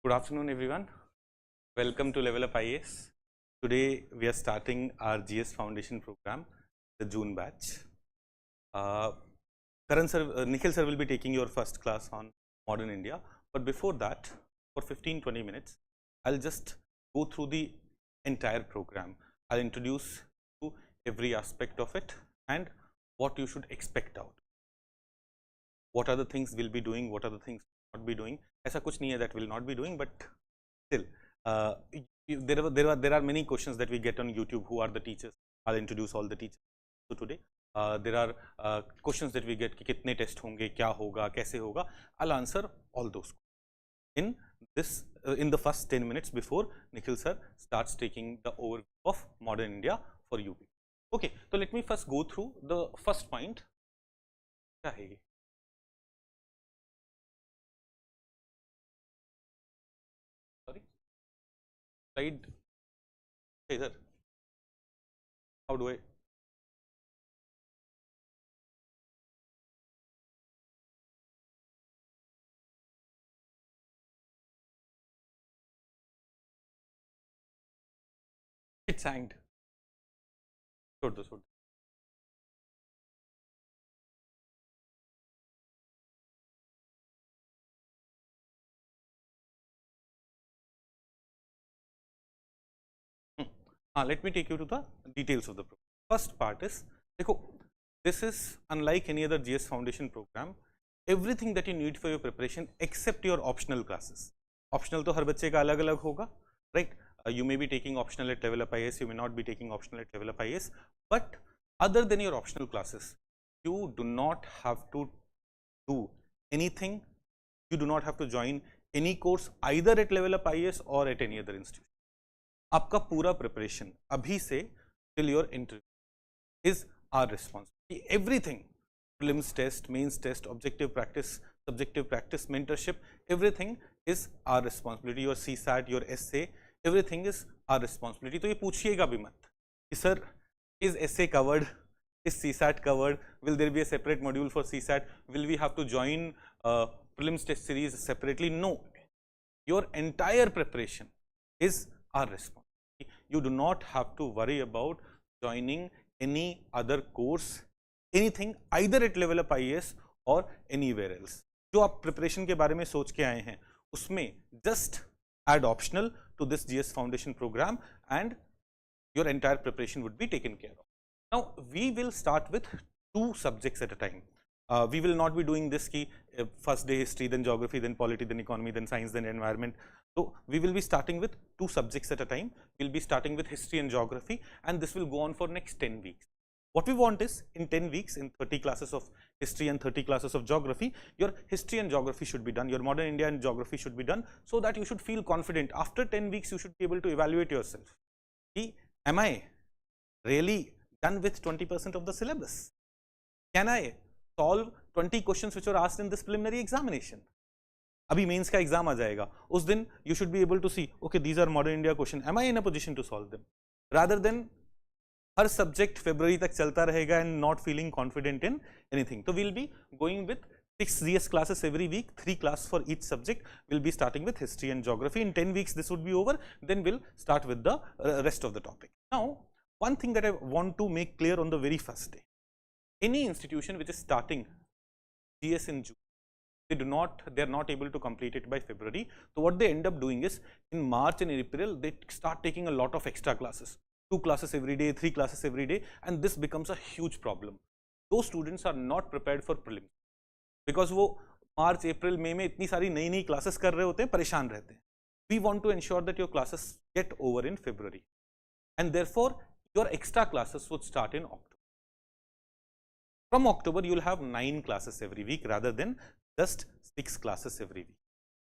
Good afternoon, everyone. Welcome to LevelUp IAS. Today we are starting our GS Foundation program, the June batch. Nikhil sir will be taking your first class on modern India. But before that, for 15-20 minutes, I'll just go through the entire program. I'll introduce to every aspect of it and what you should expect out. What are the things we'll be doing, what are the things we'll not be doing. ऐसा कुछ नहीं है that will not be doing, but still there are many questions that we get on YouTube. Who are the teachers? I'll introduce all the teachers. So today there are questions that we get कि कितने test होंगे, क्या होगा, कैसे होगा. I'll answer all those in this in the first 10 minutes before Nikhil sir starts taking the overview of modern India for UP. Okay, so let me first go through the first point. क्या है ये? Slide either. How do I? It's hanged. छोड़ दो. Let me take you to the details of the program. First part is, this is unlike any other GS Foundation program. Everything that you need for your preparation except your optional classes. Optional तो हर बच्चे का अलग अलग होगा, right? You may be taking optional at LevelUp IAS, you may not be taking optional at LevelUp IAS, but other than your optional classes, you do not have to do anything. You do not have to join any course either at LevelUp IAS or at any other institution. आपका पूरा preparation अभी से till your interview is our responsibility. Everything, prelims test, mains test, objective practice, subjective practice, mentorship, everything is our responsibility. Your CSAT, your essay, everything is our responsibility. तो ये पूछिएगा भी मत कि sir is essay covered, is CSAT covered, will there be a separate module for CSAT, will we have to join prelims test series separately? No, your entire preparation is our responsibility. You do not have to worry about joining any other course, anything either at LevelUp IAS or anywhere else. जो आप preparation के बारे में सोच के आए हैं, उसमें just add optional to this GS Foundation program and your entire preparation would be taken care of. Now we will start with 2 subjects at a time. We will not be doing this key first day history, then geography, then polity, then economy, then science, then environment. So we will be starting with 2 subjects at a time. We'll be starting with history and geography, and this will go on for next 10 weeks. What we want is, in 10 weeks, in 30 classes of history and 30 classes of geography, your history and geography should be done, your modern India and geography should be done, so that you should feel confident. After 10 weeks, you should be able to evaluate yourself. Am I really done with 20% of the syllabus? Can I solve 20 questions which were asked in this preliminary examination? अभी mains का exam आ जाएगा, उस दिन you should be able to see, okay, these are modern India question, am I in a position to solve them? Rather than her subject February तक चलता रहेगा and not feeling confident in anything. So we'll be going with 6 GS classes every week, 3 classes for each subject. We'll be starting with history and geography. In 10 weeks this would be over, then we'll start with the rest of the topic. Now, one thing that I want to make clear on the very first day, any institution which is starting GS in June, they are not able to complete it by February. So what they end up doing is, in March and April, they start taking a lot of extra classes, 2 classes every day, 3 classes every day, and this becomes a huge problem. Those students are not prepared for prelims because वो March, April, May में इतनी सारी नई classes कर रहे होते हैं, परेशान रहते हैं. We want to ensure that your classes get over in February, and therefore your extra classes would start in October. From October, you will have 9 classes every week rather than just 6 classes every week.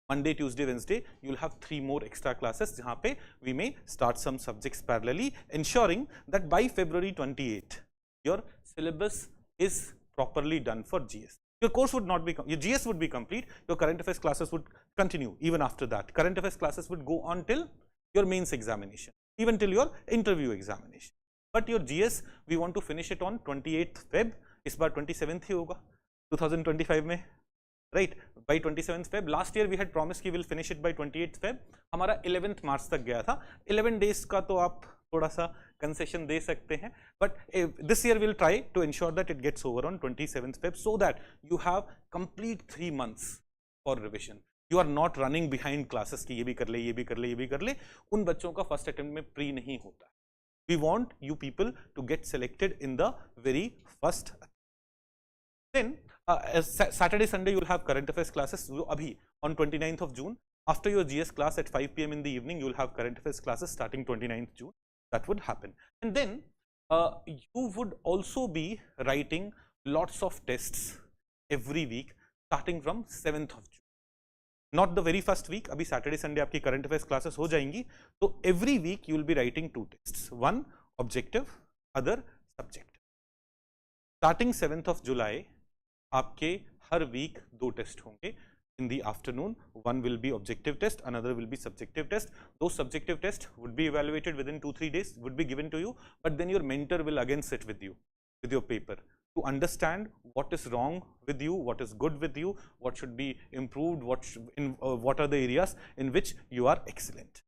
Monday, Tuesday, Wednesday, you will have 3 more extra classes, जहाँ पे we may start some subjects parallelly, ensuring that by February 28, your syllabus is properly done for GS. Your course would not be, your GS would be complete, your current affairs classes would continue even after that. Current affairs classes would go on till your mains examination, even till your interview examination. But your GS, we want to finish it on 28th Feb. इस बार 27th ही होगा 2025 में, right? By 27th Feb. Last year we had promised कि we'll finish it by 28th Feb. हमारा 11th March तक गया था. 11 days का तो आप थोड़ा सा concession दे सकते हैं, but this year we'll try to ensure that it gets over on 27th Feb so that you have complete 3 months for revision. You are not running behind classes कि ये भी कर ले, ये भी कर ले, ये भी कर ले. उन बच्चों का first attempt में pre नहीं होता. We want you people to get selected in the very first attempt. Then Saturday, Sunday you will have current affairs classes. Abhi on 29th of June, after your GS class at 5 PM in the evening, you will have current affairs classes starting 29th June. That would happen. And then you would also be writing lots of tests every week starting from 7th of June. Not the very first week. Abhi Saturday, Sunday आपकी current affairs classes हो जाएंगी. So every week you will be writing 2 tests. One objective, other subjective. Starting 7th of July, आपके हर week 2 test होंगे in the afternoon. One will be objective test, another will be subjective test. Those subjective tests would be evaluated within 2-3 days, would be given to you, but then your mentor will again sit with you with your paper to understand what is wrong with you, what is good with you, what should be improved, what are the areas in which you are excellent.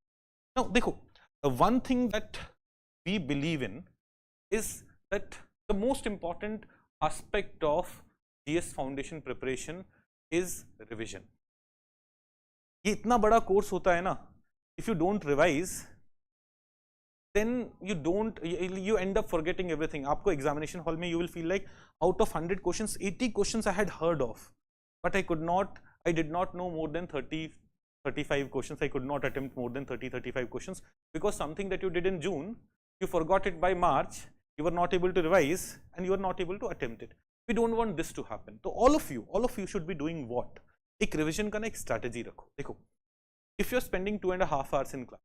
Now dekho, one thing that we believe in is that the most important aspect of GS foundation preparation is revision. ये इतना बड़ा course होता है ना, if you don't revise, then you end up forgetting everything. आपको examination hall में you will feel like out of 100 questions, 80 questions I had heard of, but I did not know more than 30-35 questions. I could not attempt more than 30-35 questions because something that you did in June, you forgot it by March, you were not able to revise and you were not able to attempt it. We don't want this to happen. So all of you should be doing what? एक revision का ना एक strategy रखो. देखो, if you are spending 2.5 hours in class,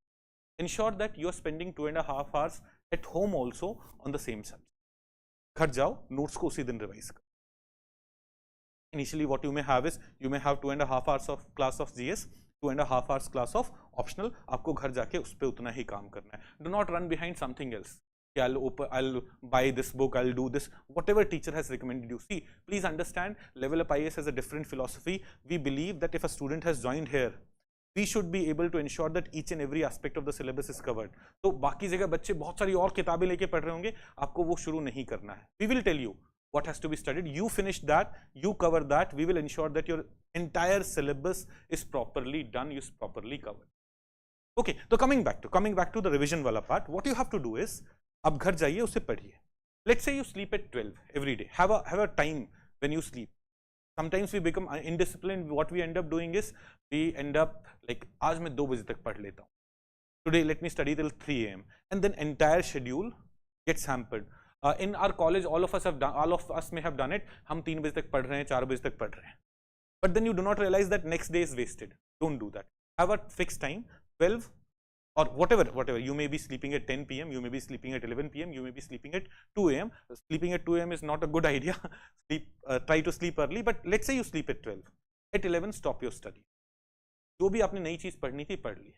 ensure that you are spending 2.5 hours at home also on the same subject. घर जाओ, notes को उसी दिन revise करो. Initially what you may have is, you may have 2.5 hours of class of GS, 2.5 hours class of optional. आपको घर जाके उस पे उतना ही काम करना है. Do not run behind something else. I'll buy this book, I'll do this, whatever teacher has recommended you. See, please understand, LevelUp IAS has a different philosophy. We believe that if a student has joined here, we should be able to ensure that each and every aspect of the syllabus is covered. तो बाकी जगह बच्चे बहुत सारी और किताबें लेके पढ़ रहे होंगे, आपको वो शुरू नहीं करना है. We will tell you what has to be studied. You finish that, you cover that. We will ensure that your entire syllabus is properly done, is properly covered. Okay, so coming back to the revision wala part, what you have to do is, अब घर जाइए उसे पढ़िए. Let's say you sleep at 12 every day. Have a time when you sleep. Sometimes we become indisciplined. What we end up doing is we end up like आज मैं 2 बजे तक पढ़ लेता हूँ. Today let me study till 3 AM and then entire schedule gets hampered. In our college all of us may have done it. हम 3 बजे तक पढ़ रहे हैं, 4 बजे तक पढ़ रहे हैं. But then you do not realize that next day is wasted. Don't do that. Have a fixed time, 12 or whatever. You may be sleeping at 10 PM, you may be sleeping at 11 PM, you may be sleeping at 2 AM. Sleeping at 2 AM is not a good idea. Try to sleep early, but let's say you sleep at 12. At 11, stop your study. जो भी आपने नई चीज पढ़नी थी पढ़ ली.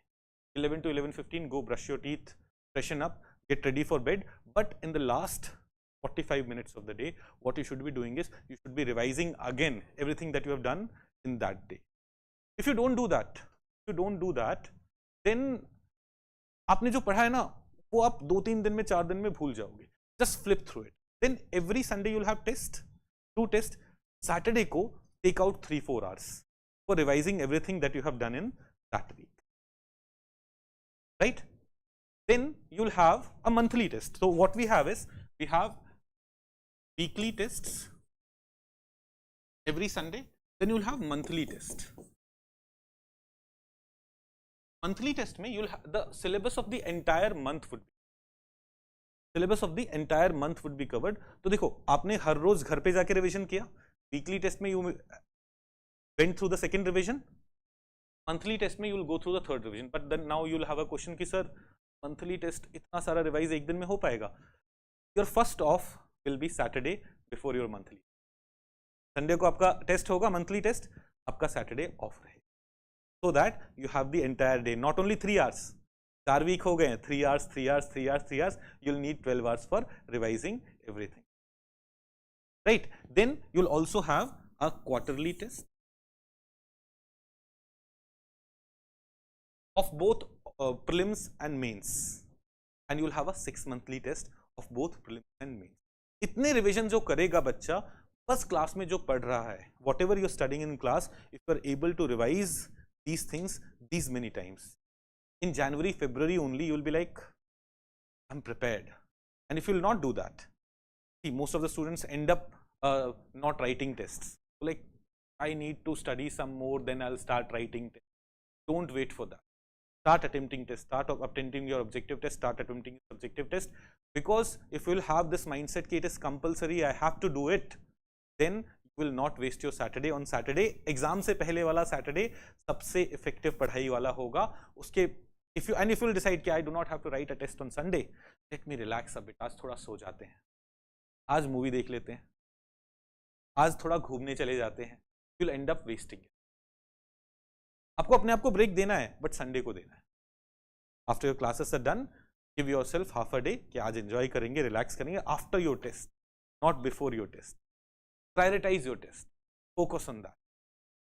11 to 11:15, go brush your teeth, freshen up, get ready for bed. But in the last 45 minutes of the day, what you should be doing is you should be revising again everything that you have done in that day. If you don't do that, then आपने जो पढ़ा है ना वो आप 2-3 दिन में 4 दिन में भूल जाओगे. Just flip through it. Then every Sunday you'll have 2 tests. Saturday को take out 3-4 hours for revising everything that you have done in that week. Right? Then you'll have a monthly test. So what we have is, we have weekly tests every Sunday. Then you'll have monthly test. Monthly test में you'll have the syllabus of the entire month would be covered. तो देखो आपने हर रोज घर पे जाके revision किया. Weekly test में you went through the second revision. Monthly test में you will go through the third revision. But then now you will have a question कि सर monthly test इतना सारा रिवाइज एक दिन में हो पाएगा? Your first off will be Saturday before your monthly. Sunday को आपका टेस्ट होगा, monthly test, आपका Saturday off रहेगा. So that you have the entire day, not only 3 hours. 4 week हो गए हैं, 3 hours. You'll need 12 hours for revising everything. Right? Then you'll also have a quarterly test. of both prelims and mains, and you will have a 6 monthly test of both prelims and mains. इतने revision जो करेगा बच्चा बस class में जो पढ़ रहा है, whatever you are studying in class, if you are able to revise these things these many times, in January, February only, you will be like, I'm prepared. And if you will not do that, see, most of the students end up not writing tests. Like, I need to study some more, then I'll start writing tests. Don't wait for that. Start attempting tests, start attempting your objective test, start attempting subjective test. Because if you will have this mindset that it is compulsory, I have to do it, then you will not waste your Saturday. On Saturday, exam से पहले वाला Saturday सबसे effective पढ़ाई वाला होगा. उसके if you will decide कि I do not have to write a test on Sunday, let me relax a bit. आज थोड़ा सो जाते हैं, आज मूवी देख लेते हैं, आज थोड़ा घूमने चले जाते हैं. You will end up wasting it. आपको अपने आप को ब्रेक देना है, बट संडे को देना है. After your classes are done, give yourself half a day कि आज enjoy करेंगे, relax करेंगे. After your test, not before your test. Prioritize your test. Focus on that.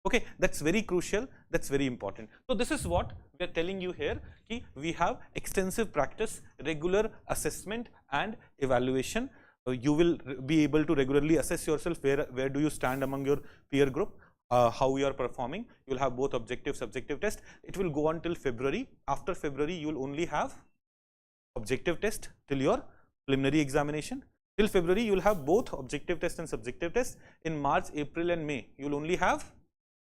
Okay, that's very crucial, that's very important. So this is what we are telling you here, कि we have extensive practice, regular assessment and evaluation. You will be able to regularly assess yourself, where do you stand among your peer group, how you are performing. You will have both objective, subjective test. It will go on till February. After February, you will only have objective test till your preliminary examination. Till February, you will have both objective test and subjective test. In March, April and May, you will only have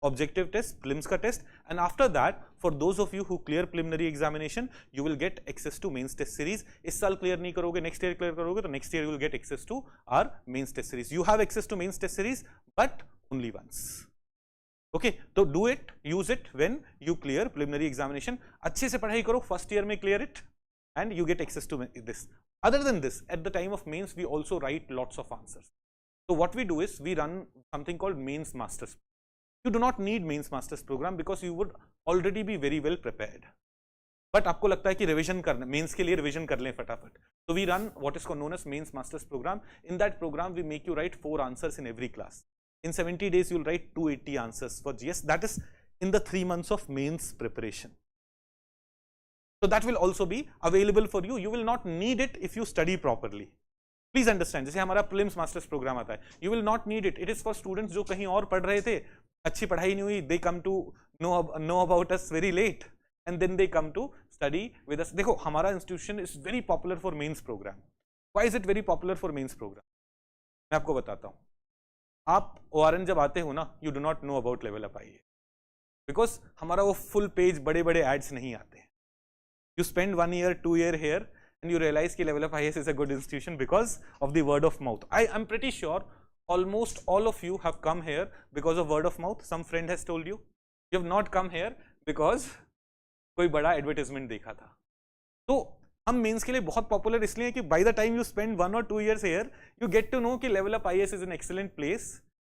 objective test, prelims ka test, and after that, for those of you who clear preliminary examination, you will get access to mains test series. इस साल clear नहीं करोगे, next year clear करोगे, तो next year you will get access to our mains test series. You have access to mains test series, but only once. Okay, so do it, use it when you clear preliminary examination. अच्छे से पढ़ाई करो, first year में clear it, and you get access to this. Other than this, at the time of mains, we also write lots of answers. So what we do is we run something called mains masters. You do not need mains masters program because you would already be very well prepared. But आपको लगता है कि revision करना, mains के लिए revision कर लें फटाफट. So we run what is known as mains masters program. In that program, we make you write 4 answers in every class. In 70 days, you will write 280 answers for GS. That is in the 3 months of mains preparation. So that will also be available for you. You will not need it if you study properly. Please understand. जैसे हमारा prelims masters program आता है, you will not need it. It is for students जो कहीं और पढ़ रहे थे, अच्छी पढ़ाई नहीं हुई, they come to know about us very late, and then they come to study with us. देखो, हमारा institution is very popular for mains program. Why is it very popular for mains program? मैं आपको बताता हूँ. आप ORN जब आते हो ना, you do not know about LevelUp IAS, because हमारा वो full page बड़े-बड़े ads नहीं आते हैं. You spend 1 year, 2 year here, and you realize कि LevelUp IAS is a good institution because of the word of mouth. I am pretty sure almost all of you have come here because of word of mouth. Some friend has told you. You have not come here because कोई बड़ा advertisement देखा था. तो हम mains के लिए बहुत popular इसलिए कि by the time you spend 1 or 2 years here, you get to know कि LevelUp IAS is an excellent place,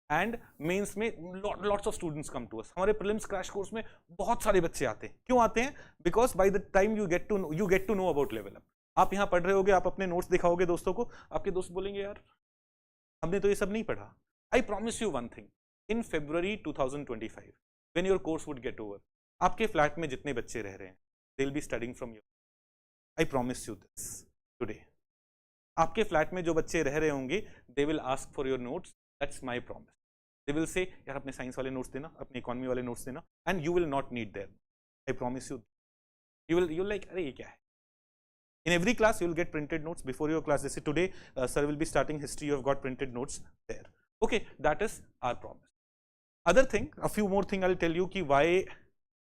and mains में lots of students come to us. हमारे prelims crash course में बहुत सारे बच्चे आते हैं. क्यों आते हैं? Because by the time you get to know about LevelUp. आप यहाँ पढ़ रहे होगे, आप अपने नोट्स दिखाओगे दोस्तों को, आपके दोस्त बोलेंगे यार हमने तो ये सब नहीं पढ़ा. I promise you one thing. In February 2025, when your course would get over, आपके फ्लैट में जितने बच्चे रह रहे हैं, they'll be studying from you. I promise you this today. आपके फ्लैट में जो बच्चे रह रहे होंगे, they will ask for your notes. That's my promise. They will say, यार अपने साइंस वाले नोट्स देना, अपने इकोनॉमी वाले नोट्स देना, and you will not need them. I promise you. You'll like, अरे ये क्या है? In every class, you will get printed notes before your class. They say today, sir will be starting history. You have got printed notes there. Okay, that is our promise. Other thing, a few more things I'll tell you ki why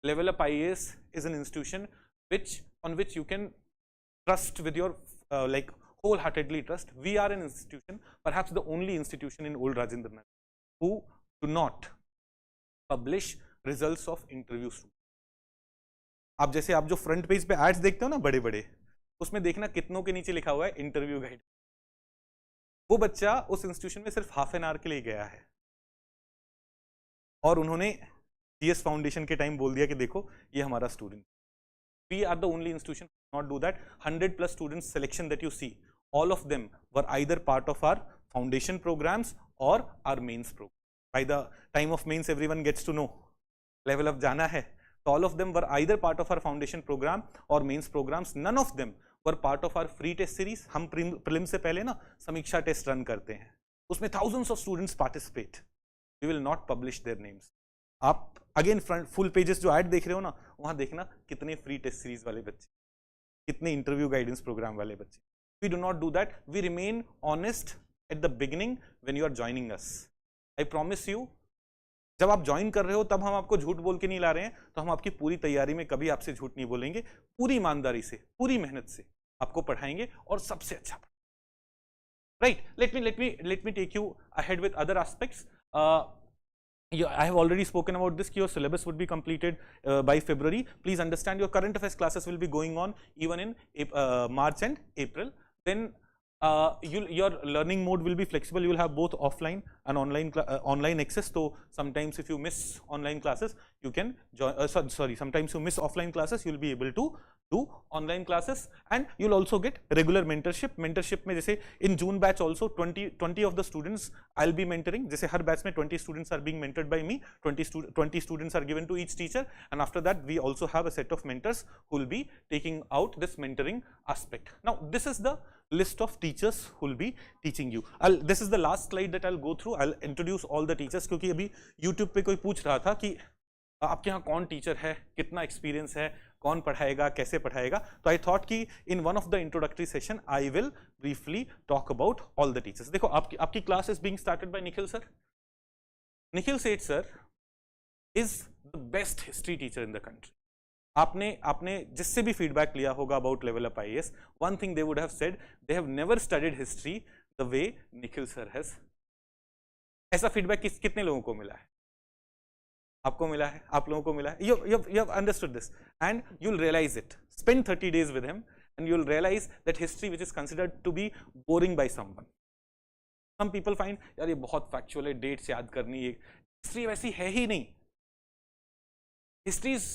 LevelUp IAS is an institution on which you can trust with your like wholeheartedly trust. We are an institution, perhaps the only institution in old Rajendra Nagar, who do not publish results of interviews. आप जैसे आप जो front page पे ads देखते हो ना बड़े-बड़े, उसमें देखना कितनों के नीचे लिखा हुआ है इंटरव्यू गाइड. वो बच्चा उस इंस्टीट्यूशन में सिर्फ हाफ एन आवर के लिए गया है और उन्होंने जीएस फाउंडेशन के टाइम बोल दिया कि देखो ये हमारा student. We are the only institution not do that. 100+ students selection that you see, all of them were either part of our foundation programmes or our mains programme. By the time of mains everyone gets to know LevelUp जाना है all of them were either part of our foundation program or mains programs. None of them were part of our free test series. हम prelim से पहले ना समीक्षा test run करते हैं, उसमें thousands of students participate. We will not publish their names. आप again front full pages जो ऐड देख रहे हो ना, वहां देखना कितने फ्री टेस्ट सीरीज वाले बच्चे, कितने इंटरव्यू गाइडेंस प्रोग्राम वाले बच्चे. We do not do that. We remain honest at the beginning when you are joining us. I promise you, जब आप ज्वाइन कर रहे हो तब हम आपको झूठ बोल के नहीं ला रहे हैं, तो हम आपकी पूरी तैयारी में कभी आपसे झूठ नहीं बोलेंगे. पूरी ईमानदारी से, पूरी मेहनत से आपको पढ़ाएंगे और सबसे अच्छा. Right? Let me take you ahead with other aspects. I have already spoken about this. Your syllabus would be completed by February. Please understand your current affairs classes will be going on even in March and April. Then your learning mode will be flexible. You will have both offline and online access. So sometimes if you miss online classes, you can join. Sometimes you miss offline classes, you will be able to do online classes, and you'll also get regular mentorship. Mentorship में जैसे in June batch also 20 of the students I'll be mentoring. जैसे हर batch में 20 students are being mentored by me. 20 students are given to each teacher, and after that we also have a set of mentors who will be taking out this mentoring aspect. Now this is the list of teachers who will be teaching you. This is the last slide that I'll go through. I'll introduce all the teachers, क्योंकि अभी YouTube पे कोई पूछ रहा था कि आपके यहाँ कौन टीचर है, कितना एक्सपीरियंस है, कौन पढ़ाएगा, कैसे पढ़ाएगा. तो आई थॉट कि in one of the introductory session I will briefly talk about all the teachers. देखो आपकी class is being started by Nikhil sir. Nikhil Seth sir is the best history teacher in the country. आपने जिससे भी feedback लिया होगा about level up IAS, one thing they would have said, they have never studied history the way Nikhil sir has. ऐसा feedback कितने लोगों को मिला है? आपको मिला है, आप लोगों को मिला है. You have understood this, and you'll realize it. Spend 30 days with him, and you'll realize that history, which is considered to be boring by someone. Some people find यार ये बहुत factual है, dates याद करनी है. History वैसी है ही नहीं. History is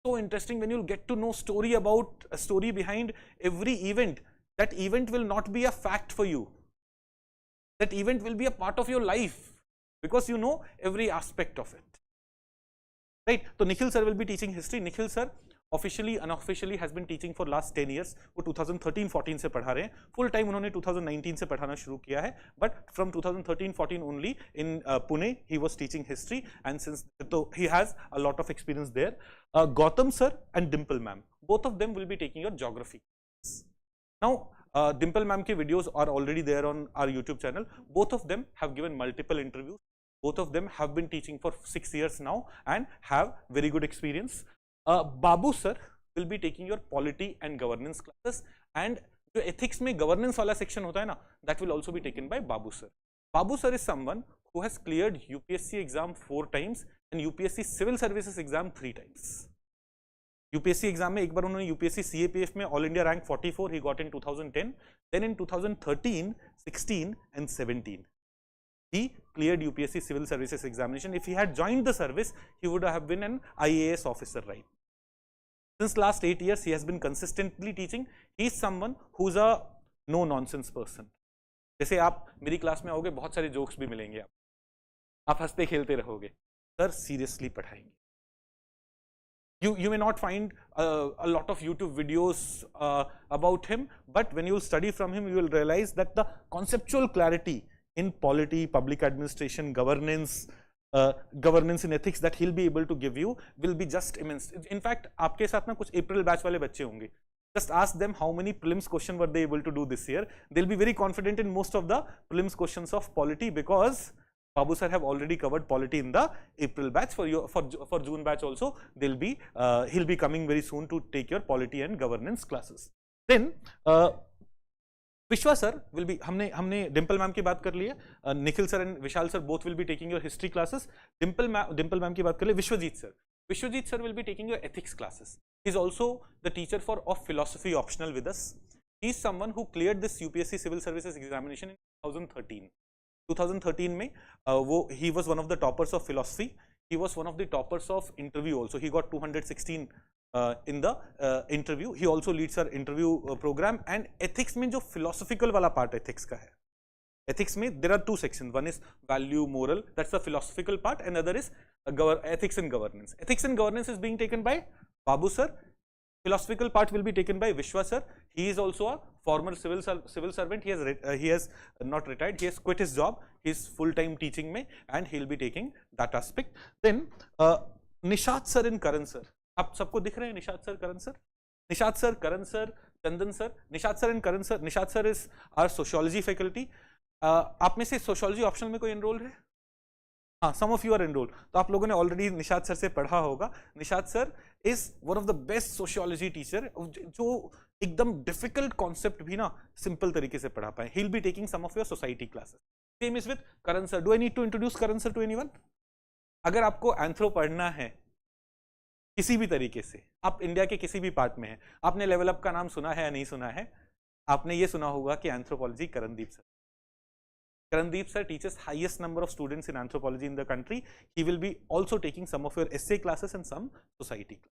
so interesting when you'll get to know a story behind every event. That event will not be a fact for you. That event will be a part of your life because you know every aspect of it. Right? So Nikhil sir will be teaching history. Nikhil sir officially, unofficially has been teaching for last 10 years. वो 2013-14 से पढ़ा रहे हैं. Full time उन्होंने 2019 से पढ़ाना शुरू किया है. But from 2013-14 only in Pune he was teaching history, and since so he has a lot of experience there. Gautam sir and Dimple ma'am, both of them will be taking your geography. Now Dimple ma'am के videos are already there on our YouTube channel. Both of them have given multiple interviews. Both of them have been teaching for 6 years now and have very good experience. Babu sir will be taking your polity and governance classes, and जो ethics में governance वाला section होता है ना, that will also be taken by Babu sir. Babu sir is someone who has cleared UPSC exam 4 times and UPSC civil services exam 3 times. UPSC exam में एक बार उन्होंने UPSC CAPF में all India rank 44 he got in 2010. Then in 2013, 16 and 17. He cleared UPSC civil services examination. If he had joined the service, he would have been an IAS officer, right? Since last 8 years, he has been consistently teaching. He is someone who's a no-nonsense person. जैसे आप मेरी class में आओगे, बहुत सारे jokes भी मिलेंगे आप हंसते खेलते रहोगे. सर सीरियसली पढ़ाएंगे. You may not find a lot of YouTube videos about him, but when you will study from him, you will realize that the conceptual clarity in polity, public administration, governance in ethics that he'll be able to give you will be just immense. In fact, आपके साथ ना कुछ April batch वाले बच्चे होंगे. Just ask them how many prelims question were they able to do this year. They'll be very confident in most of the prelims questions of polity because Babu sir have already covered polity in the April batch. For June batch also, he'll be coming very soon to take your polity and governance classes. Then Vishwa sir will be, हमने Dimple ma'am की बात कर ली है. Nikhil sir and Vishal sir both will be taking your history classes. Dimple ma'am की बात कर ले. Vishwajeet sir will be taking your ethics classes. He is also the teacher for of philosophy optional with us. He is someone who cleared this UPSC civil services examination in 2013 में. वो he was one of the toppers of philosophy. He was one of the toppers of interview also. He got 216 in the interview. He also leads our interview program. And ethics में जो philosophical वाला part ethics का है. Ethics में there are 2 sections. One is value, moral. That's the philosophical part. And other is ethics and governance. Ethics and governance is being taken by Babu sir. Philosophical part will be taken by Vishwa sir. He is also a former civil servant. He has not retired. He has quit his job. He is full time teaching में, and he will be taking that aspect. Then Nishat sir and Karan sir. आप सबको दिख रहे हैं Nishat sir, Karan sir? Nishat sir, Karan sir, Chandan sir, Nishat sir and Karan sir. Nishat sir is our sociology faculty. आप में से sociology optional में कोई एनरोल है? हाँ, सम ऑफ यू आर एनरोल. तो आप लोगों ने ऑलरेडी निशात सर से पढ़ा होगा. Nishat sir is one of the best sociology teacher, जो एकदम डिफिकल्ट कॉन्सेप्ट भी ना सिंपल तरीके से पढ़ा पाए. He will be taking some of your society classes. Same is with Karan sir. Do I need to introduce Karan sir to anyone? अगर आपको एंथ्रो पढ़ना है किसी भी तरीके से, आप इंडिया के किसी भी पार्ट में हैं, आपने लेवल अप का नाम सुना है या नहीं सुना है? आपने ये सुना होगा कि anthropology Karandeep sir. Karandeep sir teaches highest number of students in anthropology in the country. He will be also taking some of your essay classes and some society classes.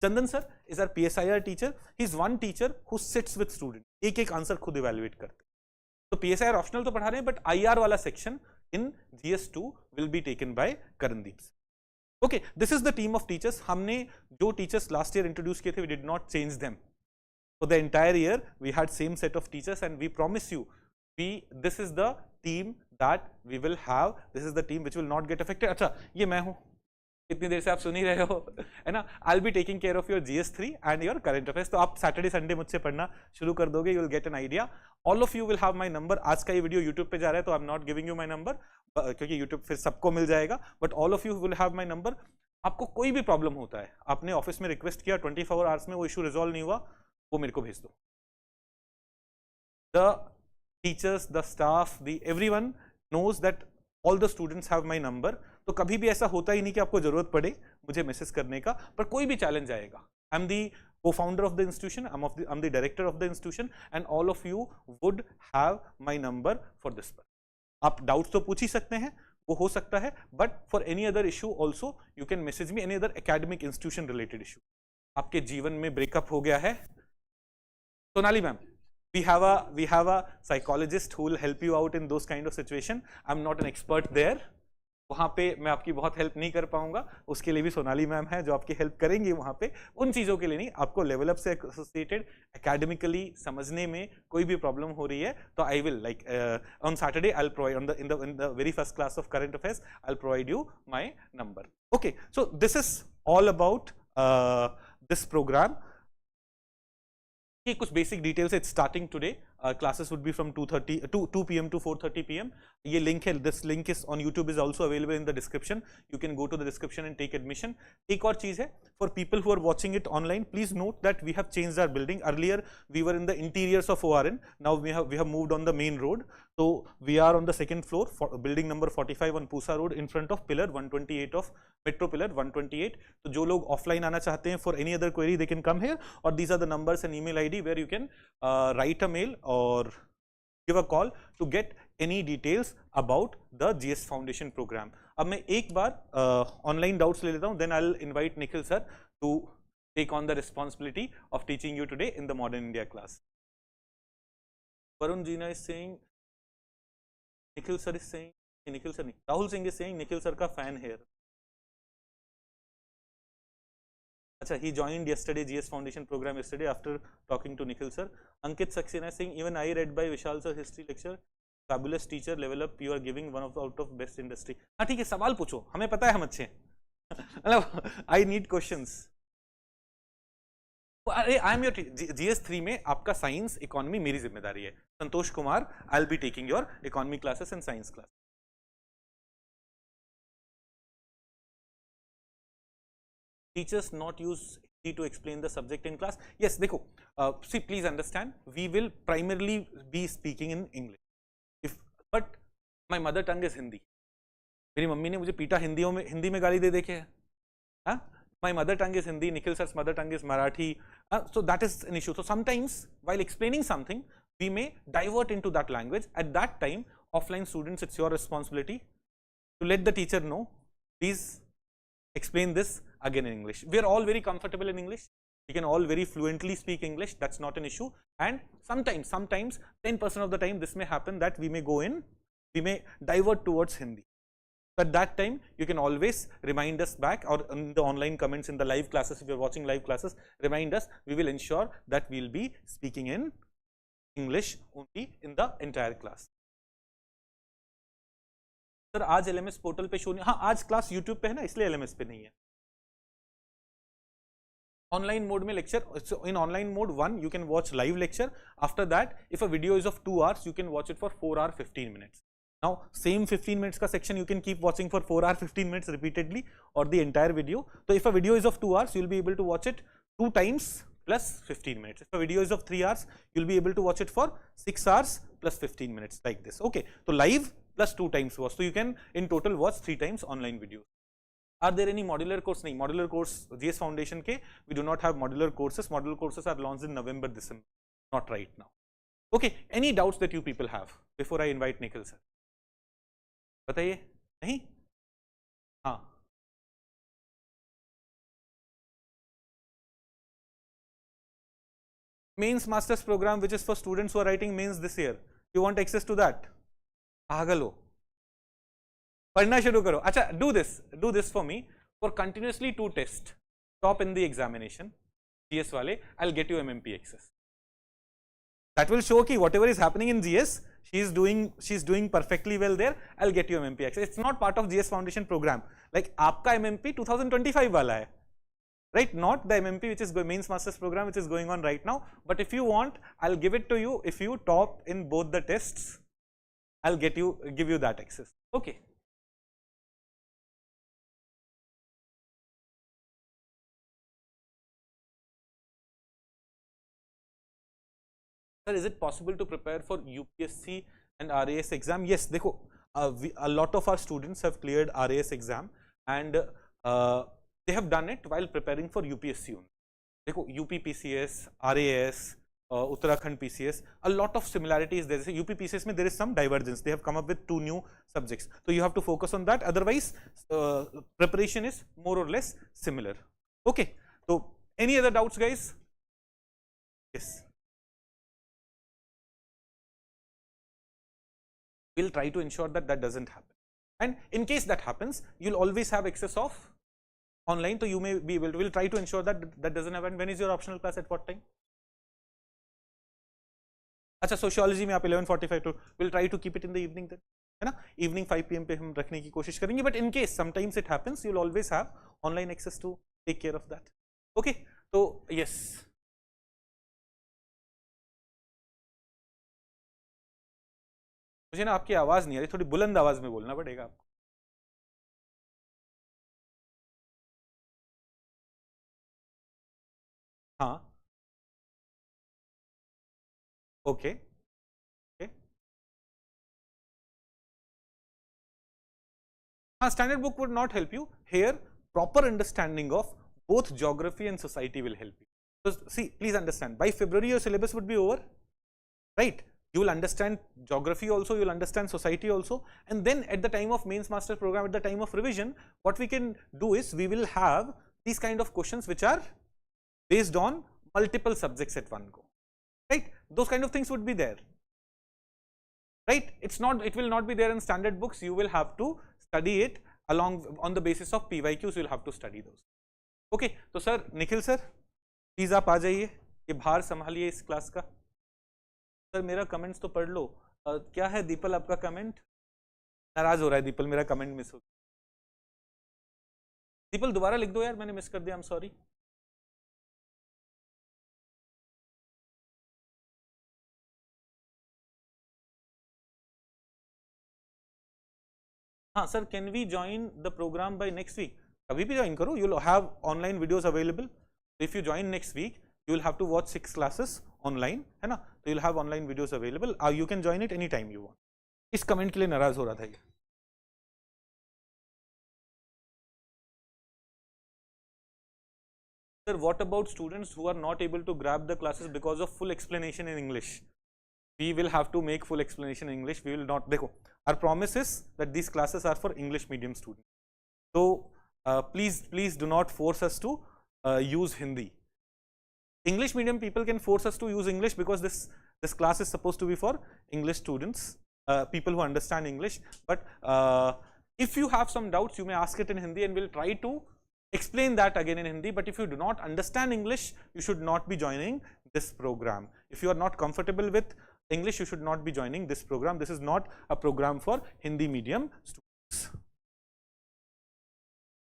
Chandan sir is our PSIR teacher. He is one teacher who sits with students. एक एक answer खुद evaluate करते. तो PSIR optional तो पढ़ा रहे हैं, but IR वाला section in GS2 will be taken by Karandeep sir. Okay, this is the team of teachers. हमने जो teachers last year introduce किए थे, we did not change them. For the entire year, we had same set of teachers, and we promise you, this is the team that we will have. This is the team which will not get affected. अच्छा, ये मैं हूँ, इतनी देर से आप सुन ही रहे हो, है ना? I'll be taking care of your GS3 and your current affairs. तो आप सैटरडे संडे मुझसे पढ़ना शुरू कर दोगे. You will get an idea. All of you will have my number. आज का ये वीडियो YouTube पे जा रहा है, तो I'm not giving you my number, क्योंकि YouTube फिर सबको मिल जाएगा. But all of you will have my number. आपको कोई भी प्रॉब्लम होता है, आपने ऑफिस में रिक्वेस्ट किया, 24 आवर्स में वो इशू रिजॉल्व नहीं हुआ, वो मेरे को भेज दो. The teachers, the staff, everyone knows that all the students have my number. तो कभी भी ऐसा होता ही नहीं कि आपको जरूरत पड़े मुझे मैसेज करने का, पर कोई भी चैलेंज आएगा. I am the co-founder of the institution, I'm the director of the institution, and all of you would have my number for this. आप डाउट्स तो पूछ ही सकते हैं, वो हो सकता है, but for any other issue also you can message me, any other academic institution related issue. आपके जीवन में ब्रेकअप हो गया है, Sonali ma'am, we have a psychologist who will help you out in those kind of situation. I'm not an expert there. वहाँ पे मैं आपकी बहुत हेल्प नहीं कर पाऊंगा, उसके लिए भी सोनाली मैम है जो आपकी हेल्प करेंगी. वहाँ पे उन चीज़ों के लिए नहीं, आपको लेवल अप से एसोसिएटेड एकेडमिकली समझने में कोई भी प्रॉब्लम हो रही है तो I will like on Saturday I will provide in the very first class of current affairs I will provide you my number. Okay, so this is all about this programme. कुछ basic details. It's starting today. Classes would be from 2 PM to 4:30 PM. ये link है, this link is on YouTube, is also available in the description. You can go to the description and take admission. एक और चीज है, for people who are watching it online, please note that we have changed our building. Earlier we were in the interiors of ORN, now we have moved on the main road. So we are on the second floor, building number 45 on Pusa Road, in front of pillar 128 of Metro pillar 128. तो जो लोग offline आना चाहते हैं for any other query, they can come here, or these are the numbers and email ID where you can write a mail or give a call to get any details about the GS Foundation program. अब मैं एक बार online doubts ले लेता हूँ, then I'll invite Nikhil sir to take on the responsibility of teaching you today in the Modern India class. Varun Jeena is saying, Nikhil sir is saying, Nikhil sir, Rahul Singh is saying Nikhil sir का fan here. अच्छा, he joined yesterday GS Foundation program yesterday after talking to Nikhil sir. Ankit Saxena is saying, even I read by Vishal sir history lecture, fabulous teacher, level up, you are giving one of the out of best industry. हाँ ठीक है, सवाल पूछो, हमें पता है हम अच्छे हैं. मतलब I need questions. अरे आई एम योर GS3 में आपका साइंस इकोनॉमी मेरी जिम्मेदारी है. Santosh Kumar, I will be taking your economy classes and science class. Teachers not use Hindi to explain the subject in class. Yes, देखो, see please understand, we will primarily be speaking in English, if but my mother tongue is Hindi. मेरी mummy ने मुझे पीटा हिंदी में गाली दे देखे है. हाँ, my mother tongue is Hindi, Nikhil sir's mother tongue is Marathi, so that is an issue. So sometimes while explaining something, we may divert into that language. At that time, offline students, it's your responsibility to let the teacher know, please explain this again in English. We are all very comfortable in English. We can all very fluently speak English. That's not an issue. And sometimes 10% of the time this may happen that we may divert towards Hindi. At that time, you can always remind us back, or in the online comments in the live classes, if you're watching live classes, remind us. We will ensure that we'll be speaking in English only in the entire class. Sir आज LMS portal पे show नहीं, हाँ आज class YouTube पे है ना, इसलिए LMS पे नहीं है. Online mode में lecture, so in online mode 1 you can watch live lecture. After that, if a video is of 2 hours, you can watch it for 4 hours 15 minutes. Now same 15 minutes का section you can keep watching for 4 hours 15 minutes repeatedly, or the entire video. So if a video is of 2 hours, you will be able to watch it 2 times plus 15 minutes. If a video is of 3 hours, you will be able to watch it for 6 hours plus 15 minutes, like this. Okay, so live plus 2 times watch. So you can in total watch 3 times online videos. Are there any modular course? No, modular course GS Foundation ke we do not have modular courses. Modular courses are launched in November, December, not right now. Okay, any doubts that you people have before I invite Nikhil sir? बताइए. नहीं? हाँ. Mains Masters program, which is for students who are writing mains this year. You want access to that? पागल हो. पढ़ना शुरू करो. अच्छा, do this for me. For continuously 2 tests, top in the examination, GS वाले, I'll get you MMP access. That will show कि whatever is happening in GS, she's doing perfectly well there. I'll get you MMP access. It's not part of GS Foundation program. Like आपका MMP 2025 वाला है, right? Not the MMP which is Mains Masters program which is going on right now. But if you want, I'll give it to you. If you top in both the tests, I'll give you that access. Okay. Sir, is it possible to prepare for UPSC and RAS exam? Yes, देखो, a lot of our students have cleared RAS exam and they have done it while preparing for UPSC only. देखो, UP PCS, RAS, Uttarakhand PCS, a lot of similarities there. UP PCS में there is some divergence. They have come up with 2 new subjects. So you have to focus on that. Otherwise, preparation is more or less similar. Okay. So any other doubts, guys? Yes. We'll try to ensure that that doesn't happen. And in case that happens, you'll always have access of online. So you may be able to, we'll try to ensure that that doesn't happen. When is your optional class, at what time? अच्छा, sociology में आप 11:45 to, we'll try to keep it in the evening then, है ना? Evening 5 PM पे हम रखने की कोशिश करेंगे. But in case sometimes it happens, you'll always have online access to take care of that. Okay, so yes. मुझे ना आपकी आवाज नहीं आ रही, थोड़ी बुलंद आवाज में बोलना पड़ेगा आपको. हाँ. Okay. Okay. Standard book would not help you. Here, proper understanding of both geography and society will help you. So see, please understand, by February your syllabus would be over, right? You will understand geography also, you will understand society also, and then at the time of Mains Master program, at the time of revision, what we can do is we will have these kind of questions which are based on multiple subjects at one go, right? Those kind of things would be there, right? It will not be there in standard books. You will have to study it along on the basis of PYQs. You will have to study those. Okay, so sir, Nikhil sir, please आप आ जाइए, ये भार संभालिए इस class का. Sir मेरा comments तो पढ़ लो. क्या है दीपल आपका कमेंट? नाराज हो रहा है दीपल, मेरा कमेंट मिस हो. दीपल दोबारा लिख दो यार, मैंने मिस कर दिया, आई एम सॉरी. हाँ sir, can we join the program by next week? कभी भी ज्वाइन करो, you will have online videos available. If you join next week, you will have to watch 6 classes online, है ना? So you'll have online videos available. You can join it anytime you want. इस comment के लिए नाराज हो रहा था ये. Sir, what about students who are not able to grab the classes because of full explanation in English? We will have to make full explanation in English. We will not. देखो, our promise is that these classes are for English medium students. So please do not force us to use Hindi. English medium people can force us to use English because this class is supposed to be for English students, people who understand English. But If you have some doubts, you may ask it in Hindi and we'll try to explain that again in Hindi. But if you do not understand English, you should not be joining this program. If you are not comfortable with English, you should not be joining this program. This is not a program for Hindi medium students.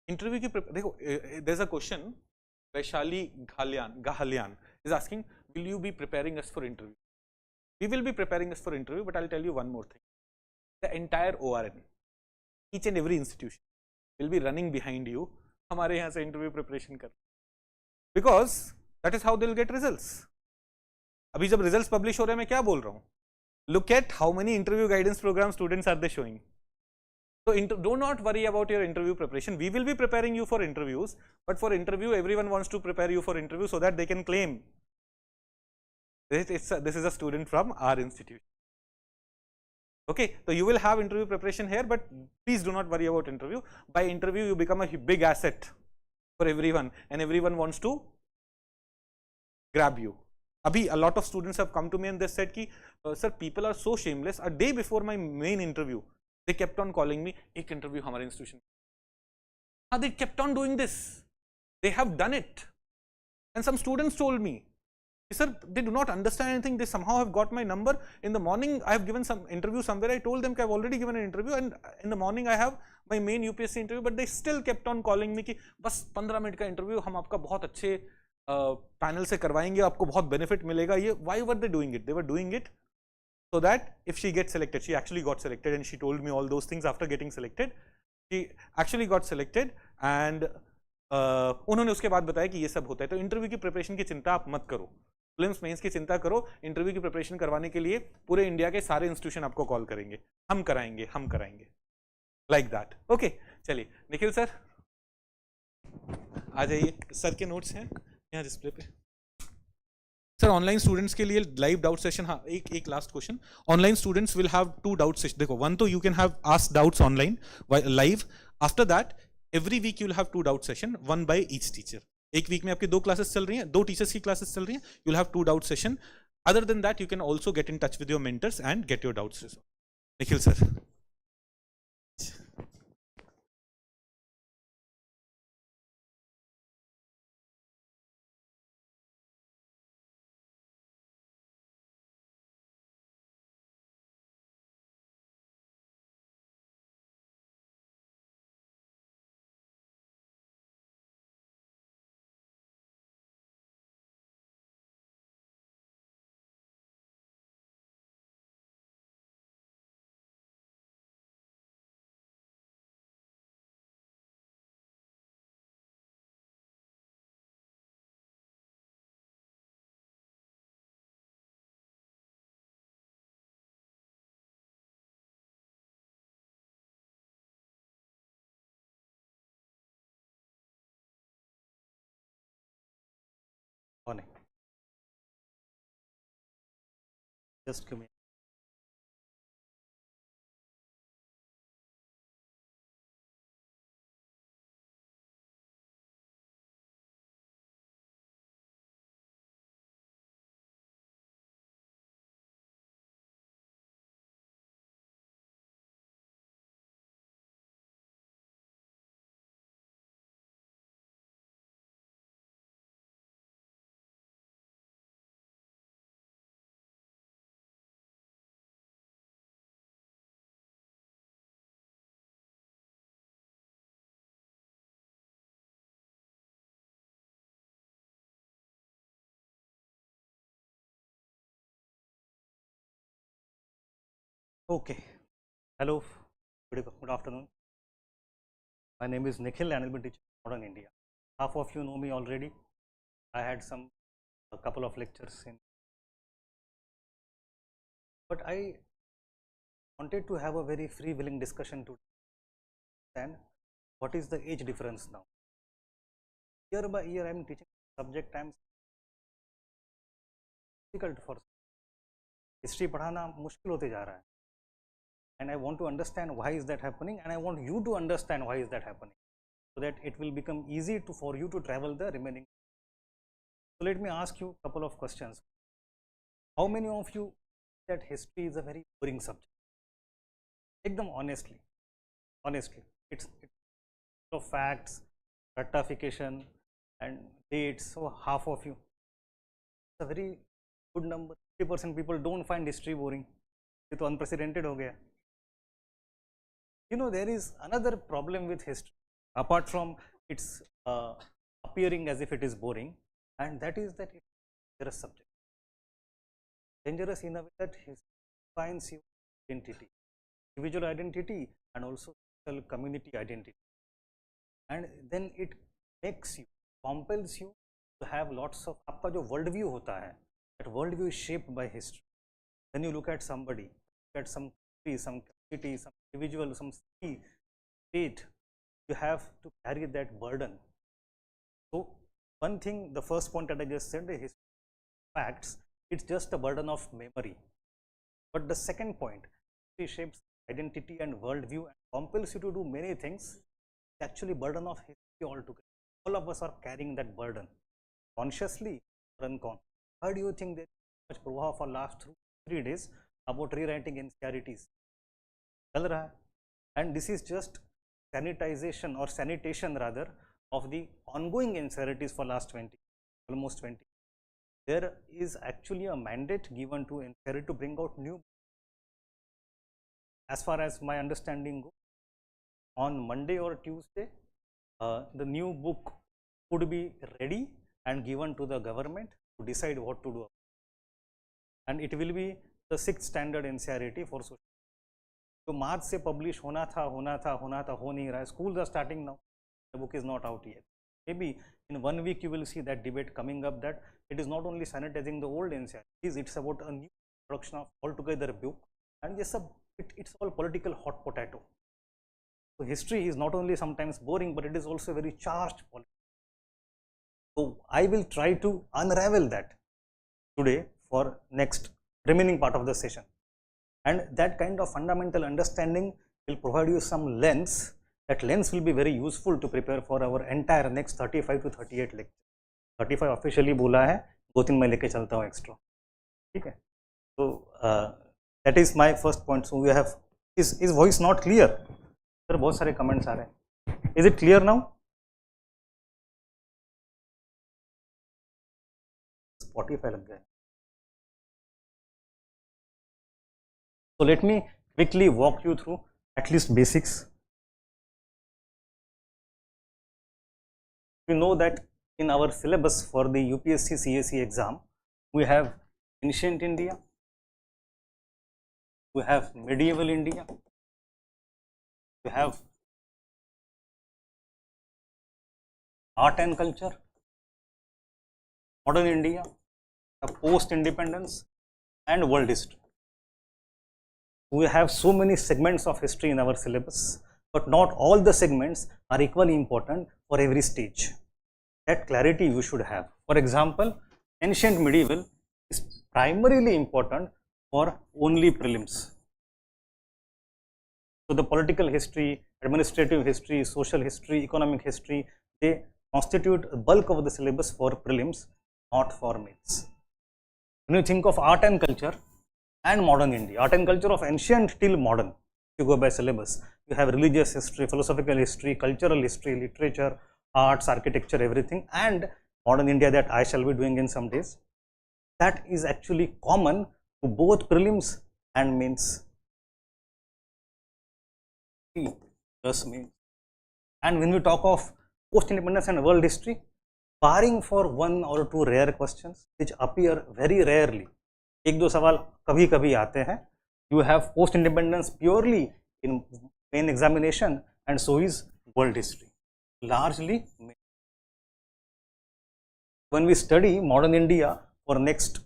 Interview ki देखो, there's a question. Vaishali Gahalyan is asking, will you be preparing us for interview? We will be preparing us for interview, but I'll tell you one more thing. The entire ORN, each and every institution will be running behind you. हमारे यहाँ से interview preparation कर, because that is how they'll get results. अभी जब results publish हो रहे हैं, मैं क्या बोल रहा हूँ? Look at how many interview guidance program students are they showing. So do not worry about your interview preparation. We will be preparing you for interviews, but for interview, everyone wants to prepare you for interview so that they can claim this is a student from our institution. Okay, so you will have interview preparation here, but please do not worry about interview. By interview, you become a big asset for everyone, and everyone wants to grab you. Abhi, a lot of students have come to me and they said ki, sir, people are so shameless. A day before my main interview, they kept on calling me, ek interview hamare institution. They kept on doing this. They have done it. And some students told me, sir, they do not understand anything. They somehow have got my number. In the morning, I have given some interview somewhere. I told them I have already given an interview, and in the morning I have my main UPSC interview, but they still kept on calling me कि बस 15 minute का interview हम आपका बहुत अच्छे panel से करवाएंगे, आपको बहुत benefit मिलेगा. ये why were they doing it? They were doing it so that if she gets selected, she actually got selected, and she told me all those things after getting selected. She actually got selected, and उन्होंने उसके बाद बताया कि ये सब होता है. तो इंटरव्यू की प्रिपरेशन की चिंता आप मत करो, प्रीलिम्स मेंस की चिंता करो. इंटरव्यू की प्रिपरेशन करवाने के लिए पूरे इंडिया के सारे इंस्टीट्यूशन आपको कॉल करेंगे, हम कराएंगे लाइक दैट. ओके, चलिए निखिल सर आ जाइए. सर के नोट्स हैं यहाँ डिस्प्ले पे. सर ऑनलाइन स्टूडेंट्स के लिए लाइव डाउट सेशन. हाँ, एक last question. Online students will have 2 doubt session. देखो, वन तो you can have ask doubts online live. After that every week you will have 2 doubt session, one by each teacher. एक week में आपकी 2 classes चल रही हैं, 2 teachers की classes चल रही हैं. You will have 2 doubt session. Other than that you can also get in touch with your mentors and get your doubts resolved. Nikhil sir. Morning. Just give me. Okay. Hello. Good afternoon. My name is Nikhil and I will be teaching Modern India. Half of you know me already. I had a couple of lectures in, but I wanted to have a very free willing discussion to understand what is the age difference now. Year by year I am teaching subject. I am difficult for history पढ़ाना मुश्किल होते जा रहा है. And I want to understand why is that happening, and I want you to understand why is that happening, so that it will become easy for you to travel the remaining. So let me ask you a couple of questions. How many of you that history is a very boring subject? Take them honestly. honestly. It's of facts, rectification and dates. So half of you, it's a very good number. 50% people don't find history boring. It's unprecedented ho gaya. You know, there is another problem with history apart from its appearing as if it is boring, and that is that it's a dangerous subject. Dangerous in a way that history defines your identity, individual identity and also social community identity, and then it makes you, compels you to have lots of, आपका जो world view होता है, that world view is shaped by history. When you look at somebody, look at some country, some community, some individual, some city, state, you have to carry that burden. So one thing, the first point that I just said, the history facts, it's just a burden of memory. But the second point, it shapes identity and worldview and compels you to do many things. It's actually burden of history altogether. All of us are carrying that burden, consciously or unconsciously. Why do you think there is so much prabha for last 3 days about rewriting NCERTs? Chal raha hai. And this is just sanitization or sanitation rather of the ongoing NCERTs for last 20, almost 20. There is actually a mandate given to NCERT to bring out new. As far as my understanding goes, on Monday or Tuesday, the new book could be ready and given to the government to decide what to do. And it will be the 6th standard NCERT for social. So March se publish hona tha, ho nahi raha. Schools are starting now. The book is not out yet. Maybe in 1 week you will see that debate coming up, that it is not only sanitizing the old NCERTs, it's about a new production of altogether book, and yes, it's all political hot potato. So history is not only sometimes boring, but it is also very charged politics. So I will try to unravel that today for next remaining part of the session, and that kind of fundamental understanding will provide you some lens. That lens will be very useful to prepare for our entire next 35 to 38 lectures. 35 officially बोला है, 2-3 मैं लेके चलता हूँ extra. ठीक है? So that is my first point. So we have, is voice not clear? Sir, बहुत सारे comments आ रहे हैं. Is it clear now? Spotify लग गया. So let me quickly walk you through at least basics. You know that in our syllabus for the UPSC CSE exam, we have ancient India, we have medieval India, we have art and culture, modern India, post-independence and world history. We have so many segments of history in our syllabus, but not all the segments are equally important for every stage. That clarity you should have. For example, ancient medieval is primarily important for only prelims. So the political history, administrative history, social history, economic history, they constitute a bulk of the syllabus for prelims, not for mains. When you think of art and culture and modern India, art and culture of ancient till modern, if you go by syllabus, you have religious history, philosophical history, cultural history, literature, arts, architecture, everything, and modern India that I shall be doing in some days. That is actually common to both prelims and mains. Plus mains. And when we talk of post-independence and world history, barring for 1 or 2 rare questions which appear very rarely, एक दो सवाल कभी कभी आते हैं, you have post-independence purely in main examination, and so is world history. Largely, when we study modern India for next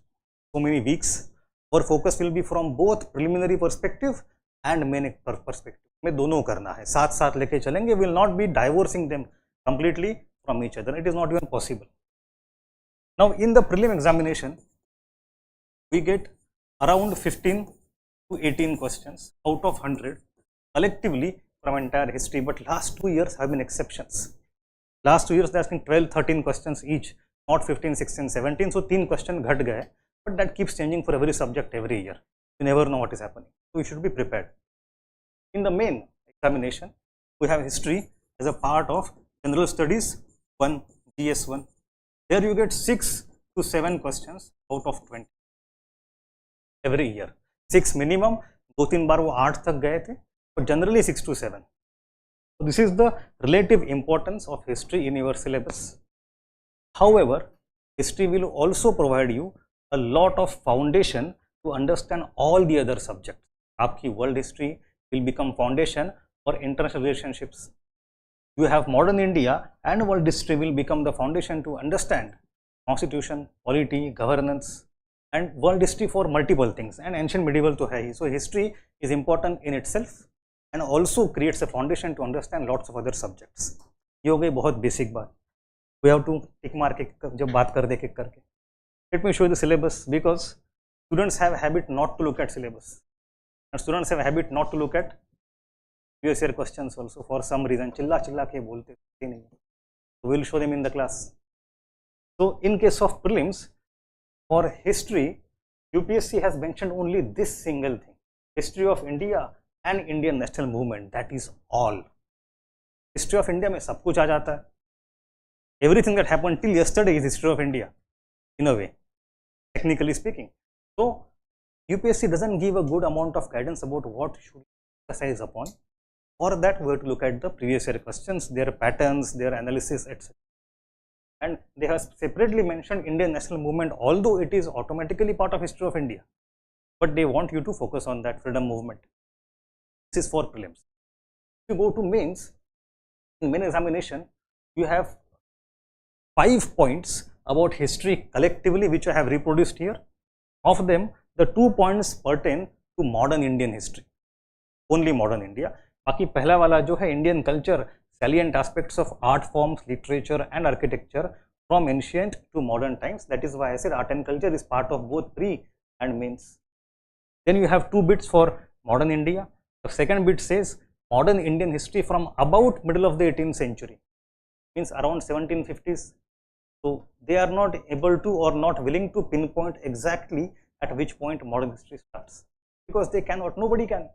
so many weeks, our focus will be from both preliminary perspective and main perspective. में दोनों करना है, साथ साथ लेके चलेंगे. We will not be divorcing them completely from each other. It is not even possible. Now, in the prelim examination, we get around 15 to 18 questions out of 100 collectively from entire history, but last 2 years have been exceptions. Last 2 years they are asking 12-13 questions each, not 15-16-17, so 3 questions घट गए, but that keeps changing for every subject every year. You never know what is happening, so you should be prepared. In the main examination, we have history as a part of general studies 1 GS1. There you get 6 to 7 questions out of 20 every year. 6 minimum, 2-3 बार वो 8 तक गए थे, but generally 6 to 7. So this is the relative importance of history in your syllabus. However, history will also provide you a lot of foundation to understand all the other subjects. आपकी world history will become foundation for international relationships. You have modern India and world history will become the foundation to understand constitution, polity, governance, and world history for multiple things, and ancient medieval to hai. So history is important in itself and also creates a foundation to understand lots of other subjects. ये हो गई बहुत basic बात. We have to tick mark जब बात कर दे एक करके. Let me show you the syllabus, because students have a habit not to look at syllabus, and students have a habit not to look at previous year questions also for some reason. चिल्ला चिल्ला के बोलते नहीं. We will show them in the class. So in case of prelims, for history, UPSC has mentioned only this single thing: history of India and Indian national movement. That is all. History of India में सब कुछ आ जाता है. Everything that happened till yesterday is history of India, in a way, technically speaking. So UPSC doesn't give a good amount of guidance about what should emphasize upon. For that, we have to look at the previous year questions, their patterns, their analysis, etc. And they have separately mentioned Indian national movement, although it is automatically part of history of India, but they want you to focus on that freedom movement. This is for prelims. If you go to mains, in main examination, you have 5 points about history collectively, which I have reproduced here. Of them, the 2 points pertain to modern Indian history, only modern India. बाकी पहला वाला जो है Indian culture, salient aspects of art forms, literature and architecture from ancient to modern times. That is why I said art and culture is part of both pre and mains. Then you have 2 bits for modern India. The second bit says modern Indian history from about middle of the 18th century, means around 1750s. So they are not able to or not willing to pinpoint exactly at which point modern history starts, because they cannot, nobody can.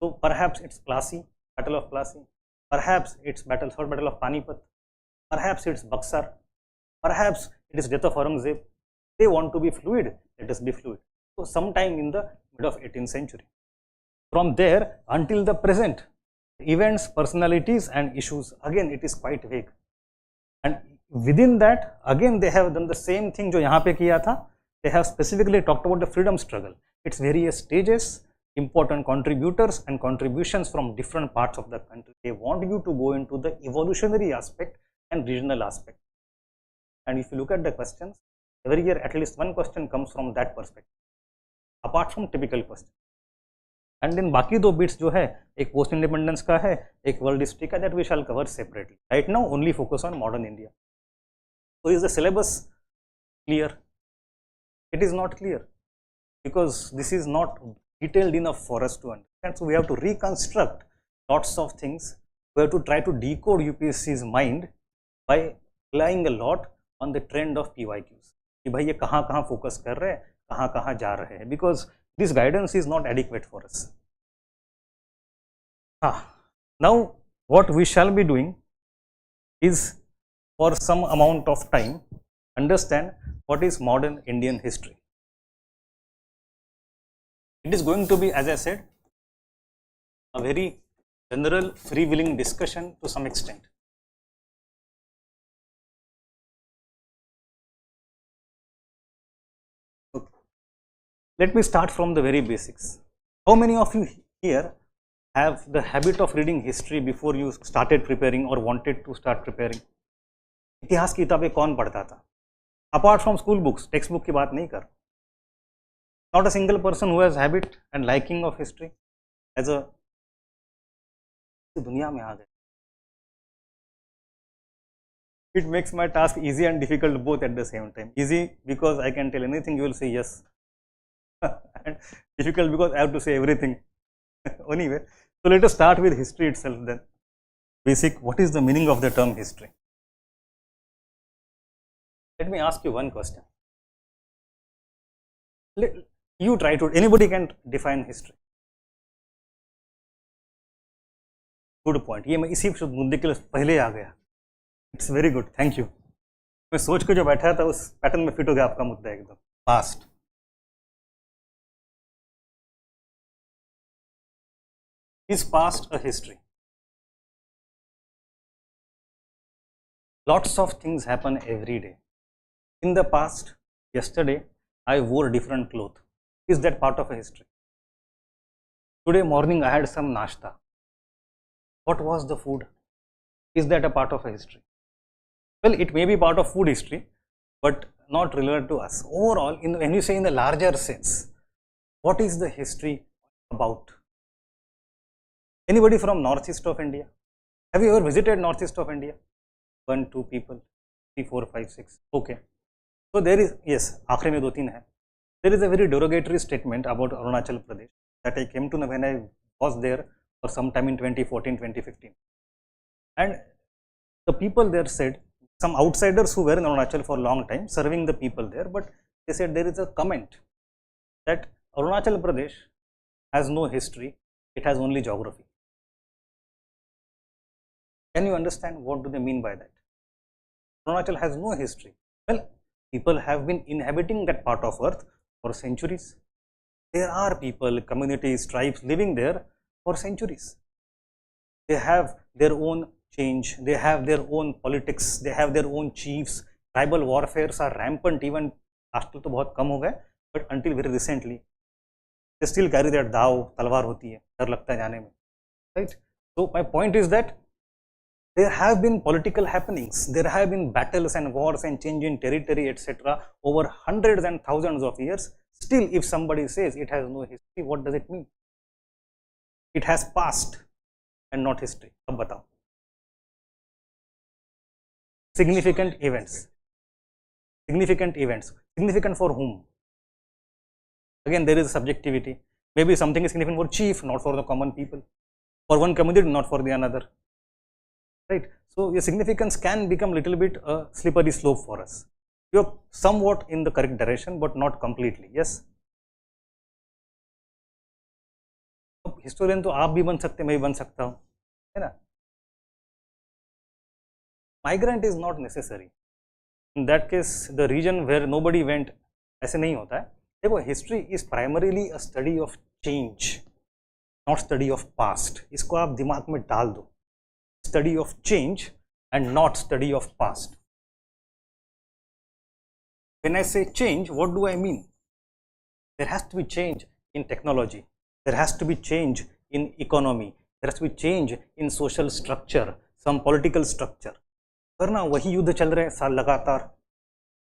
So perhaps it's Plassey, Battle of Plassey, perhaps it's Third Battle of Panipat, perhaps it's Buxar, perhaps it is death of Aurangzeb. They want to be fluid, let us be fluid. So sometime in the mid of 18th century. From there until the present, events, personalities and issues, again it is quite vague. And within that, again they have done the same thing जो यहाँ पे किया था. They have specifically talked about the freedom struggle, its various stages, important contributors and contributions from different parts of the country. They want you to go into the evolutionary aspect and regional aspect. And if you look at the questions, every year at least one question comes from that perspective, apart from typical questions. And then बाकी 2 bits जो है, एक post independence का है, एक world history का, that we shall cover separately. Right now only focus on modern India. So is the syllabus clear? It is not clear, because this is not detailed enough for us to understand. So we have to reconstruct lots of things. We have to try to decode UPSC's mind by relying a lot on the trend of PYQs. कि भाई ये कहाँ कहाँ focus कर रहे हैं, कहाँ कहाँ जा रहे हैं, because this guidance is not adequate for us. Now what we shall be doing is, for some amount of time, understand what is modern Indian history. It is going to be, as I said, a very general, freewheeling discussion to some extent. Okay. Let me start from the very basics. How many of you here have the habit of reading history before you started preparing or wanted to start preparing? इतिहास की किताबें कौन पढ़ता था? Apart from school books, textbook की बात नहीं कर. Not a single person who has habit and liking of history as a दुनिया में आ गए. It makes my task easy and difficult both at the same time. Easy because I can tell anything, you will say yes, and difficult because I have to say everything. Anyway, so let us start with history itself then. Basic, what is the meaning of the term history? Let me ask you one question. You try to, anybody can define history. Good point, ये मैं इसी मुद्दे के लिए पहले आ गया. It's very good, thank you. मैं सोच के जो बैठा था उस पैटर्न में फिट हो गया आपका मुद्दा एकदम. Past. Is past a history? Lots of things happen every day. In the past, yesterday, I wore different clothes. Is that part of a history? Today morning, I had some nashta. What was the food? Is that a part of a history? Well, it may be part of food history, but not related to us. Overall, when you say in the larger sense, what is the history about? Anybody from northeast of India? Have you ever visited northeast of India? 1, 2 people, 3, 4, 5, 6. Okay. So there is, yes, आखिरी में 2-3 है. There is a very derogatory statement about Arunachal Pradesh that I came to know when I was there for some time in 2014, 2015. And the people there said, some outsiders who were in Arunachal for a long time, serving the people there, but they said there is a comment that Arunachal Pradesh has no history, it has only geography. Can you understand what do they mean by that? Arunachal has no history. Well, people have been inhabiting that part of earth for centuries. There are people, communities, tribes living there for centuries. They have their own change, they have their own politics, they have their own chiefs. Tribal warfares are rampant even आजकल तो बहुत कम हो गए, but until very recently they still carry that दाव तलवार होती है, डर लगता है जाने में, right? So my point is that there have been political happenings, there have been battles and wars and change in territory, etc. over hundreds and thousands of years. Still, if somebody says it has no history, what does it mean? It has past and not history. अब बताओ. Significant events. Significant events. Significant for whom? Again, there is subjectivity. Maybe something is significant for chief, not for the common people. For one community, not for the another. Right? So your significance can become little bit a slippery slope for us. You're somewhat in the correct direction, but not completely. Yes. Historian तो आप भी बन सकते, मैं भी बन सकता हूँ, है ना? Migrant is not necessary. In that case, the region where nobody went, ऐसे नहीं होता है. देखो, history is primarily a study of change, not study of past. इसको आप दिमाग में डाल दो. Study of change and not study of past. When I say change, what do I mean? There has to be change in technology. There has to be change in economy. There has to be change in social structure, some political structure. वरना वही युद्ध चल रहे हैं साल लगातार.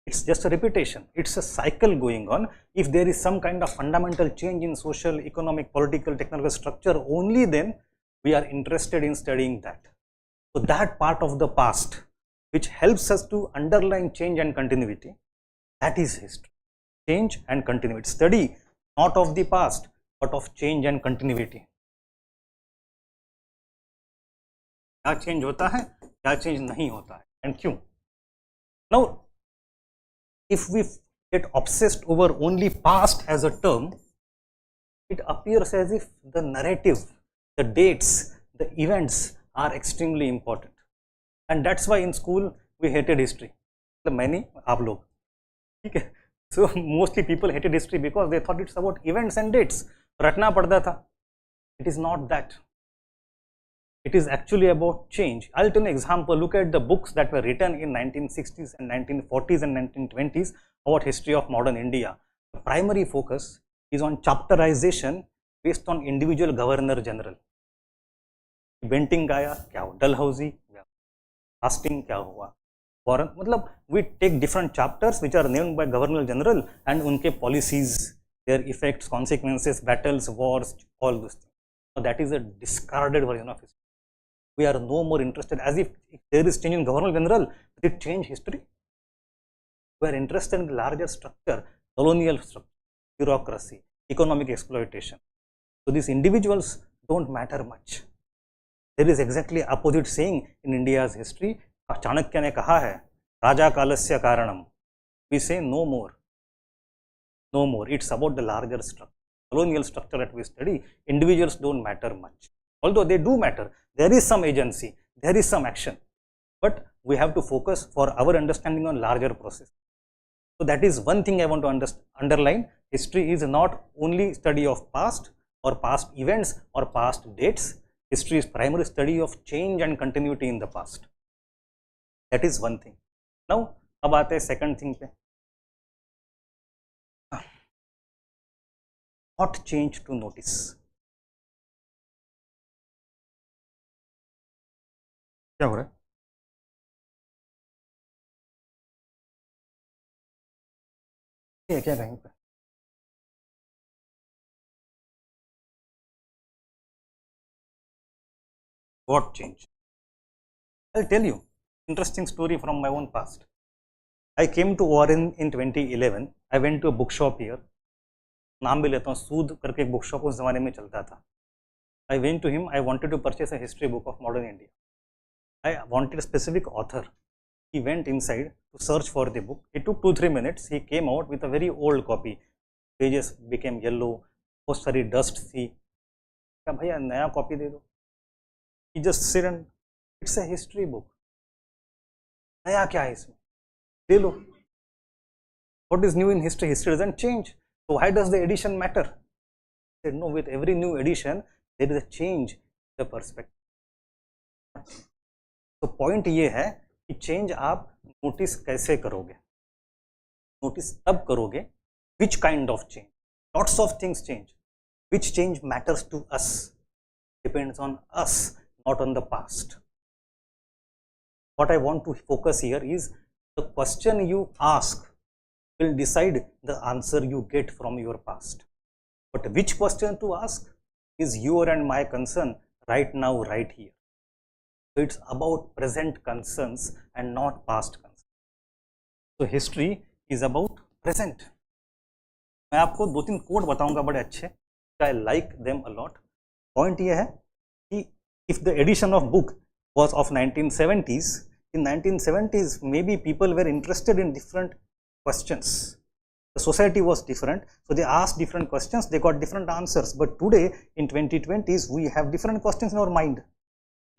It's just a repetition. It's a cycle going on. If there is some kind of fundamental change in social, economic, political, technological structure, only then we are interested in studying that. So that part of the past, which helps us to underline change and continuity, that is history. Change and continuity. Study not of the past, but of change and continuity. क्या change होता है, क्या change नहीं होता है, and क्यों? Now, if we get obsessed over only past as a term, it appears as if the narrative, the dates, the events are extremely important. And that's why in school we hated history. The many, आप लोग, ठीक है? So mostly people hated history because they thought it's about events and dates. रटना पड़ता था. It is not that. It is actually about change. I'll tell you an example. Look at the books that were written in 1960s and 1940s and 1920s about history of modern India. The primary focus is on chapterization based on individual governor general. Benting gaya, क्या हुआ? Dalhousie, Hastings, क्या हुआ? Warren, मतलब we take different chapters which are named by governor general and उनके policies, their effects, consequences, battles, wars, all those things. So that is a discarded version of history. We are no more interested, as if there is change in governor general, did it change history? We are interested in the larger structure, colonial structure, bureaucracy, economic exploitation. So these individuals don't matter much. There is exactly opposite saying in India's history. Chanakya ने कहा है, राजा कालस्य कारणम. We say no more. No more. It's about the larger structure, colonial structure that we study. Individuals don't matter much. although they do matter, there is some agency, there is some action, but we have to focus for our understanding on larger process. So that is one thing I want to underline. History is not only study of past or past events or past dates. History is primary study of change and continuity in the past. That is one thing. Now, अब आते हैं second thing पे. What change to notice? क्या हो रहा है? क्या कहीं पे? What change? I'll tell you interesting story from my own past. I came to Warren in 2011. I went to a bookshop here. नाम भी लेता हूँ, सूद करके एक बुकशॉप उस जमाने में चलता था. I went to him. I wanted to purchase a history book of modern India. I wanted a specific author. He went inside to search for the book. It took 2-3 minutes. He came out with a very old copy. Pages became yellow. बहुत सारी dust थी. क्या भैया नया copy दे दो. He just said, and it's a history book. नया क्या है इसमें? ले लो. What is new in history? History doesn't change. So why does the edition matter? He said, no, with every new edition, there is a change in the perspective. तो point ये है कि change आप नोटिस कैसे करोगे. Notice तब करोगे which kind of change. Lots of things change. Which change matters to us depends on us, not on the past. What I want to focus here is the question you ask will decide the answer you get from your past. But which question to ask is your and my concern right now, right here. So it's about present concerns and not past concerns. So history is about present. मैं आपको 2-3 code बताऊंगा बड़े अच्छे. I like them a lot. Point ये है कि if the edition of book was of 1970s, in 1970s maybe people were interested in different questions. The society was different, so they asked different questions, they got different answers. But today in 2020s we have different questions in our mind.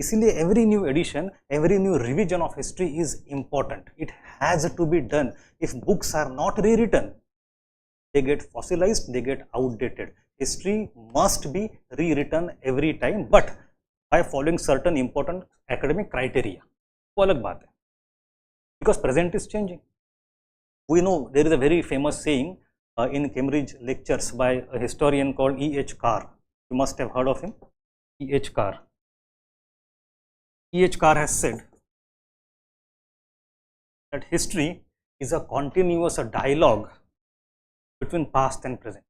इसीलिए every new edition, every new revision of history is important. It has to be done. If books are not rewritten, they get fossilized, they get outdated. History must be rewritten every time, but by following certain important academic criteria. वो अलग बात है. Because present is changing. We know there is a very famous saying in Cambridge lectures by a historian called E.H. Carr. You must have heard of him. E.H. Carr. E.H. Carr has said that history is a continuous dialogue between past and present.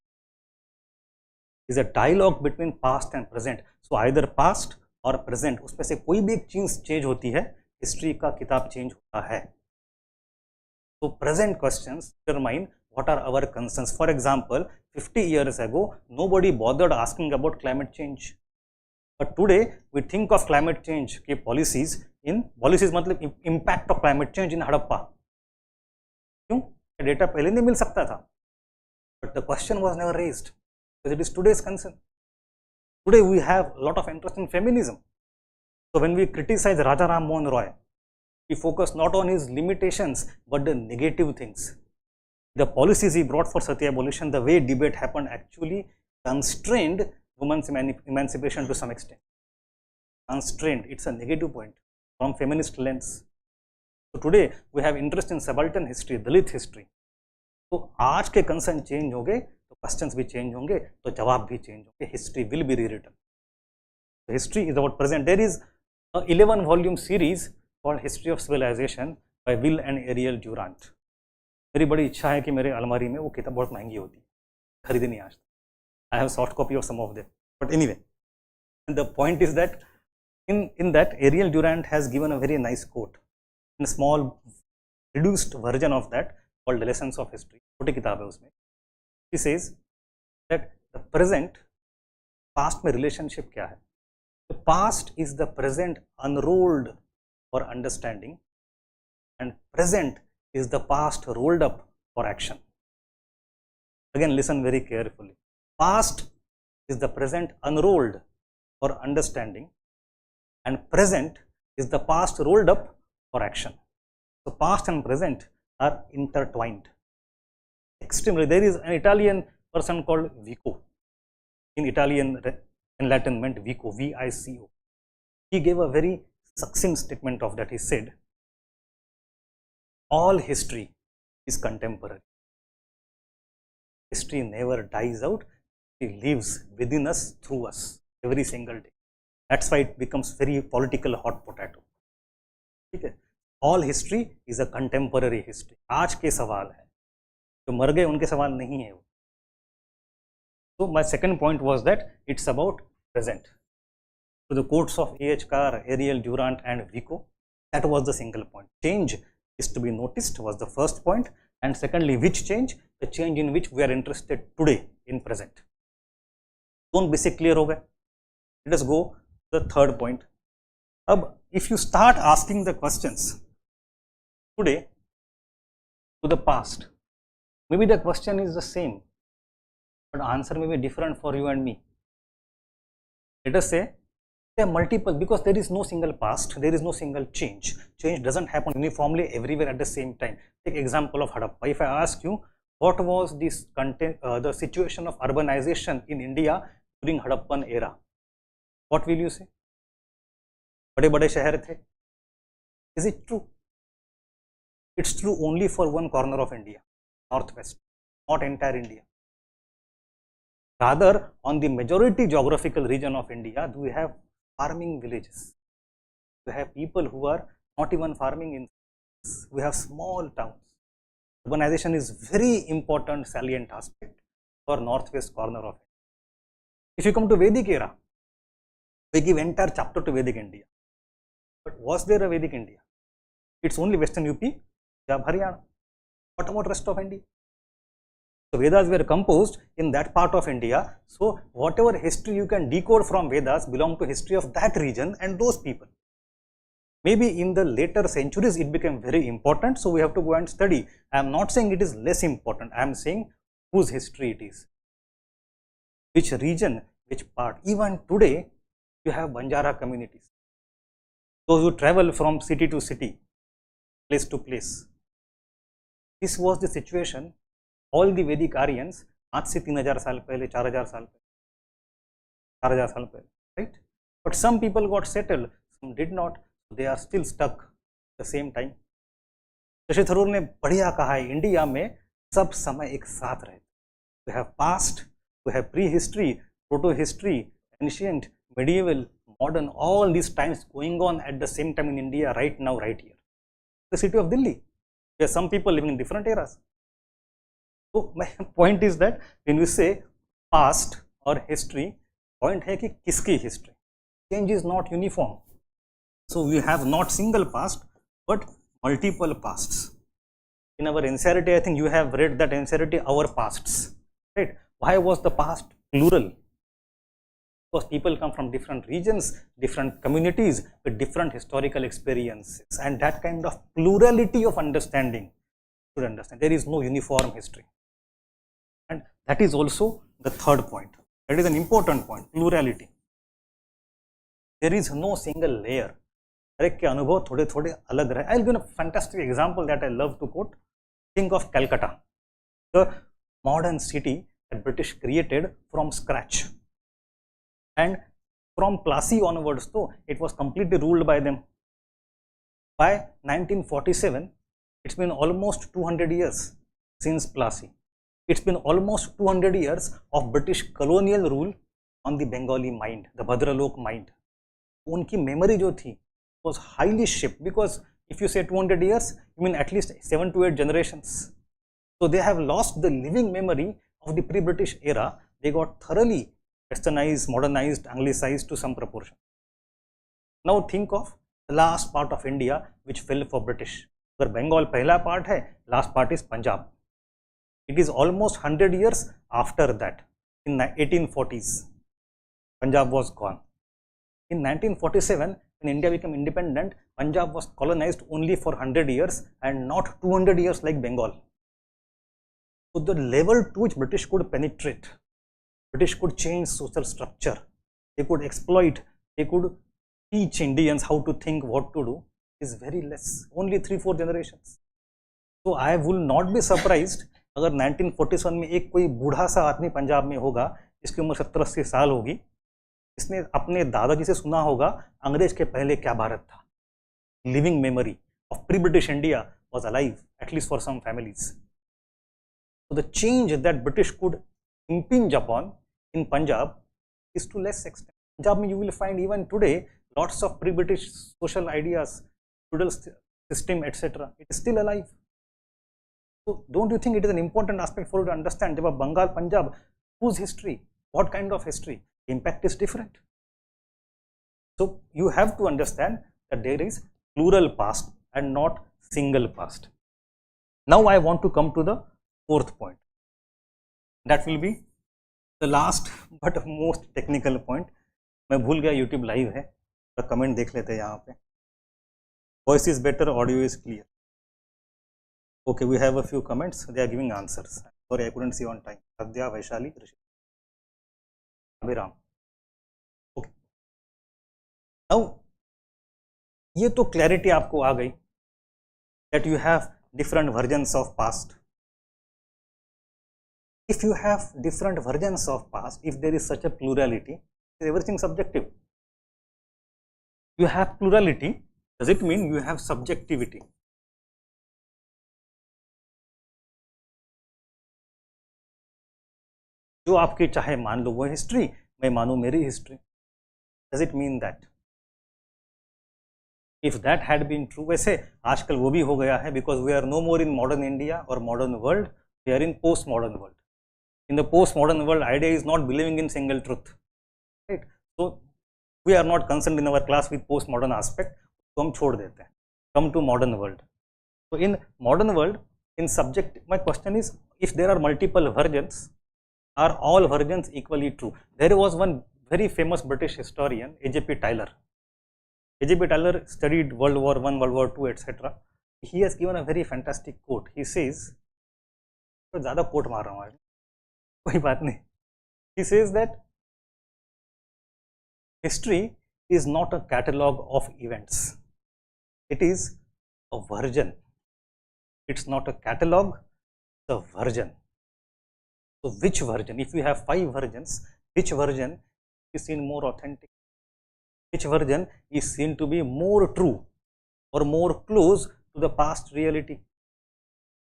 Is a dialogue between past and present. So either past और present, उसमें से कोई भी एक चीज change होती है, history का किताब चेंज होता है. तो present questions determine what are our concerns. For example 50 years ago nobody bothered asking about climate change, but today we think of climate change के policies मतलब impact of climate change in Harappa. क्यों? Data पहले नहीं मिल सकता था, but the question was never raised because it is today's concern. Today we have a lot of interest in feminism. So when we criticize Raja Ram Mohan Roy, we focus not on his limitations but the negative things. The policies he brought for Sati abolition, the way debate happened actually constrained women's emancipation to some extent. Constrained, it's a negative point from feminist lens. So today we have interest in subaltern history, Dalit history. तो आज के concern change हो गए तो questions भी change होंगे, तो जवाब भी चेंज होंगे. History will be rewritten. History is about present. There is a 11-volume series called history of civilisation by Will and Ariel Durant. मेरी बड़ी इच्छा है कि मेरे अलमारी में वो किताब बहुत महंगी होती है, खरीदी नहीं आज. I have soft copy of some of them, but anyway the point is that in that Ariel Durant has given a very nice quote in a small reduced version of that called Lessons of History. छोटी किताब है उसमें. He says that the present, past में relationship क्या है? The past is the present unrolled for understanding and present is the past rolled up for action. Again listen very carefully. Past is the present unrolled for understanding, and present is the past rolled up for action. So past and present are intertwined extremely. There is an Italian person called Vico, in Italian enlightenment, Vico, V-I-C-O. He gave a very succinct statement of that. He said, all history is contemporary. History never dies out, it lives within us, through us, every single day. That's why it becomes very political hot potato. Okay? All history is a contemporary history. आज के सवाल है, जो मर गए उनके सवाल नहीं है वो. So my second point was that it's about present. So the quotes of A.H. Carr, Ariel Durant and Vico, that was the single point. Change is to be noticed was the first point, and secondly, which change? The change in which we are interested today in present. Don't basic clear ho gaye. Let us go to the third point. Ab, if you start asking the questions today to the past, maybe the question is the same, but answer may be different for you and me. Let us say there are multiple, because there is no single past, there is no single change. Change doesn't happen uniformly everywhere at the same time. Take example of Harappa. If I ask you, what was this the situation of urbanization in India during Harappan era? What will you say? बड़े-बड़े शहर थे. Is it true? It's true only for one corner of India, northwest, not entire India. Rather, on the majority geographical region of India, we have farming villages. We have people who are not even farming in. We have small towns. Urbanization is very important, salient aspect for northwest corner of India. If you come to Vedic era, we give entire chapter to Vedic India. But was there a Vedic India? It's only Western UP, Punjab, Haryana. What about rest of India? So Vedas were composed in that part of India. So whatever history you can decode from Vedas belong to history of that region and those people. Maybe in the later centuries it became very important, so we have to go and study. I am not saying it is less important. I am saying whose history it is, which region, which part. Even today you have Banjara communities, those who travel from city to city, place to place. This was the situation. All the Vedic Aryans, आज से 3000 साल पहले, 4000 साल पहले, 4000 साल पहले, right? But some people got settled, some did not. They are still stuck at the same time. Shashi Tharoor ने बढ़िया कहा है, इंडिया में सब समय एक साथ रहे. We have past, we have pre-history, proto-history, ancient, medieval, modern, all these times going on at the same time in India right now, right here. The city of Delhi, where some people living in different eras. So my point is that when we say past or history, point है कि किसकी history. Change is not uniform. So we have not single past, but multiple pasts. In our NCERT, I think you have read that NCERT, our pasts, right? Why was the past plural? Because people come from different regions, different communities with different historical experiences, and that kind of plurality of understanding should understand. There is no uniform history. And that is also the third point. That is an important point, plurality. There is no single layer. हर एक के अनुभव थोड़े थोड़े अलग रहे. I'll give a fantastic example that I love to quote. Think of Calcutta, the modern city that British created from scratch. And from Plassey onwards, though, it was completely ruled by them. By 1947, it's been almost 200 years since Plassey. It's been almost 200 years of British colonial rule on the Bengali mind, the Bhadralok mind. Unki memory jo thi was highly shaped, because if you say 200 years, you mean at least 7 to 8 generations. So they have lost the living memory of the pre-British era. They got thoroughly westernized, modernized, anglicized to some proportion. Now think of the last part of India which fell for British. Where Bengal pehla part hai, last part is Punjab. It is almost 100 years after that. In the 1840s, Punjab was gone. In 1947, when India became independent, Punjab was colonized only for 100 years and not 200 years like Bengal. So the level to which British could penetrate, British could change social structure, they could exploit, they could teach Indians how to think, what to do, is very less, only 3-4 generations. So I will not be surprised अगर 1947 में एक कोई बूढ़ा सा आदमी पंजाब में होगा जिसकी उम्र 70-80 साल होगी, इसने अपने दादाजी से सुना होगा अंग्रेज के पहले क्या भारत था. Living memory of pre British India was alive, at least for some families. So the change that British could impinge upon in Punjab is to less extent. Punjab you will find even today lots of pre-British social ideas, feudal system, etc. It is still alive. So don't you think it is an important aspect for you to understand? जब Bengal, Punjab, whose history, what kind of history? The impact is different. So you have to understand that there is plural past and not single past. Now I want to come to the fourth point. That will be the last but most technical point. मैं भूल गया YouTube live है, तो comment देख लेते हैं यहाँ पे. Voice is better, audio is clear. Okay, we have a few comments. They are giving answers. Sorry, I couldn't see on time. Sadhya, Vaishali, Rishi, Abhiram. Okay. Now, ये तो clarity आपको आ गई that you have different versions of past. If you have different versions of past, if there is such a plurality, is everything subjective? You have plurality, does it mean you have subjectivity? जो आपके चाहे मान लो वो history, मैं मानूं मेरी history. Does it mean that? If that had been true, वैसे आजकल वो भी हो गया है because we are no more in modern India or modern world, we are in post-modern world. In the post-modern world, idea is not believing in single truth, right? So we are not concerned in our class with post-modern aspect. तो हम छोड़ देते हैं. Come to modern world. So in modern world, in subject, my question is, if there are multiple versions, are all versions equally true? There was one very famous British historian, A.J.P. Tyler. A.J.P. Tyler studied World War I, World War II, etc. He has given a very fantastic quote. He says, तो ज़्यादा quote मार रहा हूँ आज, कोई बात नहीं. He says that history is not a catalogue of events. It is a version. It's not a catalogue, it's a version. So which version? If you have 5 versions, which version is seen more authentic? Which version is seen to be more true or more close to the past reality?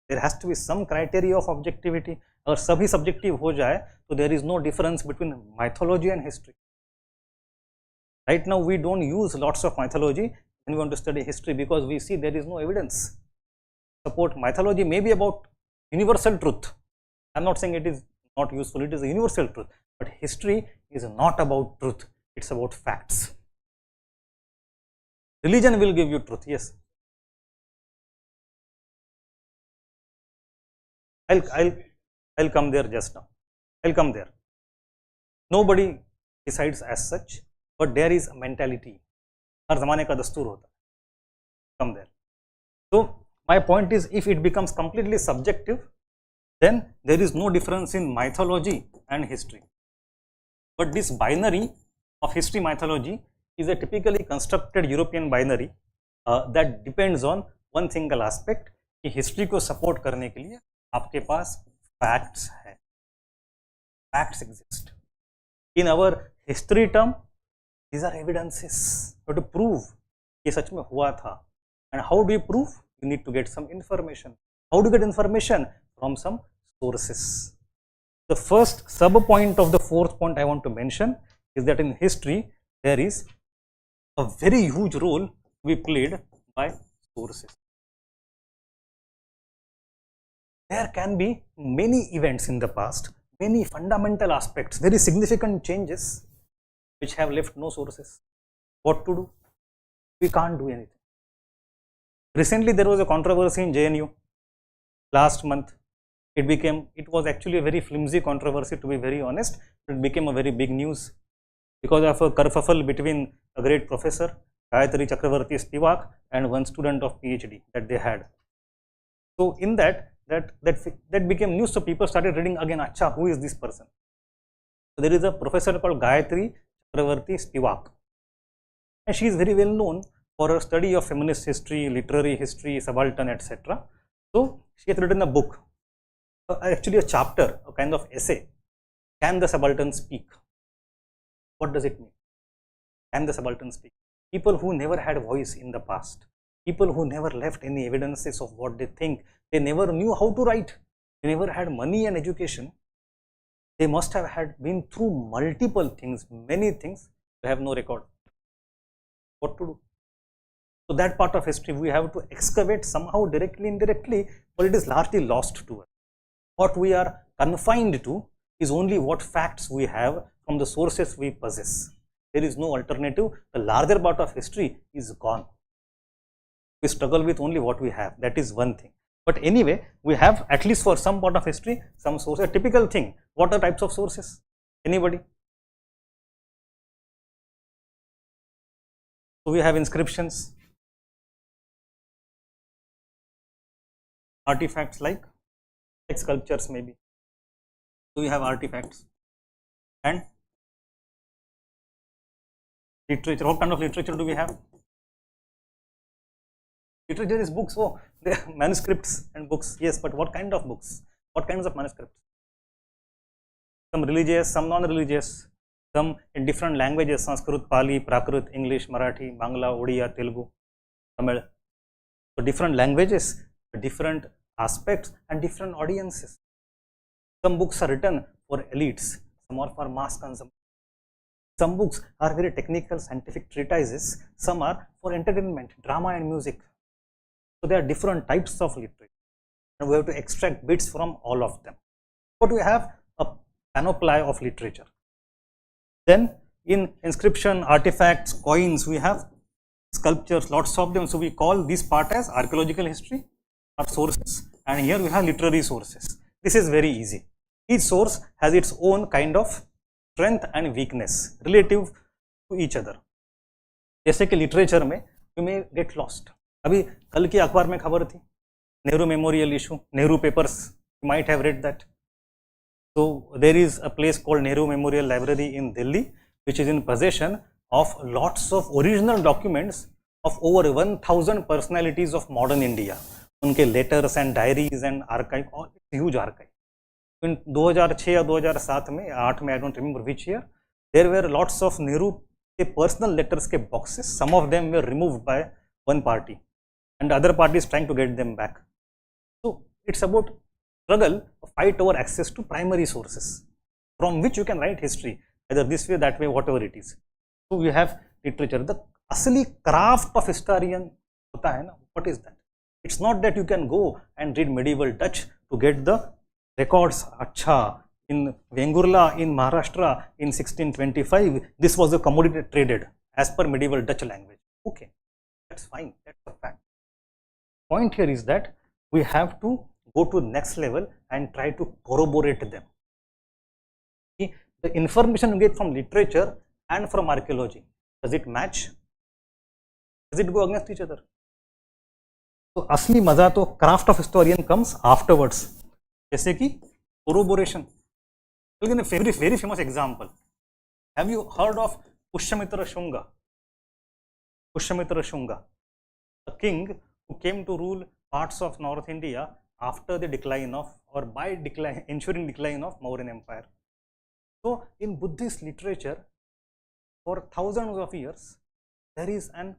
There has to be some criteria of objectivity. अगर सभी subjective हो जाए, तो there is no difference between mythology and history. Right now we don't use lots of mythology when we want to study history because we see there is no evidence. Support mythology may be about universal truth. I am not saying it is not useful, it is a universal truth, but history is not about truth, it is about facts. Religion will give you truth, yes. I'll come there just now. I'll come there. Nobody decides as such, but there is a mentality. हर ज़माने का दस्तूर होता है. Come there. So my point is, if it becomes completely subjective, then there is no difference in mythology and history. But this binary of history mythology is a typically constructed European binary that depends on one single aspect कि history को support करने के लिए आपके पास facts है. Facts exist. In our history term, these are evidences. You have to prove ये सच में हुआ था. And how do you prove? You need to get some information. How do you get information? From some sources. The first sub point of the fourth point I want to mention is that in history there is a very huge role to be played by sources. There can be many events in the past, many fundamental aspects, very significant changes which have left no sources. What to do? We can't do anything. Recently there was a controversy in JNU last month. It was actually a very flimsy controversy, to be very honest. It became a very big news because of a kerfuffle between a great professor, Gayatri Chakravarti Spivak, and one student of PhD that they had. So in that became news, so people started reading again, acha, who is this person? So there is a professor called Gayatri Chakravarti Spivak. And she is very well known for her study of feminist history, literary history, subaltern, etc. So she has written a book, actually a chapter, a kind of essay. Can the subaltern speak? What does it mean? Can the subaltern speak? People who never had voice in the past, people who never left any evidences of what they think, they never knew how to write, they never had money and education, they must have had been through multiple things, many things, they have no record. What to do? So that part of history we have to excavate somehow, directly, indirectly, but it is largely lost to us. What we are confined to is only what facts we have from the sources we possess. There is no alternative. The larger part of history is gone. We struggle with only what we have. That is one thing. But anyway, we have, at least for some part of history, some source. A typical thing. What are types of sources? Anybody? So we have inscriptions, artifacts like sculptures maybe. So we have artifacts and literature. What kind of literature do we have? Literature is books. Oh, they are manuscripts and books. Yes, but what kind of books? What kinds of manuscripts? Some religious, some non-religious, some in different languages: Sanskrit, Pali, Prakrit, English, Marathi, Bangla, Odia, Telugu, Tamil. So different languages, different aspects and different audiences. Some books are written for elites, some are for mass consumption. Some books are very technical scientific treatises, some are for entertainment, drama and music. So there are different types of literature and we have to extract bits from all of them. But we have a panoply of literature. Then in inscription, artifacts, coins, we have sculptures, lots of them. So we call this part as archaeological history or sources, and here we have literary sources. This is very easy. Each source has its own kind of strength and weakness relative to each other. जैसे कि literature में you may get lost. अभी कल की अखबार में खबर थी Nehru memorial issue, Nehru papers, you might have read that. So there is a place called Nehru Memorial Library in Delhi, which is in possession of lots of original documents of over 1000 personalities of modern India. उनके letters and diaries and archive, all huge archive. In 2006 या 2007 में 8 में, I don't remember which year, there were lots of Nehru के personal letters के boxes. Some of them were removed by one party and the other party is trying to get them back. So it's about struggle, fight over access to primary sources from which you can write history, either this way, that way, whatever it is. So we have literature. The asli craft of historian hota hai na, what is that? It's not that you can go and read medieval Dutch to get the records. Acha, in Vengurla in Maharashtra in 1625, this was a commodity traded as per medieval Dutch language. Okay, that's fine, that's a fact. Point here is that we have to go to next level and try to corroborate them. See, the information you get from literature and from archaeology, does it match? Does it go against each other? So असली मजा तो craft of historian comes afterwards. जैसे कि corroboration. Look at a very famous example. Have you heard of Pushyamitra Shunga? Pushyamitra Shunga, a king who came to rule parts of North India after the decline of, or by decline, ensuring decline of Mauryan Empire. So in Buddhist literature, for thousands of years, there is an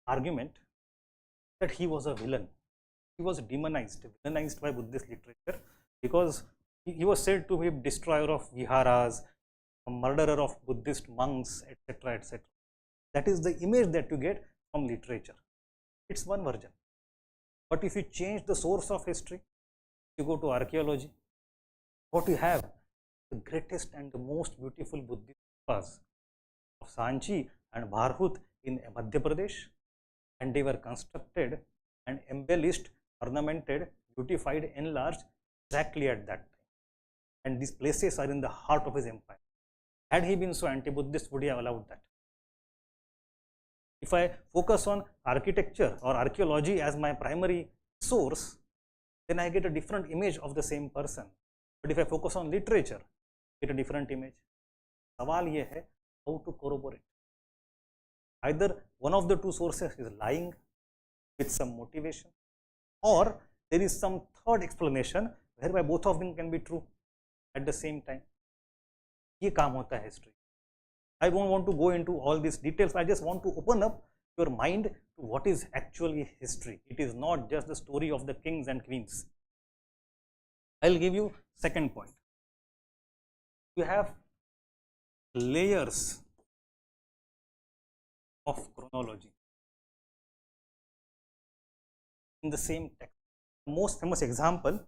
argument that he was a villain. He was demonized by Buddhist literature because he was said to be a destroyer of viharas, a murderer of Buddhist monks, etc., etc. That is the image that you get from literature. It's one version. But if you change the source of history, you go to archaeology, what you have, the greatest and the most beautiful Buddhist stupas of Sanchi and Bharhut in Madhya Pradesh, and they were constructed and embellished, ornamented, beautified, enlarged exactly at that time. And these places are in the heart of his empire. Had he been so anti-Buddhist, would he have allowed that? If I focus on architecture or archaeology as my primary source, then I get a different image of the same person. But if I focus on literature, I get a different image. सवाल ये है how to corroborate. Either one of the two sources is lying with some motivation, or there is some third explanation whereby both of them can be true at the same time. ये काम होता है history. I don't want to go into all these details. I just want to open up your mind to what is actually history. It is not just the story of the kings and queens. I'll give you second point. You have layers of chronology in the same text. The most famous example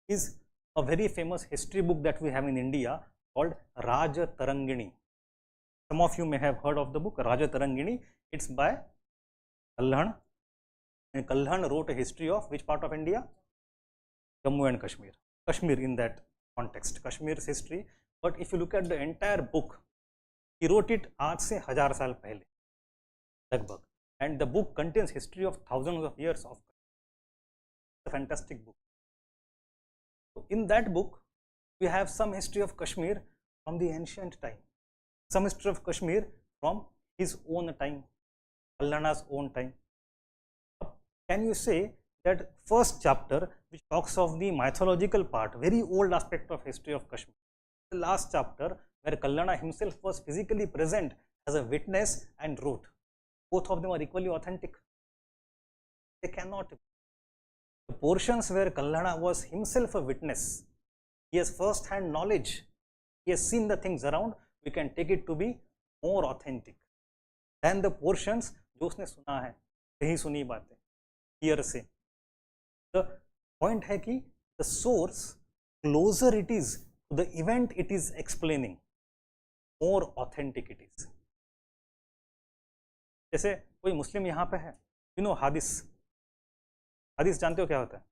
is a very famous history book that we have in India called Raja Tarangini. Some of you may have heard of the book Raja Tarangini. It's by Kalhan, and Kalhan wrote a history of which part of India? Jammu and Kashmir. Kashmir in that context, Kashmir's history. But if you look at the entire book, he wrote it आज से 1000 साल पहले लगभग, and the book contains history of thousands of years of a fantastic book. So in that book, we have some history of Kashmir from the ancient time, some history of Kashmir from his own time, Kallana's own time. Can you say that first chapter, which talks of the mythological part, very old aspect of history of Kashmir, the last chapter where Kallana himself was physically present as a witness and wrote, both of them are equally authentic? They cannot be. The portions where Kallana was himself a witness, he has first hand knowledge, he has seen the things around, we can take it to be more authentic than the portions जो उसने सुना है, कहीं सुनी बातें, hearsay. The point है कि the source, closer it is to the event it is explaining, more authentic it is. जैसे कोई मुस्लिम यहाँ पे है, you know hadith. Hadith जानते हो क्या होता है?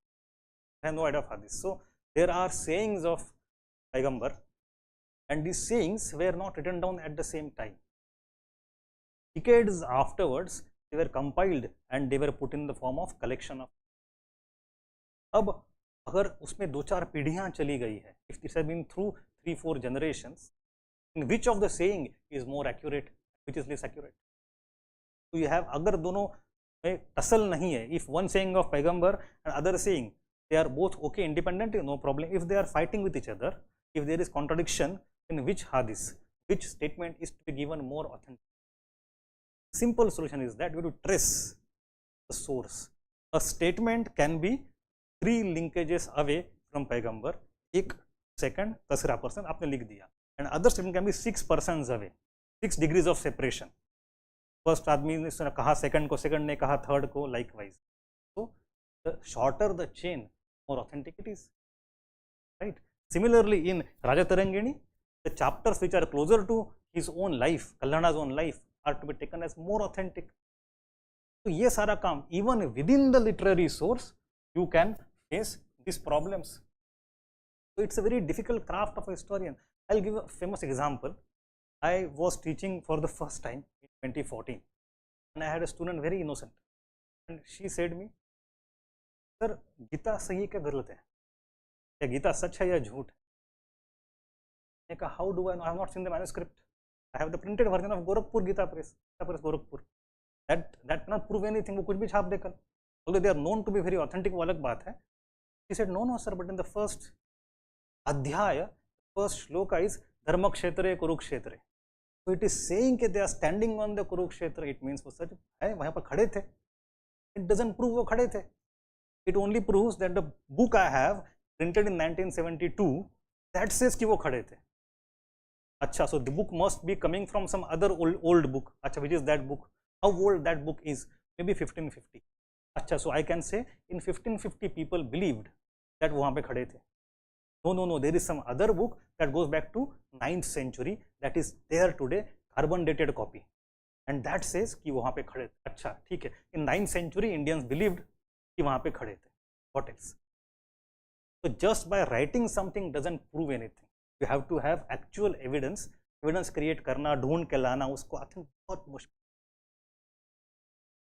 I have no idea of hadith. So there are sayings of Paigambar, and these sayings were not written down at the same time. Decades afterwards, they were compiled and they were put in the form of collection of. अब अगर उसमें 2-4 पीढ़ियां चली गई है, if this has been through 3-4 generations, in which of the saying is more accurate, which is less accurate? So you have, अगर दोनों में टसल नहीं है, if one saying of Paigambar and other saying, they are both okay independently, no problem. If they are fighting with each other, if there is contradiction, in which hadith, which statement is to be given more authentic? Simple solution is that we have to trace the source. A statement can be 3 linkages away from Paigambar, 1 second, 10% आपने लिख दिया, and other statement can be 6 persons away, 6 degrees of separation. First आदमी ने कहा second को, second ने कहा third को, likewise. So the shorter the chain, more authentic it is, right? Similarly, in Raja Tarangini, the chapters which are closer to his own life, Kallana's own life, are to be taken as more authentic. So ये सारा काम, even within the literary source, you can face these problems. So it's a very difficult craft of a historian. I'll give a famous example. I was teaching for the first time in 2014, and I had a student very innocent, and she said me, "Sir, Gita सही है क्या गलत है? या गीता सच है या झूठ है?" मैंने कहा, "How do I know? I have not seen the manuscript. I have the printed version of Gorakhpur Gita Press, Gorakhpur. That cannot prove anything. वो कुछ भी छाप देकर. Although they are known to be very authentic, वो अलग बात है." He said, "No, sir, but in the first adhyaya, first shloka is Dharma Kshetre Kurukshetre. So it is saying that they are standing on the Kurukshetra. It means वो सच है, वहाँ पर खड़े थे. It doesn't prove वो खड़े थे. It only proves that the book I have printed in 1972 that says कि वो खड़े थे. अच्छा, so the book must be coming from some other old book. अच्छा, which is that book? How old that book is? Maybe 1550. अच्छा, so I can say in 1550 people believed that वहाँ पे खड़े थे. No, there is some other book that goes back to 9th century that is there today, carbon dated copy, and that says कि वहाँ पे खड़े थे. अच्छा, ठीक है. In 9th century Indians believed कि वहाँ पे खड़े थे. What else? So just by writing something doesn't prove anything. You have to have actual evidence. Evidence create करना, ढूंढ के लाना, उसको I think बहुत मुश्किल.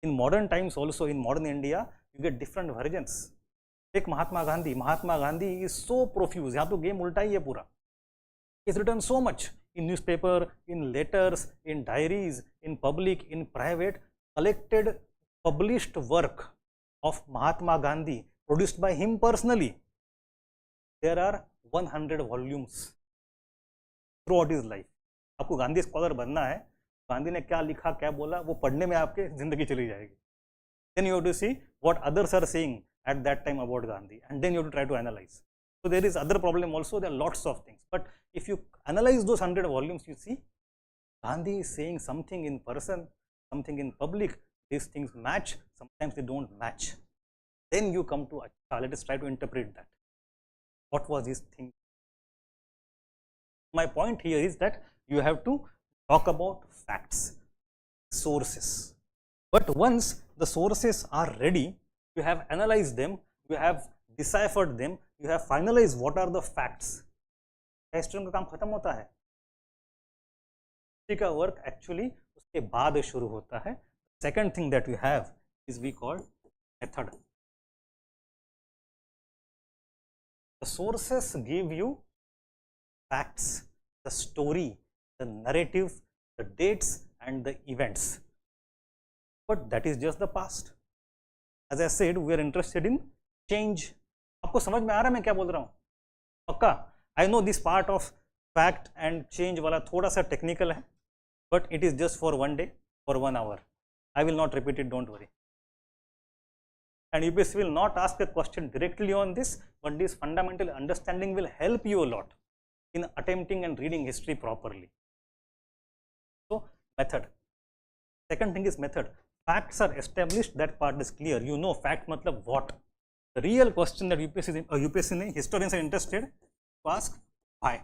In modern times also, in modern India, you get different versions. एक Mahatma Gandhi is so profuse. यहाँ तो गेम उल्टा ही है पूरा. He's written so much. in newspaper, in letters, in diaries, in public, in private, collected, published work of Mahatma Gandhi produced by him personally. There are 100 volumes throughout his life. आपको Gandhi scholar बनना है, गांधी ने क्या लिखा, क्या बोला, वो पढ़ने में आपके जिंदगी चली जाएगी. Then you have to see what others are saying at that time about Gandhi, and then you have to try to analyze. So there is other problem also. There are lots of things, but if you analyze those 100 volumes, you see Gandhi is saying something in person, something in public. These things match, sometimes they don't match. Then you come to Acha, let us try to interpret that. What was his thing? My point here is that you have to talk about facts, sources. But once the sources are ready, you have analyzed them, you have deciphered them, you have finalized what are the facts. History का काम खत्म होता है. History का work actually उसके बाद शुरू होता है. Second thing that we have is we call method. The sources give you facts, the story, the narrative, the dates and the events. But that is just the past. As I said, we are interested in change. आपको समझ में आ रहा है मैं क्या बोल रहा हूँ? पक्का? I know this part of fact and change वाला थोड़ा सा technical है, but it is just for one day, for 1 hour. I will not repeat it, don't worry. And UPSC will not ask a question directly on this, but this fundamental understanding will help you a lot in attempting and reading history properly. So, method. Second thing is method. Facts are established, that part is clear. You know fact matlab what. The real question that UPSC historians are interested to ask, why?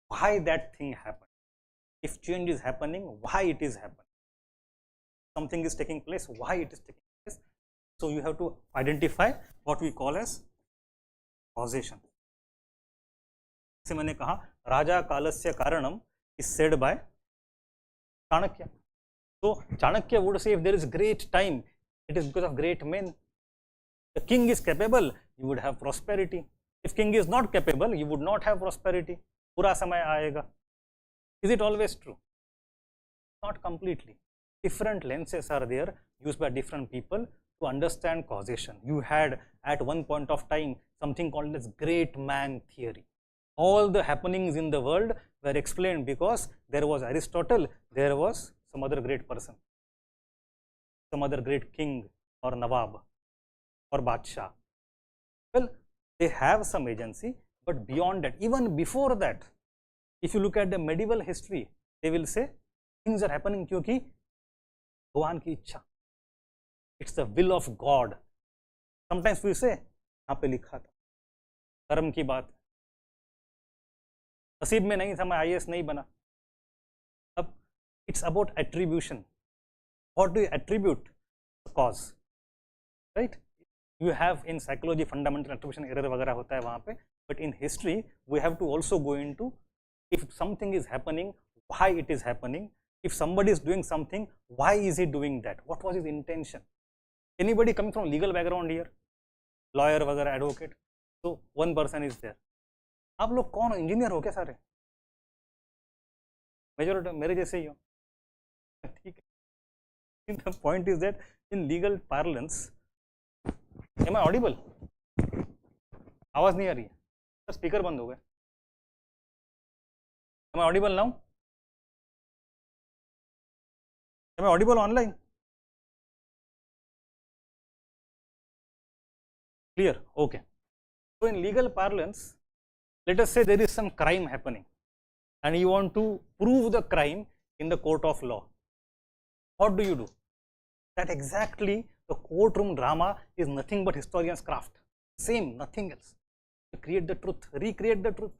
Why that thing happened? If change is happening, why it is happening? Something is taking place, why it is taking place? So you have to identify what we call as causation. जैसे मैंने कहा, राजा कालस्य कारणम is said by Chanakya. So Chanakya would say if there is great time, it is because of great men. The king is capable, you would have prosperity. If king is not capable, you would not have prosperity. Pura samay aayega. Is it always true? Not completely. Different lenses are there used by different people to understand causation. You had at one point of time something called as great man theory. All the happenings in the world were explained because there was Aristotle, there was some other great person, some other great king or Nawab or Badshah. Well, they have some agency, but beyond that, even before that, if you look at the medieval history, they will say things are happening क्योंकि भगवान की इच्छा. It's the will of God. Sometimes we say यहाँ पे लिखा था, कर्म की बात, नसीब में नहीं था, मैं IAS नहीं बना. अब it's about attribution. What do you attribute? The cause, right? You have in psychology fundamental attribution error वगैरह होता है वहाँ पे, but in history we have to also go into if something is happening, why it is happening. If somebody is doing something, why is he doing that? What was his intention? Anybody coming from legal background here? Lawyer वगैरह, advocate? So one person is there. आप लोग कौन हो? Engineer हो क्या सारे? Majority मेरे जैसे ही हो. ठीक है. The point is that in legal parlance, am I audible? आवाज नहीं आ रही है. सर स्पीकर बंद हो गए. Am I audible now? Am I audible online? Clear? Okay. So in legal parlance, let us say there is some crime happening and you want to prove the crime in the court of law. What do you do? That exactly the courtroom drama is nothing but historian's craft. Same, nothing else. To create the truth, recreate the truth.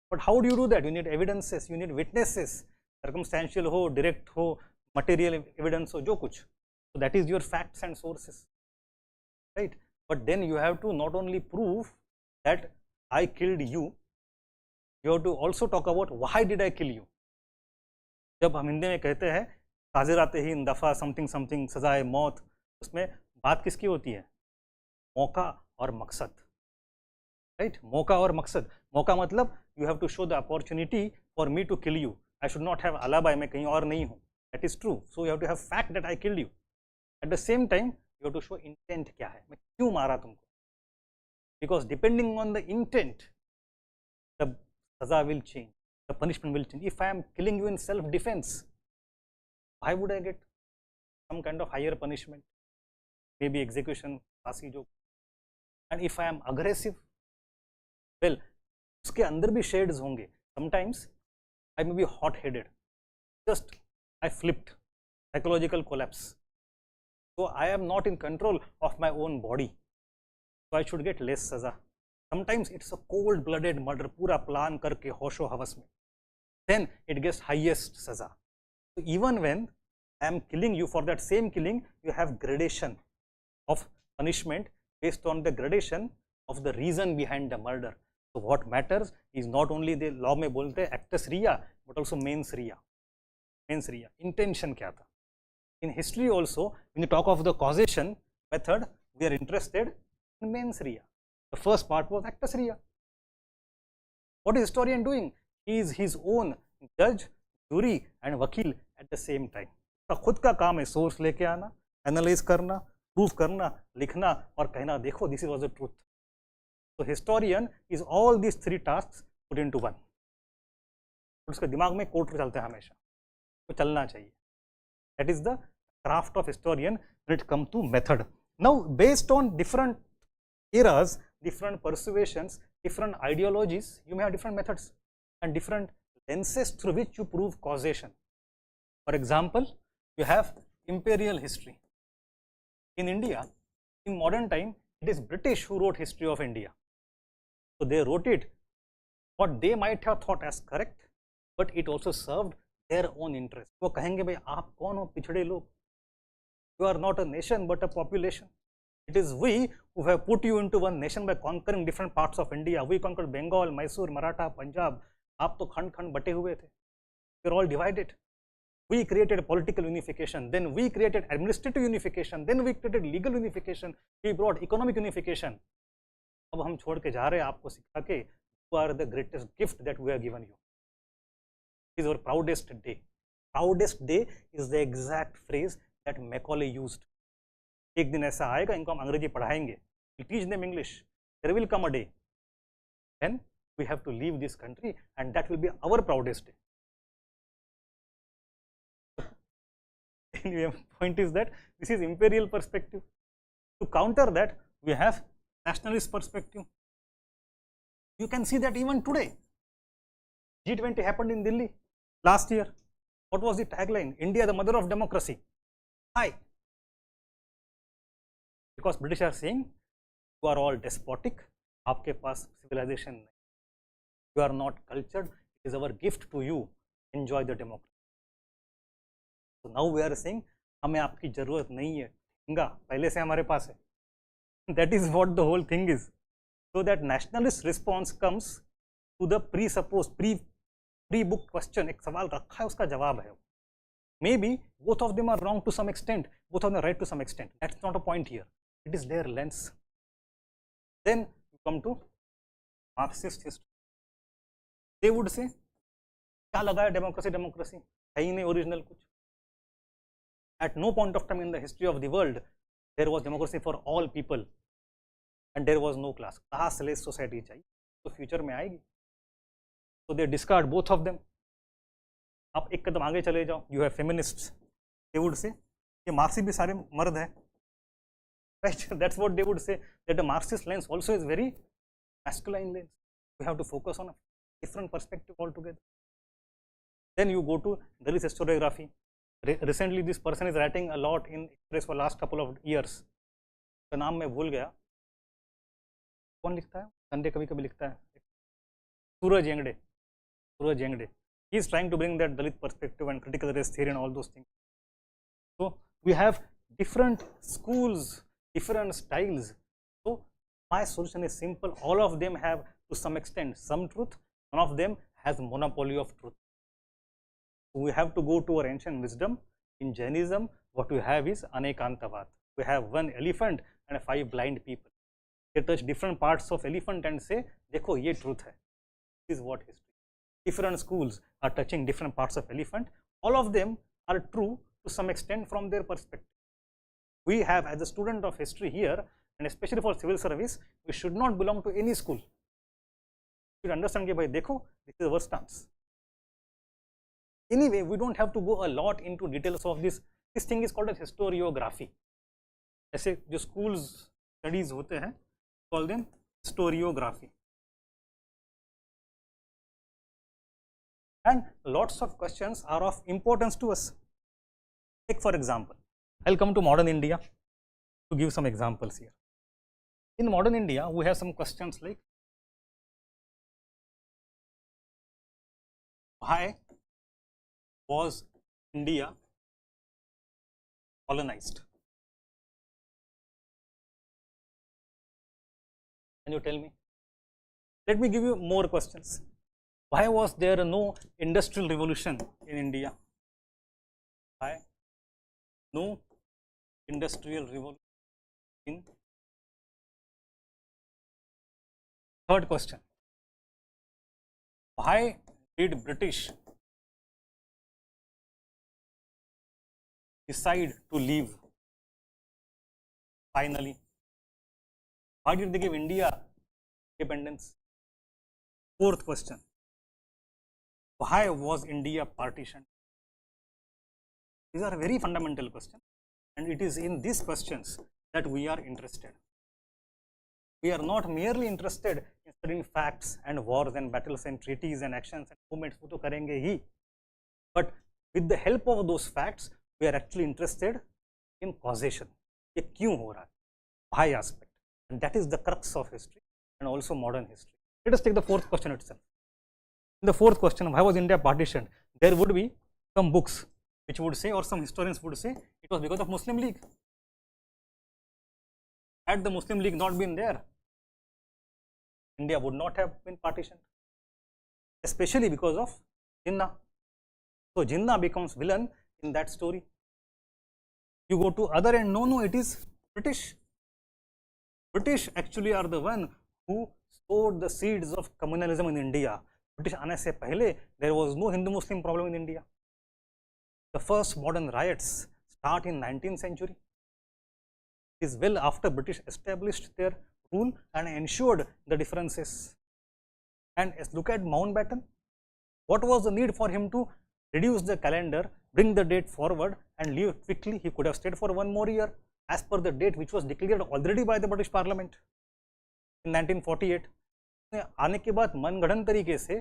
But how do you do that? You need evidences, you need witnesses, circumstantial ho, direct ho, material evidence ho, jo kuch. So that is your facts and sources, right? But then you have to not only prove that I killed you, you have to also talk about why did I kill you. जब हम हिंदी में कहते हैं हाजिर आते ही दफा something something सजाए मौत, उसमें बात किसकी होती है? मौका और मकसद. right? मौका और मकसद. मौका मतलब you have to show the opportunity for me to kill you. I should not have alibi, मैं कहीं और नहीं हूँ. That is true. So you have to have fact that I killed you. At the same time, you have to show intent क्या है, मैं क्यों मारा तुमको. Because depending on the intent, the saza will change, the punishment will change. If I am killing you in self-defense, why would I get some kind of higher punishment? Maybe execution, फांसी जो. And if I am aggressive, well, उसके अंदर भी shades होंगे. Sometimes I may be hot-headed. Just I flipped, psychological collapse. So I am not in control of my own body. So I should get less saza. Sometimes it's a cold-blooded murder, पूरा plan करके होशो हवस में. Then it gets highest saza. So even when I am killing you, for that same killing, you have gradation of punishment based on the gradation of the reason behind the murder. So what matters is not only the law में बोलते हैं actus rea, but also mens rea. Mens rea. Intention क्या था? In history also, when you talk of the causation method, we are interested in mens rea. The first part was actus rea. What is historian doing? He is his own judge, jury and वकील at the same time. तो खुद का काम है source लेके आना, analyze करना, proof करना, लिखना और कहना देखो this was the truth. So historian is all these three tasks put into one. उसके दिमाग में कोट चलता है हमेशा, तो चलना चाहिए. That is the craft of historian when it comes to method. Now based on different eras, different persuasions, different ideologies, you may have different methods and different lenses through which you prove causation. For example, you have imperial history. In India, in modern time, it is British who wrote history of India. So they wrote it what they might have thought as correct, but it also served their own interest. वो कहेंगे भाई आप कौन हो पिछड़े लोग? You are not a nation but a population. It is we who have put you into one nation by conquering different parts of India. We conquered Bengal, Mysore, Maratha, Punjab. आप तो खंड खंड बटे हुए थे. We are all divided. We created political unification, then we created administrative unification, then we created legal unification, we brought economic unification. अब हम छोड़ के जा रहे हैं आपको सिखा के, you are the greatest gift that we have given you. It is our proudest day. Proudest day is the exact phrase that Macaulay used. एक दिन ऐसा आएगा इनको हम अंग्रेजी पढ़ाएंगे. We teach them English. There will come a day when we have to leave this country and that will be our proudest day. Anyway, point is that this is imperial perspective. To counter that, we have nationalist perspective. You can see that even today. G20 happened in Delhi last year. What was the tagline? India, the mother of democracy. Why? Because British are saying, you are all despotic. आपके पास civilization नहीं. You are not cultured. It is our gift to you. Enjoy the democracy. So now we are saying, हमें आपकी जरूरत नहीं है. हिंगा पहले से हमारे पास है. That is what the whole thing is. So that nationalist response comes to the presupposed, pre-booked question. एक सवाल रखा है उसका जवाब है. Maybe both of them are wrong to some extent. Both of them are right to some extent. That's not a point here. It is their lens. Then you come to Marxist history. They would say, क्या लगा है democracy, democracy? है ही नहीं original कुछ. At no point of time in the history of the world, there was democracy for all people and there was no class. Classless society चाहिए, तो future में आएगी. So they discard both of them. आप एक कदम आगे चले जाओ, you have feminists. They would say, ये मार्क्सिस्ट भी सारे मर्द हैं. Right? That's what they would say, that the Marxist lens also is very masculine lens. We have to focus on a different perspective altogether. Then you go to Dalit historiography. Recently, this person is writing a lot in Express for last couple of years. का नाम मैं भूल गया. कौन लिखता है? Sunday कभी कभी लिखता है. सूरज येंगड़े. सूरज येंगड़े. He is trying to bring that Dalit perspective and critical race theory and all those things. So we have different schools, different styles. So my solution is simple. All of them have to some extent some truth. None of them has monopoly of truth. We have to go to our ancient wisdom. In Jainism, what we have is Anekantavad. We have one elephant and 5 blind people. they touch different parts of elephant and say देखो ये truth है, this is what history. Different schools are touching different parts of elephant, all of them are true to some extent from their perspective. We have, as a student of history here, and especially for civil service, we should not belong to any school. You should understand कि भाई देखो, this is our stance. Anyway, we don't have to go a lot into details of this. This thing is called as historiography. ऐसे जो schools studies होते हैं, call them historiography. And lots of questions are of importance to us. Take for example, I'll come to modern India to give some examples here. In modern India, we have some questions like, why was India colonized? Can you tell me? Let me give you more questions. Why was there no industrial revolution in India? Why no industrial revolution in? Third question. Why did British decide to leave finally? Why did they give India independence? Fourth question. Why was India partitioned? These are very fundamental questions, and it is in these questions that we are interested. We are not merely interested in studying facts and wars and battles and treaties and actions and movements, वो तो करेंगे ही. But with the help of those facts, we are actually interested in causation. ये क्यों हो रहा है? Why aspect, and that is the crux of history and also modern history. Let us take the fourth question itself. In the fourth question, why was India partitioned? There would be some books which would say, or some historians would say, it was because of Muslim League. Had the Muslim League not been there, India would not have been partitioned, especially because of Jinnah. So Jinnah becomes villain in that story. You go to other end, no, it is British. British actually are the one who sowed the seeds of communalism in India. British आने से पहले there was no Hindu-Muslim problem in India. The first modern riots start in 19th century. It is well after British established their rule and ensured the differences. And look at Mountbatten. What was the need for him to reduce the calendar, bring the date forward and leave quickly? He could have stayed for one more year as per the date which was declared already by the British Parliament in 1948. आने के बाद मनगढ़ंत तरीके से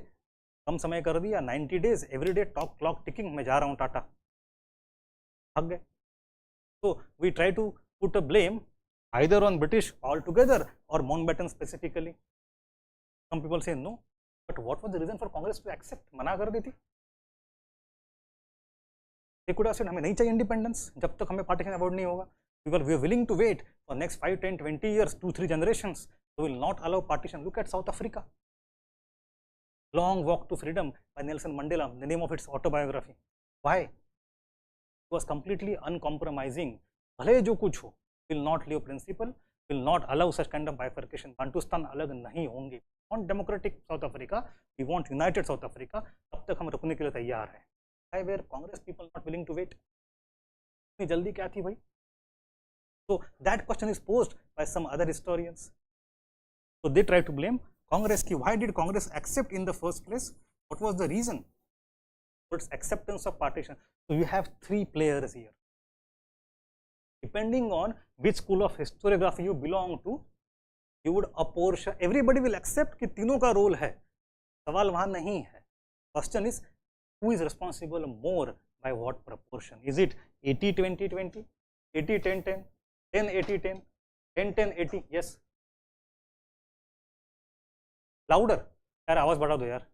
कम समय कर दिया, 90 days, every day clock ticking, मैं जा रहा हूँ टाटा, भाग गए. So we try to put a blame either on British altogether or Mountbatten specifically. Some people say no, but what was the reason for Congress to accept? मना कर दी थी. They could have said हमें नहीं चाहिए independence जब तक हमें partition avoid नहीं होगा. We are willing to wait for next 5, 10, 20 years, 2-3 generations. We will not allow partition. Look at South Africa. Long Walk to Freedom by Nelson Mandela, the name of its autobiography. Why? It was completely uncompromising. भले जो कुछ हो, will not leave principle, will not allow such kind of bifurcation. Bantustan अलग नहीं होंगे. We want democratic South Africa, we want united South Africa. तब तक हम रुकने के लिए तैयार हैं. Why were Congress people not willing to wait? इतनी जल्दी क्या थी भाई? So that question is posed by some other historians. So they try to blame Congress. Why did Congress accept in the first place? What was the reason for its acceptance of partition? So you have three players here. Depending on which school of historiography you belong to, you would apportion. Everybody will accept कि तीनों का role है. सवाल वहाँ नहीं है. Question is, who is responsible more by what proportion? Is it 80-20-20, 80-10-10, 10-80-10, 10-10-80? Yes. Louder. यार आवाज बढ़ा दो यार.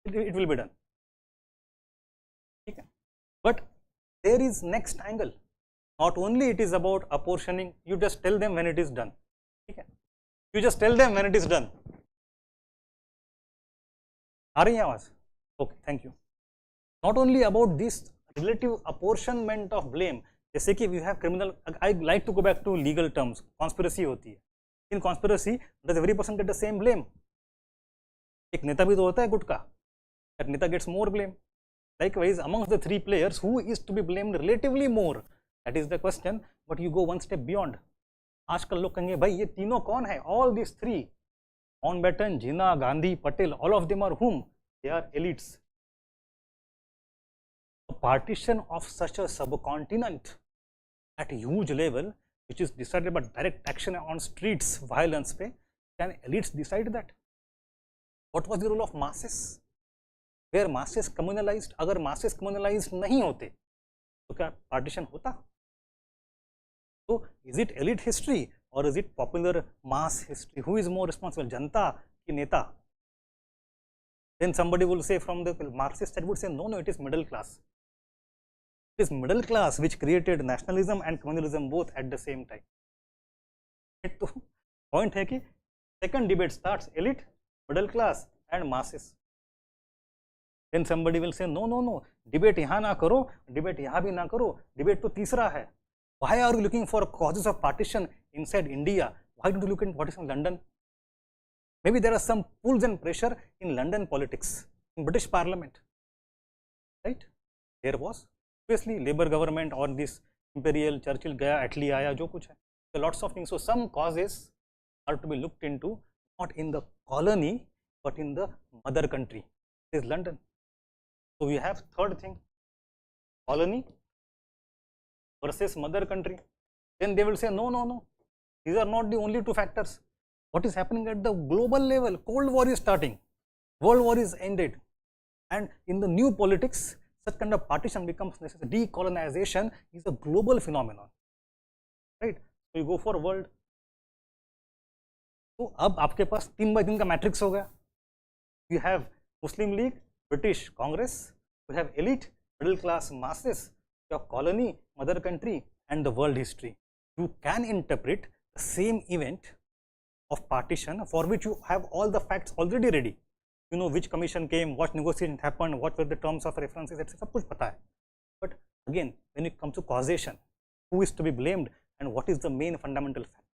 It will be done. ठीक है. But there is next angle. Not only it is about apportioning, you just tell them when it is done. ठीक है. You just tell them when it is done. आ रही है आवाज? Okay, thank you. Not only about this relative apportionment of blame, जैसे कि we have criminal, I like to go back to legal terms, conspiracy होती है, in conspiracy does every person get the same blame? एक नेता भी तो होता है गुट का, दैट नेता gets more blame. Likewise, amongst the three players, who is to be blamed relatively more? That is the question. But you go one step beyond. आजकल लोग कहेंगे भाई ये तीनों कौन है? All these three, Mountbatten, Jinnah, Gandhi, Patel, all of them are whom? They are elites. A partition of such a subcontinent at a huge level, which is decided by direct action on streets, violence पे, can elites decide that? What was the role of masses? Where masses communalized? अगर masses communalized नहीं होते तो क्या partition होता? So is it elite history or is it popular mass history? Who is more responsible, जनता कि नेता? Then somebody will say from the Marxist side would say no, it is middle class. It is middle class which created nationalism and communalism both at the same time. तो point है कि second debate starts elite, middle class and masses. Then somebody will say no, debate यहाँ ना करो, debate यहाँ भी ना करो, debate तो तीसरा है. Why are you looking for causes of partition inside India? Why don't you look at what is in London? Maybe there are some pulls and pressure in London politics, in British Parliament, right? There was obviously Labour government or this imperial Churchill गया, Attlee आया, जो कुछ है. So lots of things. So some causes are to be looked into, not in the colony but in the mother country. It is London. So we have third thing, colony versus mother country. Then they will say no, these are not the only two factors. What is happening at the global level? Cold War is starting, World War is ended, and in the new politics such kind of partition becomes necessary. Decolonization is a global phenomenon, right? So you go for world. तो अब आपके पास 3 by 3 का matrix हो गया. You have Muslim League, British Congress, we have elite, middle class masses, your colony, mother country, and the world history. You can interpret the same event of partition for which you have all the facts already ready. You know which commission came, what negotiation happened, what were the terms of references, etc. सब कुछ पता है. But again, when it comes to causation, who is to be blamed and what is the main fundamental fact?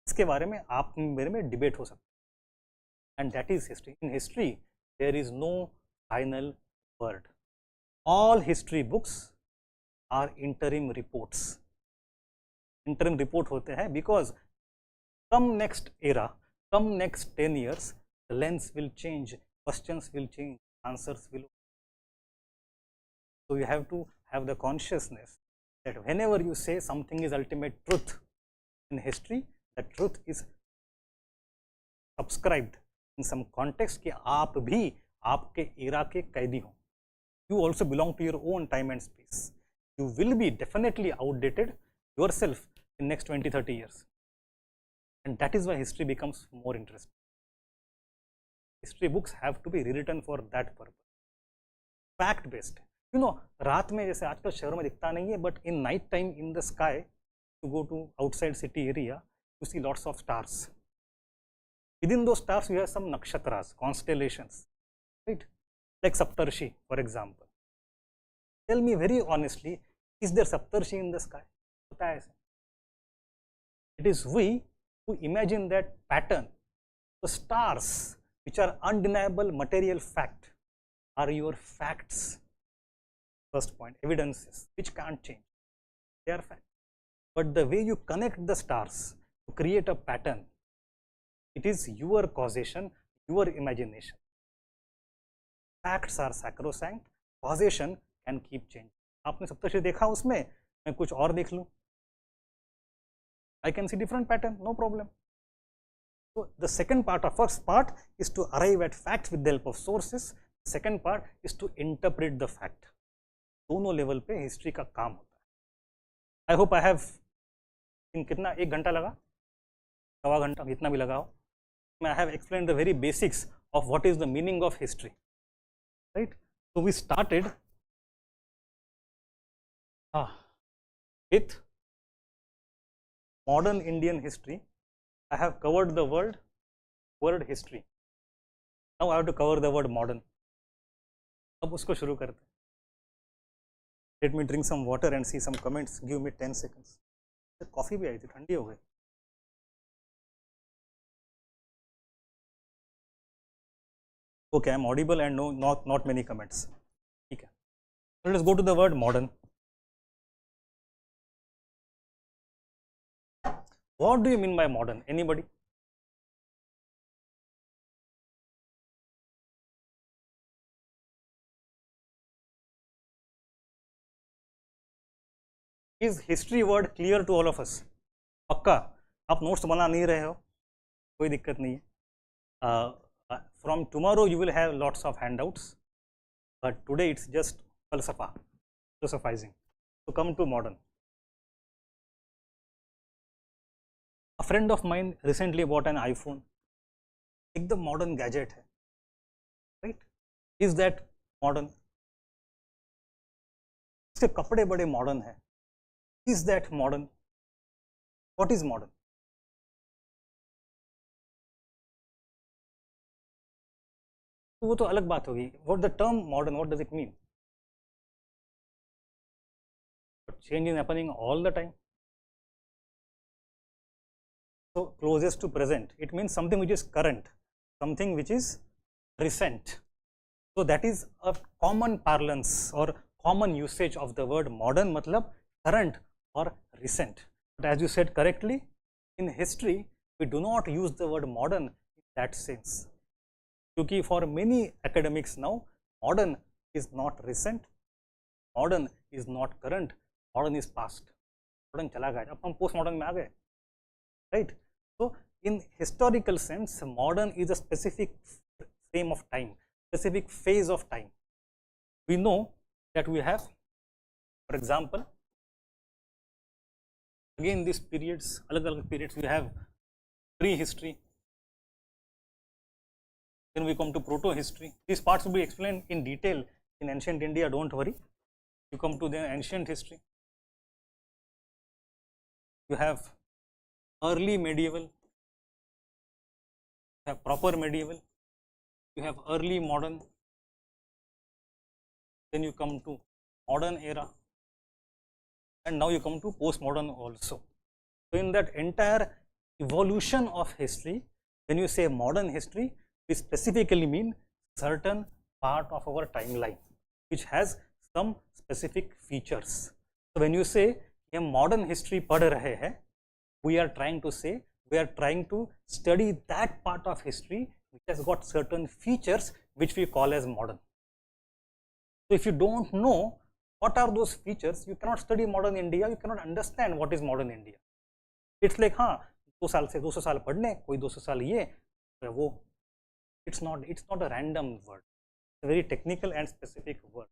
इसके बारे में आप मेरे में डिबेट हो सकता है. And that is history. In history, there is no final word. All history books are interim reports. Interim report होते हैं because come next era, come next 10 years, the lens will change, questions will change, answers will. So you have to have the consciousness that whenever you say something is ultimate truth in history, the truth is subscribed in some context कि आप भी आपके era के कैदी हो. You also belong to your own time and space. You will be definitely outdated yourself in next 20-30 years. And that is why history becomes more interesting. History books have to be rewritten for that purpose. Fact based. You know, रात में जैसे आजकल शहरों में दिखता नहीं है, but in night time in the sky, you go to outside city area, you see lots of stars. Within those stars, you have some nakshatras, constellations, right? Like Saptarshi, for example. Tell me very honestly, is there Saptarshi in the sky? It is we who imagine that pattern. The stars, which are undeniable material fact, are your facts. First point, evidences, which can't change. They are facts. But the way you connect the stars to create a pattern, it is your causation, your imagination. Facts are sacrosanct, causation can keep changing. आपने सप्तर्षि देखा उसमें, मैं कुछ और देख लूं, I can see different pattern, no problem. So the second part, or first part, is to arrive at facts with the help of sources. Second part is to interpret the fact. दोनों level पे history का काम होता है. I hope I have कितना 1 घंटा लगा, सवा घंटा, जितना भी लगा हो. I have explained the very basics of what is the meaning of history, right? So we started with modern Indian history. I have covered the word history. Now I have to cover the word modern. अब उसको शुरू करते हैं. Let me drink some water and see some comments. Give me 10 seconds. Coffee भी आई थी, ठंडी हो गई. Okay, I am audible and no, not many comments. Okay. So let us go to the word modern. What do you mean by modern? Anybody? Is history word clear to all of us? पक्का आप notes बना नहीं रहे हो, कोई दिक्कत नहीं है. From tomorrow you will have lots of handouts, but today it's just falsafa, philosophizing. So come to modern. A friend of mine recently bought an iPhone. एकदम modern gadget है, right? Is that modern? उसके कपड़े बड़े modern है. Is that modern? What is modern? तो वो तो अलग बात होगी. What the term modern, what does it mean? But change is happening all the time. So closest to present, it means something which is current, something which is recent. So that is a common parlance or common usage of the word modern, matlab current or recent. But as you said correctly, in history we do not use the word modern in that sense. Because for many academics now, modern is not recent, modern is not current, modern is past. Modern चला गया, अब हम post modern में आ गए, right? So in historical sense, modern is a specific frame of time, specific phase of time. We know that we have, for example, again these periods, alag periods, we have prehistory, then we come to proto-history. These parts will be explained in detail in ancient India, don't worry. You come to the ancient history. You have early medieval, you have proper medieval, you have early modern, then you come to modern era, and now you come to postmodern also. So in that entire evolution of history, when you say modern history, we specifically mean certain part of our timeline which has some specific features. So when you say हम modern history पढ़ रहे हैं, we are trying to say we are trying to study that part of history which has got certain features which we call as modern. So if you don't know what are those features, you cannot study modern India, you cannot understand what is modern India. It's like हाँ 2 साल से 200 साल पढ़ने, कोई 200 साल ये वो. It's not a random word. It's a very technical and specific word.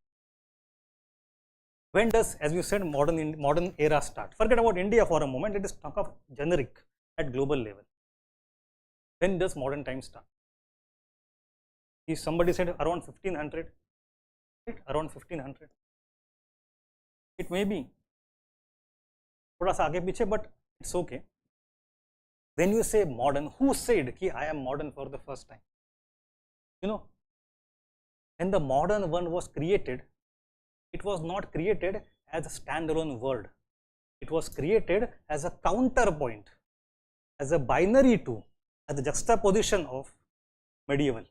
When does, as you said, modern era start? Forget about India for a moment. Let us talk of generic at global level. When does modern time start? If somebody said around 1500, right? Around 1500. It may be थोड़ा सा आगे पीछे, but it's okay. When you say modern, who said कि I am modern for the first time? You know, when the modern one was created, it was not created as a standalone word. It was created as a counterpoint, as a binary to, as a juxtaposition of medieval.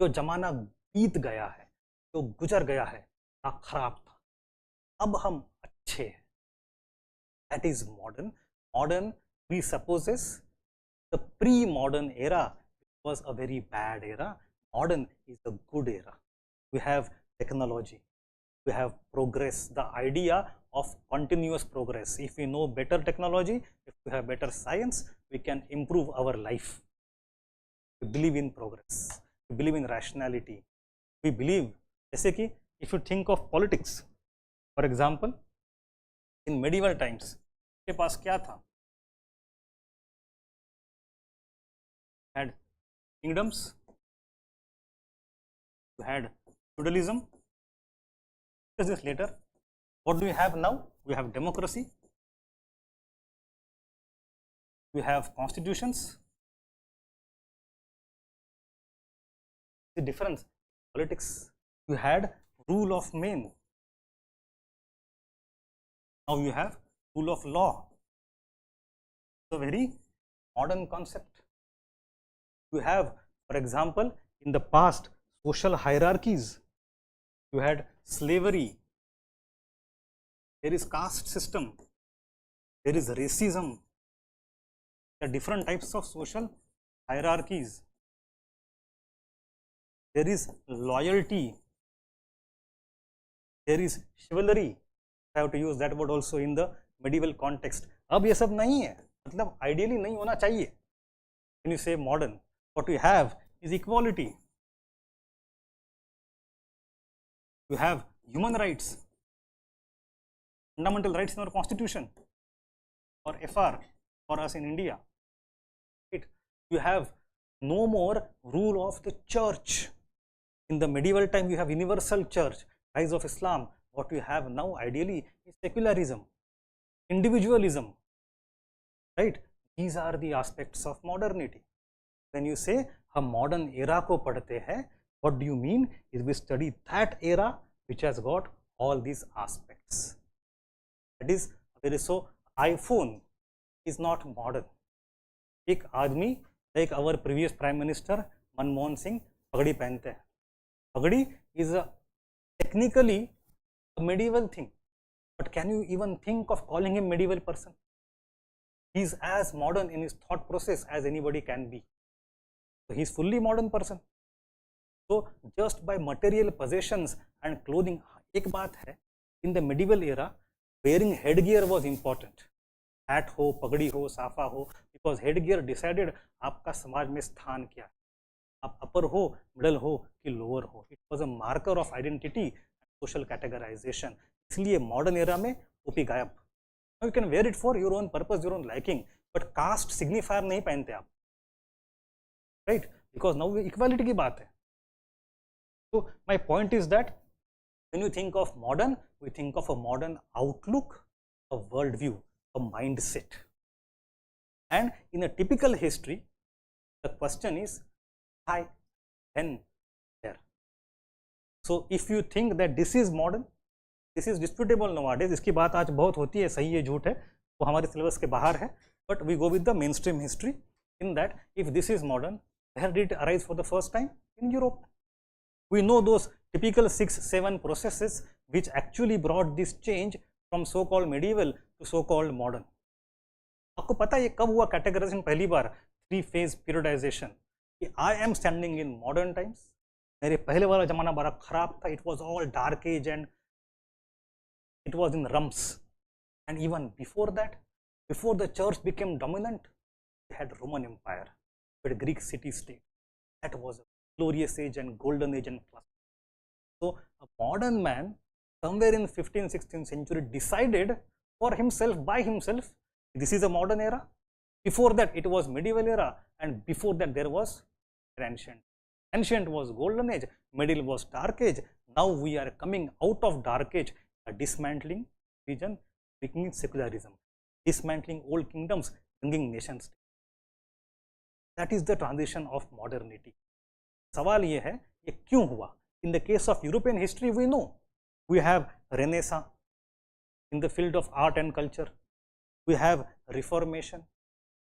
जो जमाना बीत गया है, जो गुजर गया है, ना खराब था, अब हम अच्छे हैं. That is modern. Modern presupposes the pre-modern era was a very bad era. Modern is a good era. We have technology, we have progress, the idea of continuous progress. If we know better technology, if we have better science, we can improve our life. We believe in progress, we believe in rationality, we believe, जैसे कि if you think of politics, for example, in medieval times, के पास क्या था? Had kingdoms, you had feudalism. Discuss this later. What do we have now? We have democracy, we have constitutions. The difference, politics, you had rule of men, Now you have rule of law. It's a very modern concept. You have, for example, in the past, social hierarchies. You had slavery. There is caste system. There is racism. There are different types of social hierarchies. There is loyalty. There is chivalry. I have to use that word also in the medieval context. अब ये सब नहीं है, मतलब ideally नहीं होना चाहिए. When you say modern, what we have is equality. You have human rights, fundamental rights in our constitution, or FR for us in India. Right? You have no more rule of the church. In the medieval time, you have universal church, rise of Islam. What we have now ideally is secularism, individualism. Right? These are the aspects of modernity. When you say हम modern era को पढ़ते हैं, what do you mean? Is we study that era which has got all these aspects. That is, so iPhone is not modern. एक आदमी, like our previous Prime Minister Manmohan Singh, पगड़ी पहनते हैं. पगड़ी is technically a medieval thing, but can you even think of calling him medieval person? He is as modern in his thought process as anybody can be. So he is fully modern person. So just by material possessions and clothing, एक बात है, in the medieval era, wearing headgear was important. Hat हो, पगड़ी हो, साफा हो, because headgear decided आपका समाज में स्थान क्या है. आप upper हो, middle हो कि lower हो. It was a marker of identity and social categorization. इसलिए modern era में टोपी गायब. Now you can wear it for your own purpose, your own liking, but caste signifier नहीं पहनते आप. Right? Because now equality की बात है. So my point is that when you think of modern, we think of a modern outlook, a worldview, a mindset. And in a typical history, the question is why, when, where. So if you think that this is modern, this is disputable nowadays, इसकी बात आज बहुत होती है, सही है झूठ है, वो हमारे सिलेबस के बाहर है, but we go with the mainstream history in that if this is modern, where did it arise for the first time? In Europe. We know those typical 6-7 processes which actually brought this change from so-called medieval to so-called modern. आपको पता है ये कब हुआ categorization पहली बार? 3-phase periodization. I am standing in modern times. मेरे पहले वाला जमाना बड़ा खराब था. It was all dark age and it was in rumps. And even before that, before the church became dominant, we had Roman Empire, we had Greek city-state. That was a glorious age and golden age and cluster. So a modern man somewhere in 15th, 16th century decided for himself, by himself, this is a modern era. Before that it was medieval era, and before that there was ancient. Ancient was golden age, middle was dark age. Now we are coming out of dark age, a dismantling region, bringing secularism, dismantling old kingdoms, bringing nation state. That is the transition of modernity. सवाल ये है ये क्यों हुआ? In the case of European history, we know we have Renaissance in the field of art and culture. We have Reformation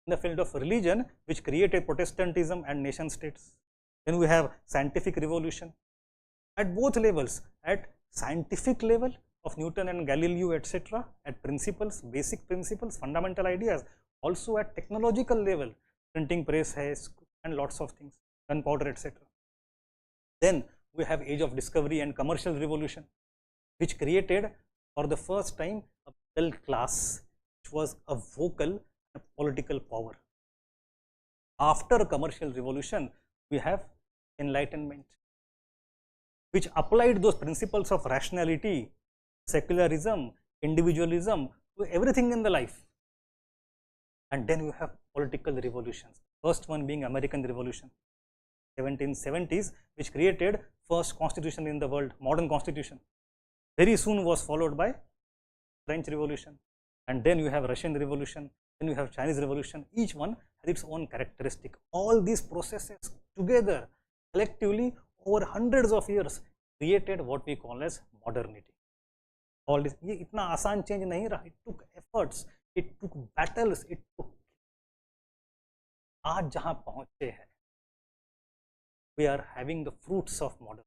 in the field of religion, which created Protestantism and nation states. Then we have scientific revolution at both levels, at scientific level of Newton and Galileo, etc., at principles, basic principles, fundamental ideas, also at technological level, printing press has and lots of things, gunpowder, etc. Then we have age of discovery and commercial revolution, which created for the first time a middle class, which was a vocal and political power. After commercial revolution, we have enlightenment, which applied those principles of rationality, secularism, individualism to everything in the life. And then you have political revolutions, first one being American Revolution, 1770s, which created first constitution in the world, modern constitution. Very soon was followed by French Revolution, and then you have Russian Revolution, then you have Chinese Revolution. Each one has its own characteristic. All these processes together, collectively, over hundreds of years, created what we call as modernity. All this, ये इतना आसान change नहीं रहा, it took efforts, it took battles, it took, आज जहां पहुंचे हैं, we are having the fruits of modern.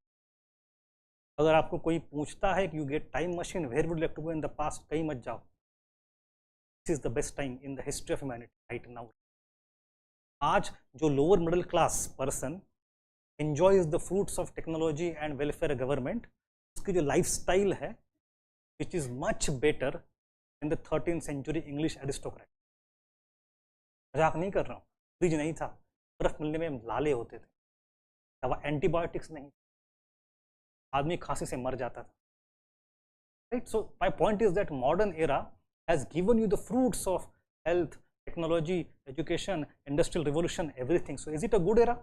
अगर आपको कोई पूछता है कि you get time machine, where would like to go in the past, कहीं मत जाओ, this is the best time in the history of humanity right now. आज जो lower middle class person enjoys the fruits of technology and welfare government, उसकी जो lifestyle है which is much better than the 13th century English aristocrat। मजाक नहीं कर रहा हूँ, फ्रिज नहीं था, बर्फ मिलने में लाले होते थे, दवा एंटीबायोटिक्स नहीं, आदमी खांसी से मर जाता था, right. So my point is that modern era has given you the fruits of health, technology, education, industrial revolution, everything. So is it a good era?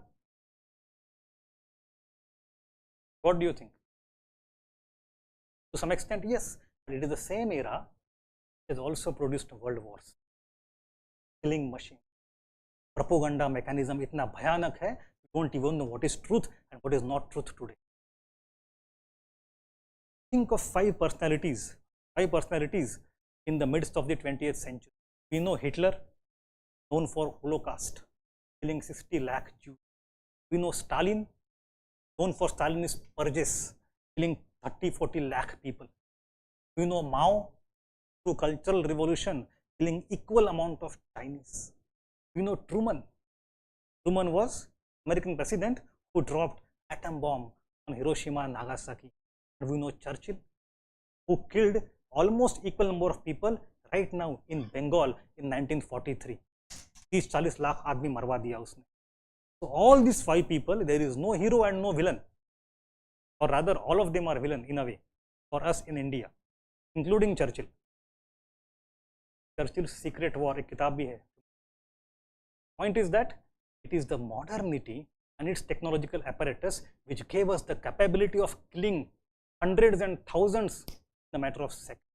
What do you think? To some extent, yes, but it is the same era that has also produced world wars, killing machine, propaganda mechanism इतना भयानक है, you don't even know what is truth and what is not truth today. Think of five personalities in the midst of the 20th century. We know Hitler, known for Holocaust, killing 60 lakh Jews. We know Stalin, known for Stalinist purges, killing 30-40 lakh people. We know Mao, through cultural revolution, killing equal amount of Chinese. We know Truman. Truman was American president who dropped atom bomb on Hiroshima and Nagasaki. And we know Churchill, who killed almost equal number of people right now in Bengal in 1943. 30-40 lakh आदमी मरवा दिया उसने। So all these five people, there is no hero and no villain, or rather all of them are villain in a way for us in India, including Churchill. Churchill's Secret War एक किताब भी है। Point is that it is the modernity and its technological apparatus which gave us the capability of killing hundreds and thousands in a matter of seconds.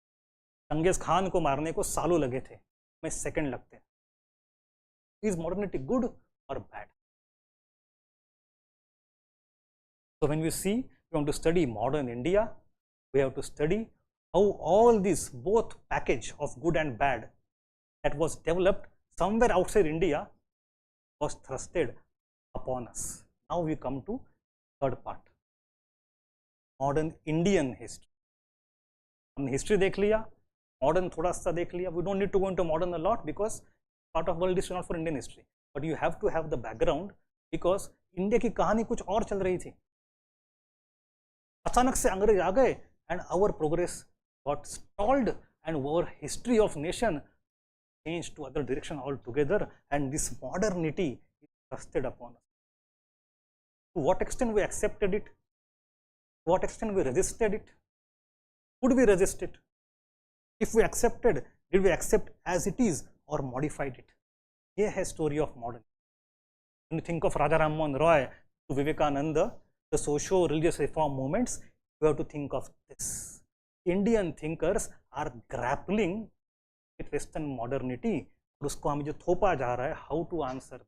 Genghis Khan को मारने को सालों लगे थे, में सेकंड लगते हैं। Is modernity good or bad? So when we see, we want to study modern India, we have to study how all this both package of good and bad that was developed somewhere outside India was thrusted upon us. Now we come to third part, modern Indian history. हमने history देख लिया, modern थोड़ा सा देख लिया. We don't need to go into modern a lot because part of world history not for Indian history, but you have to have the background because India की कहानी कुछ और चल रही थी. अचानक से अंग्रेज आ गए and our progress got stalled and our history of nation changed to other direction altogether, and this modernity is thrusted upon us. To what extent we accepted it? To what extent we resisted it? Could we resist it? If we accepted, did we accept as it is or modified it? Here is story of modern. When you think of Raja Ram Mohan Roy to Vivekananda, the socio-religious reform movements, you have to think of this. Indian thinkers are grappling with Western modernity, और उसको हमें जो थोपा जा रहा है, how to answer,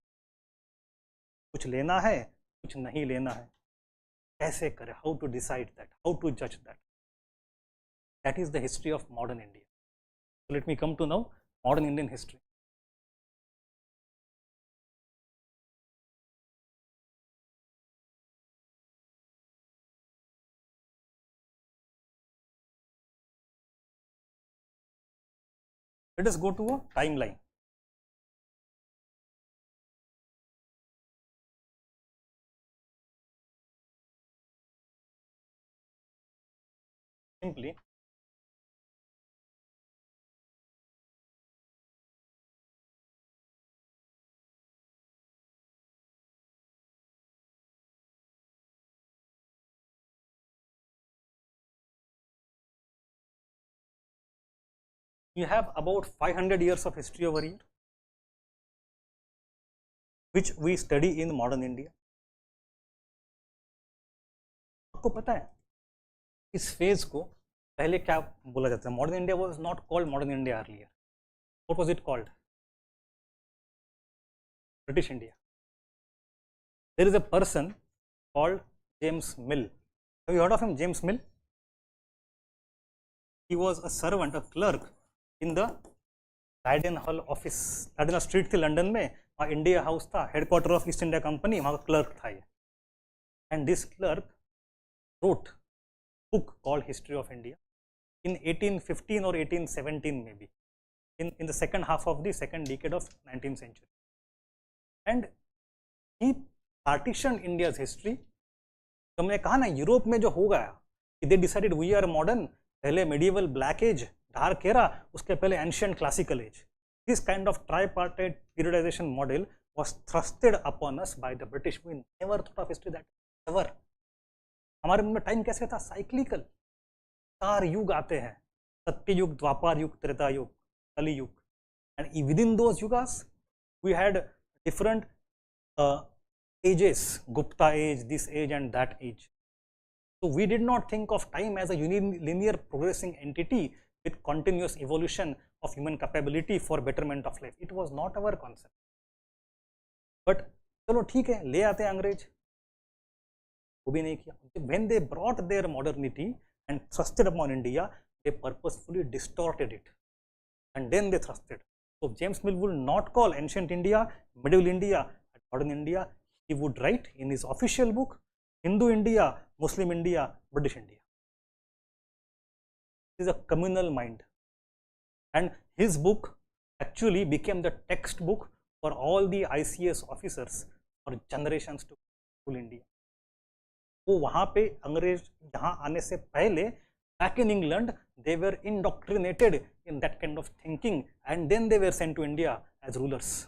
कुछ लेना है, कुछ नहीं लेना है, कैसे करें, how to decide that, how to judge that. That is the history of modern India. So let me come to now modern Indian history. Let us go to a timeline. Simply, you have about 500 years of history over here, which we study in modern India. आपको पता है इस phase को पहले क्या बोला जाता है? Modern India was not called modern India earlier. What was it called? British India. There is a person called James Mill. Have you heard of him? James Mill. he was a servant, a clerk in the Leiden Hall office. Leiden Hall Street थी London में, वहाँ India house था, headquarter of east India company, वहाँ का clerk था ये. And this clerk wrote a book called History of India in 1815 or 1817 maybe, in the second half of the second decade of 19th century. And he partitioned India's history. तो हमने कहा ना Europe में जो हो गया, they decided we are modern, पहले medieval black age, dark era, उसके पहले ancient classical age. This kind of tripartite periodization model was thrusted upon us by the British. We never thought of history that ever. हमारे मन में time कैसे था? Cyclical. 4 युग आते हैं, सत्य युग, द्वापर युग, त्रेता युग, कली युग. And within those yugas, we had different ages, Gupta age, this age and that age. So we did not think of time as a linear progressing entity with continuous evolution of human capability for betterment of life. It was not our concept. But चलो ठीक है, ले आते हैं अंग्रेज, वो भी नहीं किया. When they brought their modernity and thrusted upon India, they purposefully distorted it, and then they thrusted. So James Mill would not call ancient India, medieval India, and modern India. He would write in his official book, Hindu India, Muslim India, British India. This is a communal mind, and his book actually became the textbook for all the ICS officers for generations to rule India. वो वहाँ पे अंग्रेज यहाँ आने से पहले back in England they were indoctrinated in that kind of thinking, and then they were sent to India as rulers.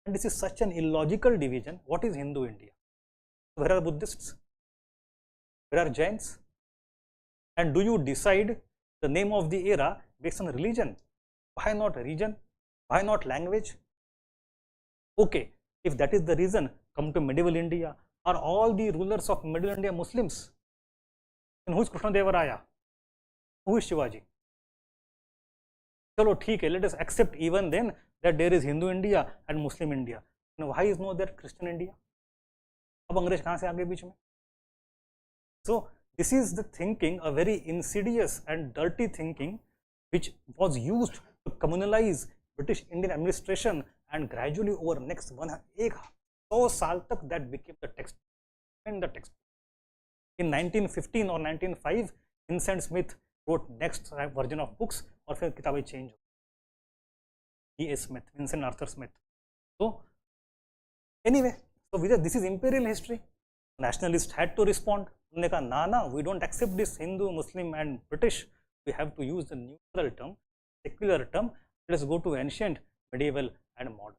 And this is such an illogical division. What is Hindu India? Where are Buddhists? Where are Jains? And do you decide the name of the era based on religion? Why not region? Why not language? Okay, if that is the reason, come to medieval India. Are all the rulers of medieval India Muslims? And who is Krishnadevaraya? Who is Shivaji? Chalo theek hai, let us accept even then that there is Hindu India and Muslim India. Now why is not there Christian India? अब अंग्रेज कहाँ से आ गए बीच में? So this is the thinking, a very insidious and dirty thinking, which was used to communalize British Indian administration, and gradually over next 100 साल तक that became the text. In the text, in 1915 or 1905, Vincent Smith wrote next version of books, और फिर किताबें change. E.A. Smith, Vincent Arthur Smith. So anyway, so this is imperial history. Nationalists had to respond. उन्होंने कहा ना, we don't accept this Hindu, Muslim and British. We have to use the neutral term, secular term. Let us go to ancient, medieval and modern.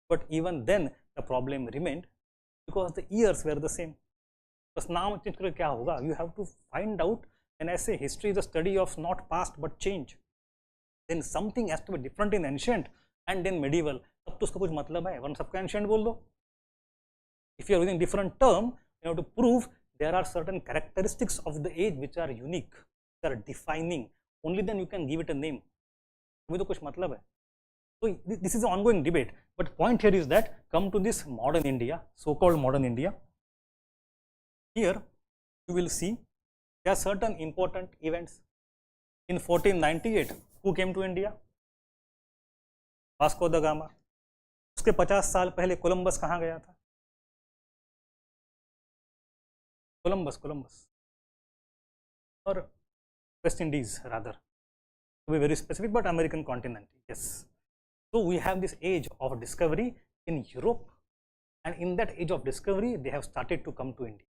But even then the problem remained because the years were the same. बस नाम change करके क्या होगा? You have to find out. When I say history is the study of not past but change, then something has to be different in ancient and then medieval. तब तो उसका कुछ मतलब है, वरना सबका ancient बोल दो. If you are using different term, you have to prove there are certain characteristics of the age which are unique, which are defining. Only then you can give it a name. अभी तो कुछ मतलब है. So this is an ongoing debate. But point here is that come to this modern India, so-called modern India. Here you will see there are certain important events. In 1498, who came to India? Vasco da Gama. उसके 50 साल पहले Columbus कहाँ गया था? Columbus or West Indies rather, to be very specific, but American continent. Yes. So we have this age of discovery in Europe, and in that age of discovery they have started to come to India.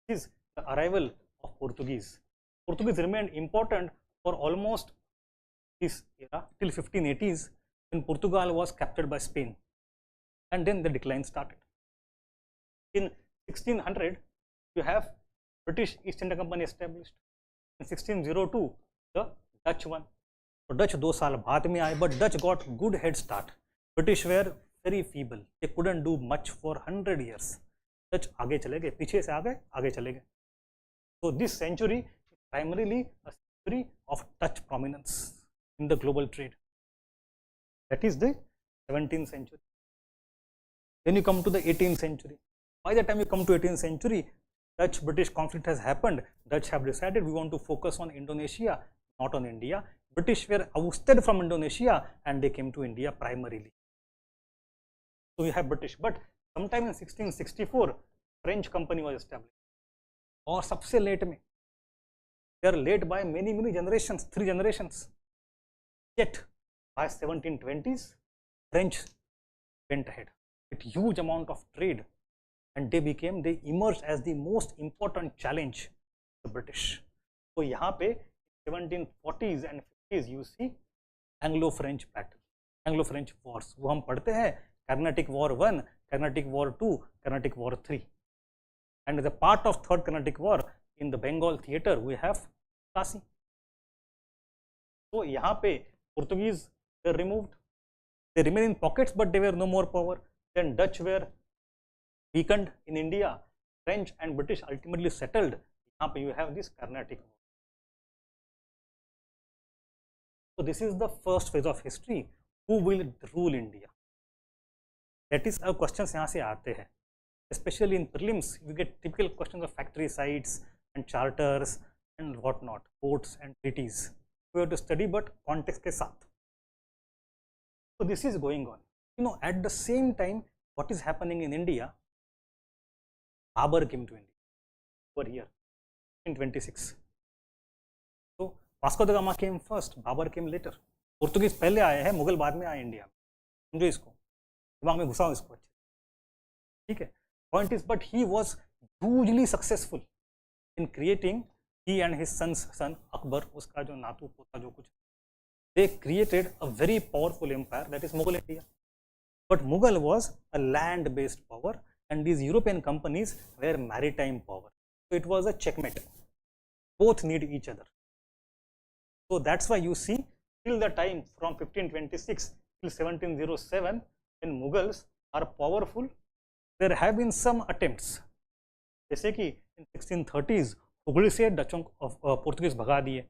This is the arrival of Portuguese. Portuguese remained important for almost this era till 1580s, when Portugal was captured by Spain, and then the decline started. In 1600 you have British East India Company established. In 1602 the Dutch one. So Dutch 2 साल बाद में आए, but Dutch got good head start. British were very feeble. They couldn't do much for 100 years. Dutch आगे चले गए, पीछे से आगे चले गए. So this century is primarily a century of Dutch prominence in the global trade. That is the 17th century. Then you come to the 18th century. By the time you come to 18th century, Dutch-British conflict has happened. Dutch have decided we want to focus on Indonesia, not on India. British were ousted from Indonesia and they came to India primarily. So we have British, but sometime in 1664, French company was established. और सबसे late में, they are late by many generations, 3 generations. Yet by 1720s, French went ahead with huge amount of trade, and they emerged as the most important challenge to the British. So यहाँ पे 1740s and 50s you see Anglo-French battle, Anglo-French wars. वो हम पढ़ते हैं Carnatic War 1, Carnatic War 2, Carnatic War 3. And as a part of Third Carnatic War in the Bengal theatre we have Plassey. So यहाँ पे Portuguese were removed. They remain in pockets, but they were no more power. Then Dutch were weakened in India. French and British ultimately settled. यहाँ पे you have this Carnatic War. So this is the first phase of history. Who will rule India? That is, our questions यहाँ से आते हैं. Especially in prelims, you get typical questions of factory sites and charters and whatnot, ports and treaties. We have to study, but context के साथ. So this is going on. You know, at the same time, what is happening in India? Babur came to India over here in 26. So Vasco da Gama came first, Babur came later. Portuguese पहले आए हैं, मुगल बाद में आए India में. समझो इसको, दिमाग में घुसाओ इसको अच्छे. ठीक है. Point is, but he was hugely successful in creating, he and his son's son Akbar, उसका जो नातू पोता जो कुछ, they created a very powerful empire, that is Mughal India. But Mughal was a land-based power, and these European companies were maritime power. So it was a checkmate. Both need each other. So that's why you see till the time from 1526 till 1707, when Mughals are powerful, there have been some attempts. जैसे कि in 1630s Hooghly से डचों पोर्तुगीज भगा दिए.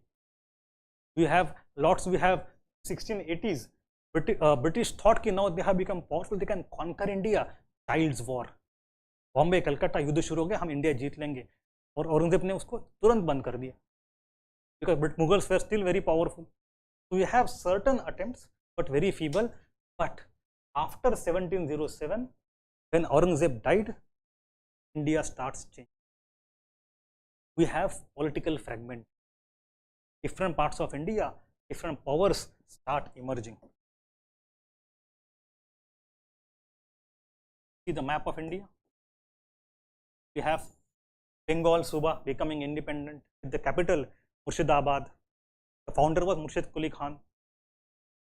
We have lots. We have 1680s. British thought कि now they have become powerful, they can conquer India. Child's war. Bombay Calcutta युद्ध शुरू हो गया, हम इंडिया जीत लेंगे, और औरंगजेब ने उसको तुरंत बंद कर दिया. Because Mughals were still very powerful. So we have certain attempts, but very feeble. But after 1707, when Aurangzeb died, India starts changing. We have political fragment. Different parts of India, different powers start emerging. See the map of India. We have Bengal Suba becoming independent with the capital Murshidabad. The founder was Murshid Quli Khan.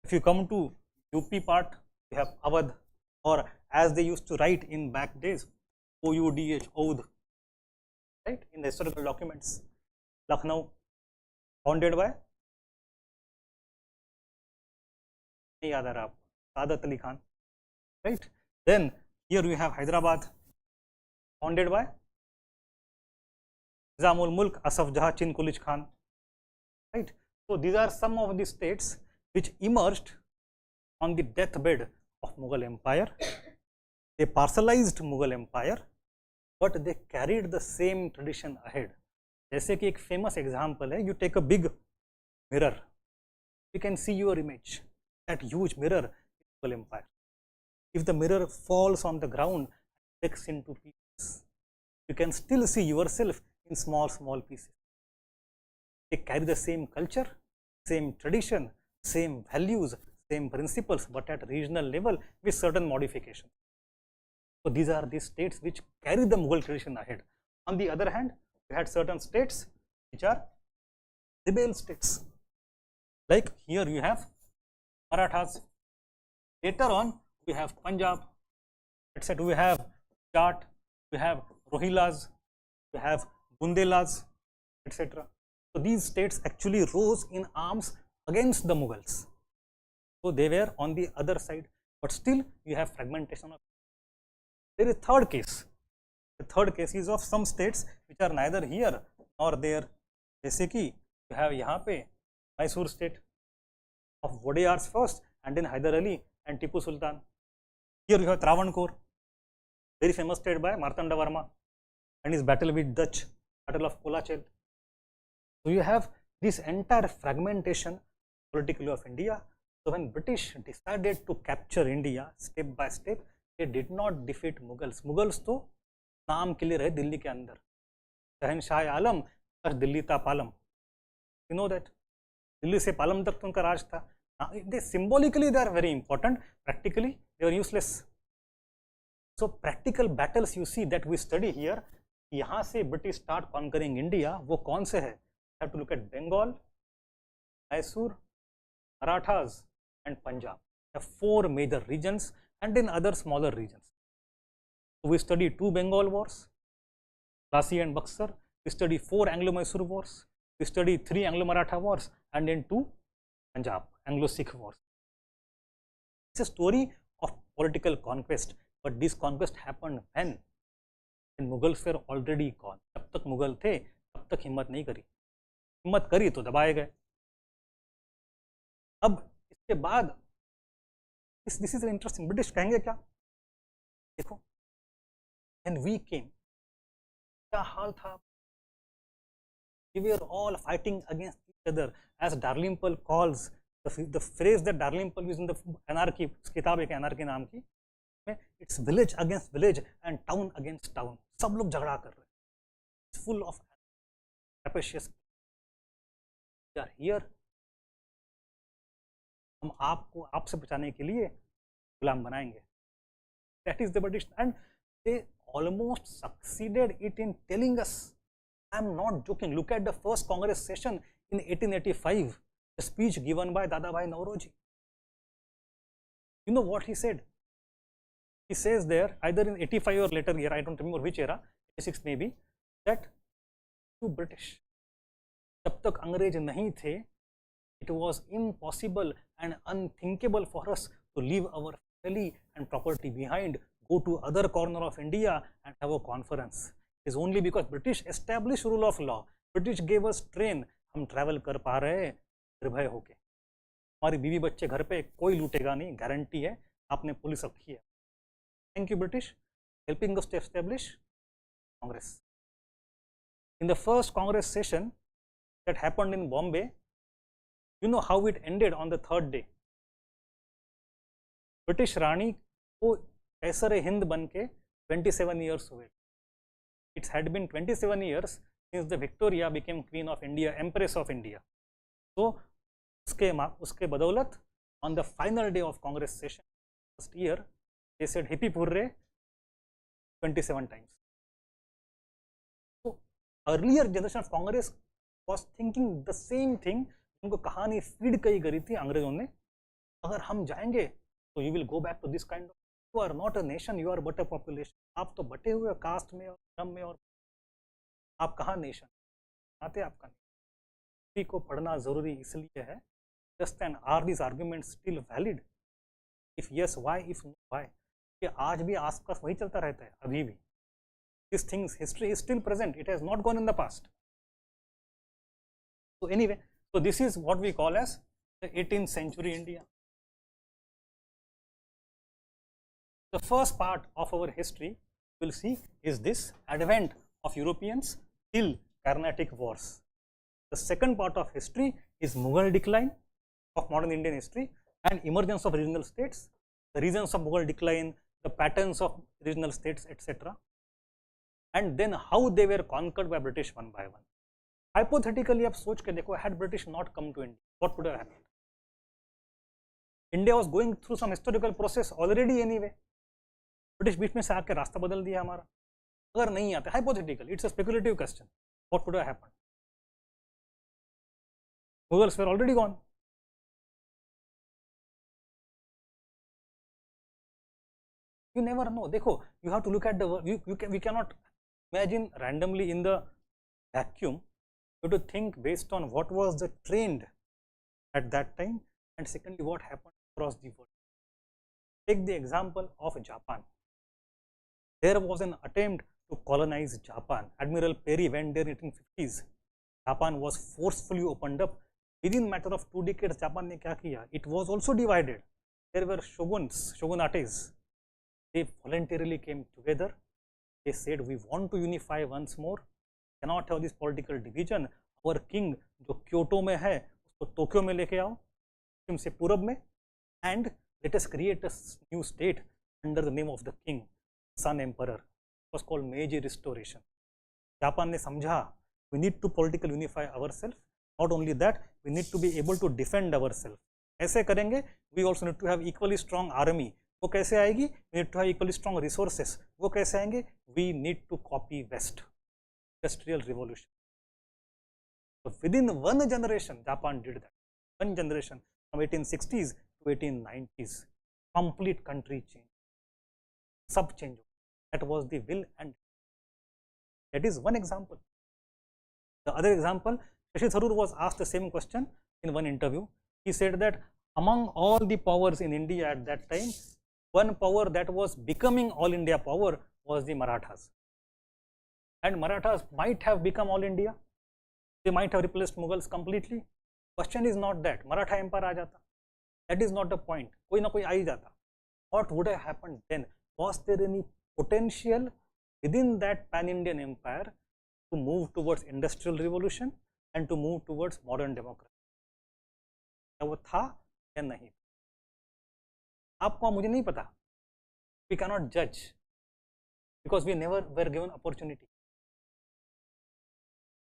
If you come to UP part, we have Awadh, or as they used to write in back days, OUDH, Oudh, right, in the historical documents. Lucknow, founded by Saadat Ali Khan, right. Then here we have Hyderabad, founded by Nizamul Mulk Asaf Jahan Chin Kulich Khan, right. So these are some of the states which emerged on the deathbed of Mughal Empire. They parcelized Mughal Empire, but they carried the same tradition ahead. जैसे कि एक famous example है, you take a big mirror, you can see your image, that huge mirror is Mughal Empire. If the mirror falls on the ground, breaks into pieces, you can still see yourself in small pieces. They carry the same culture, same tradition, same values, same principles, but at regional level with certain modifications. So these are the states which carry the Mughal tradition ahead. On the other hand, we had certain states which are rebel states. Like here you have Marathas. Later on we have Punjab, etc. We have Jat, we have Rohillas, we have Bundelas, etc. So these states actually rose in arms against the Mughals. So they were on the other side, but still you have fragmentation of. There is a third case. The third case is of some states which are neither here nor there. जैसे कि you have यहाँ पे Mysore state of Wadeyars first, and then Hyder Ali and Tipu Sultan. Here you have Travancore, very famous state by Martanda Varma. and his battle with Dutch, Battle of Kolachel. So you have this entire fragmentation politically of India. So when British decided to capture India step by step, they did not defeat Mughals. Mughals तो नाम के लिए रहे दिल्ली के अंदर, शहनशाह आलम और दिल्ली था Palam. You know that Delhi से पालम तक तो उनका राज था. They symbolically they are very important, practically they are useless. So practical battles you see that we study here, यहाँ से British start conquering India, वो कौन से है? You have to look at Bengal, Mysore, Marathas and Punjab. The 4 major regions and then other smaller regions. So we study 2 Bengal wars, Plassey and Buxar. We study 4 Anglo-Mysore wars. We study 3 Anglo-Maratha wars and then 2 Punjab, Anglo-Sikh wars. It's a story of political conquest, but this conquest happened when Mughals were already gone. जब तक मुगल थे तब तक हिम्मत नहीं करी, हिम्मत करी तो दबाए गए. अब इसके बाद दिस इज इंटरेस्टिंग. ब्रिटिश कहेंगे क्या? देखो, when we came, क्या हाल था? We were all fighting against each other, as Dalrymple calls the phrase that Dalrymple used in the Anarchy किताब एक Anarchy नाम की, it's village against village and town against town. सब लोग झगड़ा कर रहे हैं. It's full of capacious. We are here. हम आपको आपसे बचाने के लिए गुलाम बनाएंगे. That is the British, and they almost succeeded it in telling us. I am not joking. Look at the first Congress session in 1885, the speech given by Dadabhai Nauroji. You know what he said? He says there, either in 85 or later year, I don't remember which era, 86 maybe, that to British, जब तक अंग्रेज नहीं थे, it was impossible and unthinkable for us to leave our family and property behind, go to other corner of India and have a conference. It is only because British established rule of law, British gave us train, हम travel कर पा रहे हैं निर्भय होके. हमारी बीवी बच्चे घर पे कोई लूटेगा नहीं, गारंटी है. आपने पुलिस रखी है. Thank you British, helping us to establish Congress. In the first Congress session that happened in Bombay, you know how it ended on the 3rd day. British रानी को कैसर हिंद बन के 27 years हुए. It had been 27 years since the Victoria became Queen of India, Empress of India. So उसके बदौलत on the final day of Congress session last year, they said hippie purre 27 times. So earlier generation of Congress was thinking the same thing. उनको कहानी feed कही गई थी अंग्रेजों ने, अगर हम जाएंगे तो you will go back to this kind of, you are not a nation, you are but a population. आप तो बटे हुए कास्ट में और धर्म में, और आप कहाँ नेशन आते? आपका हिस्ट्री को पढ़ना जरूरी इसलिए है. Just and are these arguments still valid? If yes, why? If no, why? कि आज भी आसपास वही चलता रहता है अभी भी. These things, history is still present. It has not gone in the past. So anyway, so this is what we call as the 18th century India. The first part of our history we'll see is this advent of Europeans till Carnatic Wars. The second part of history is Mughal decline of modern Indian history and emergence of regional states, the reasons of Mughal decline, the patterns of regional states, etc. And then how they were conquered by British one by one. Hypothetically, आप सोच के देखो, had British not come to India, what would have happened? India was going through some historical process already anyway. British बीच में से आके रास्ता बदल दिया हमारा. अगर नहीं आते, hypothetical, it's a speculative question, what would have happened? Mughals were already gone. You never know. देखो, you have to look at the, we cannot imagine randomly in the vacuum. You have to think based on what was the trend at that time, and secondly what happened across the world. Take the example of Japan. There was an attempt to colonize Japan. Admiral Perry went there in the 1950s. Japan was forcefully opened up. Within a matter of 2 decades, Japan ने क्या किया? It was also divided. There were shoguns, shogunates. They voluntarily came together they said we want to unify once more, cannot have this political division. Our king जो Kyoto में है उसको Tokyo में लेके आओ, पश्चिम से पूरब में, and let us create a new state under the name of the king, sun emperor. It was called Meiji Restoration. Japan ने समझा we need to politically unify ourselves. Not only that, we need to be able to defend ourselves. ऐसे करेंगे, we also need to have equally strong army. वो कैसे आएगी? We need to have equally strong resources. वो कैसे आएंगे? We need to copy West. Industrial revolution. So within one generation, Japan did that. One generation from 1860s to 1890s, complete country change. Sub change. That was the will, and that is one example. The other example, Shashi Tharoor was asked the same question in one interview. He said that among all the powers in India at that time, one power that was becoming all India power was the Marathas. And Marathas might have become all India. They might have replaced Mughals completely. Question is not that. Maratha Empire aa jata. That is not the point. Koi na koi aa hi jata. What would have happened then? Was there any potential within that pan-Indian empire to move towards industrial revolution and to move towards modern democracy? वो था या नहीं? आपको मुझे नहीं पता. We cannot judge because we never were given opportunity.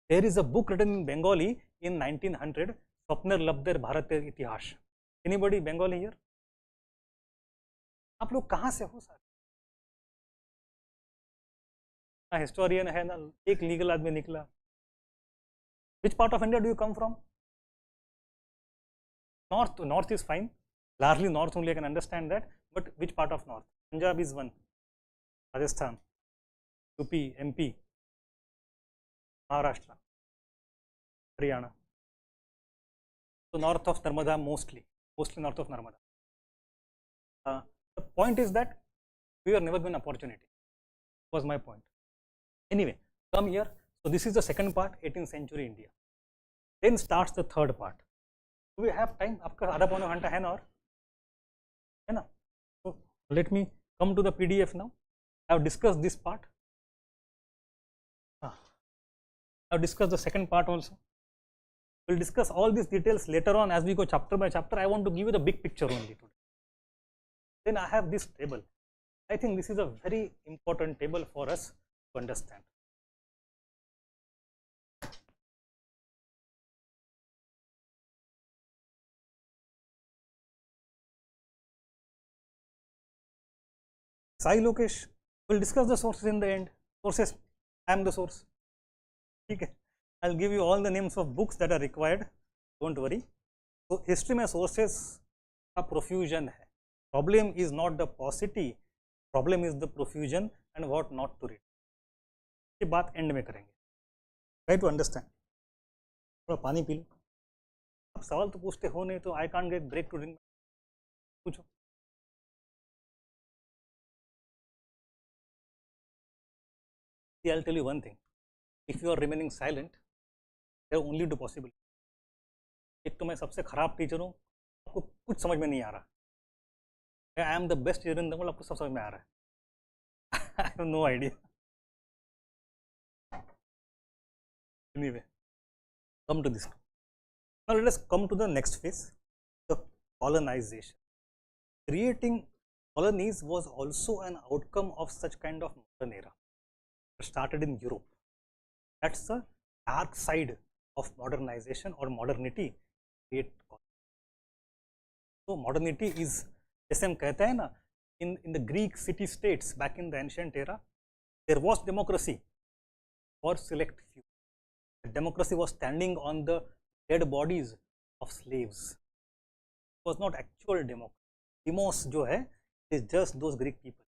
There is a book written in Bengali in 1900, Swapner Labder Bharat Itihash. Anybody Bengali here? आप लोग कहाँ से हो सर? ना हिस्टोरियन है ना एक लीगल आदमी निकला. Which part of India do you come from? North. North is fine. Largely north only I can understand that. But which part of north? Punjab is one. Rajasthan, UP, MP, Maharashtra, Haryana. So north of Narmada mostly north of Narmada. The point is that we were never given opportunity. Was my point. Anyway, come here. So this is the second part, 18th century India. Then starts the third part. Do we have time? आपका आधा पौना घंटा है ना और? है ना? So let me come to the PDF now. I have discussed this part. I have discussed the second part also. We'll discuss all these details later on as we go chapter by chapter. I want to give you the big picture only today. Then I have this table. I think this is a very important table for us to understand. Sai Lokesh will discuss the sources in the end. Sources, I am the source. Okay. I'll give you all the names of books that are required. Don't worry. So history में sources का profusion है. Problem is not the paucity. Problem is the profusion and what not to read. ये बात end में करेंगे. Try to understand. थोड़ा पानी P low. अब सवाल तो पूछते हो नहीं तो I can't get break to drink. पूछो. See, I'll tell you one thing. If you are remaining silent, there are only two possibilities. एक तो मैं सबसे खराब टीचर हूँ, आपको कुछ समझ में नहीं आ रहा. I am the best teacher in the world, आपको सब समझ में आ रहा है. I have no idea. Anyway, come to this. Now let us come to the next phase, the colonization. Creating colonies was also an outcome of such kind of modern era. It started in Europe. That's the dark side of modernization or modernity. So modernity is, जैसे हम कहते हैं ना, in the Greek city states back in the ancient era, there was democracy for select few. The democracy was standing on the dead bodies of slaves. It was not actual democracy. Demos जो है is just those Greek people.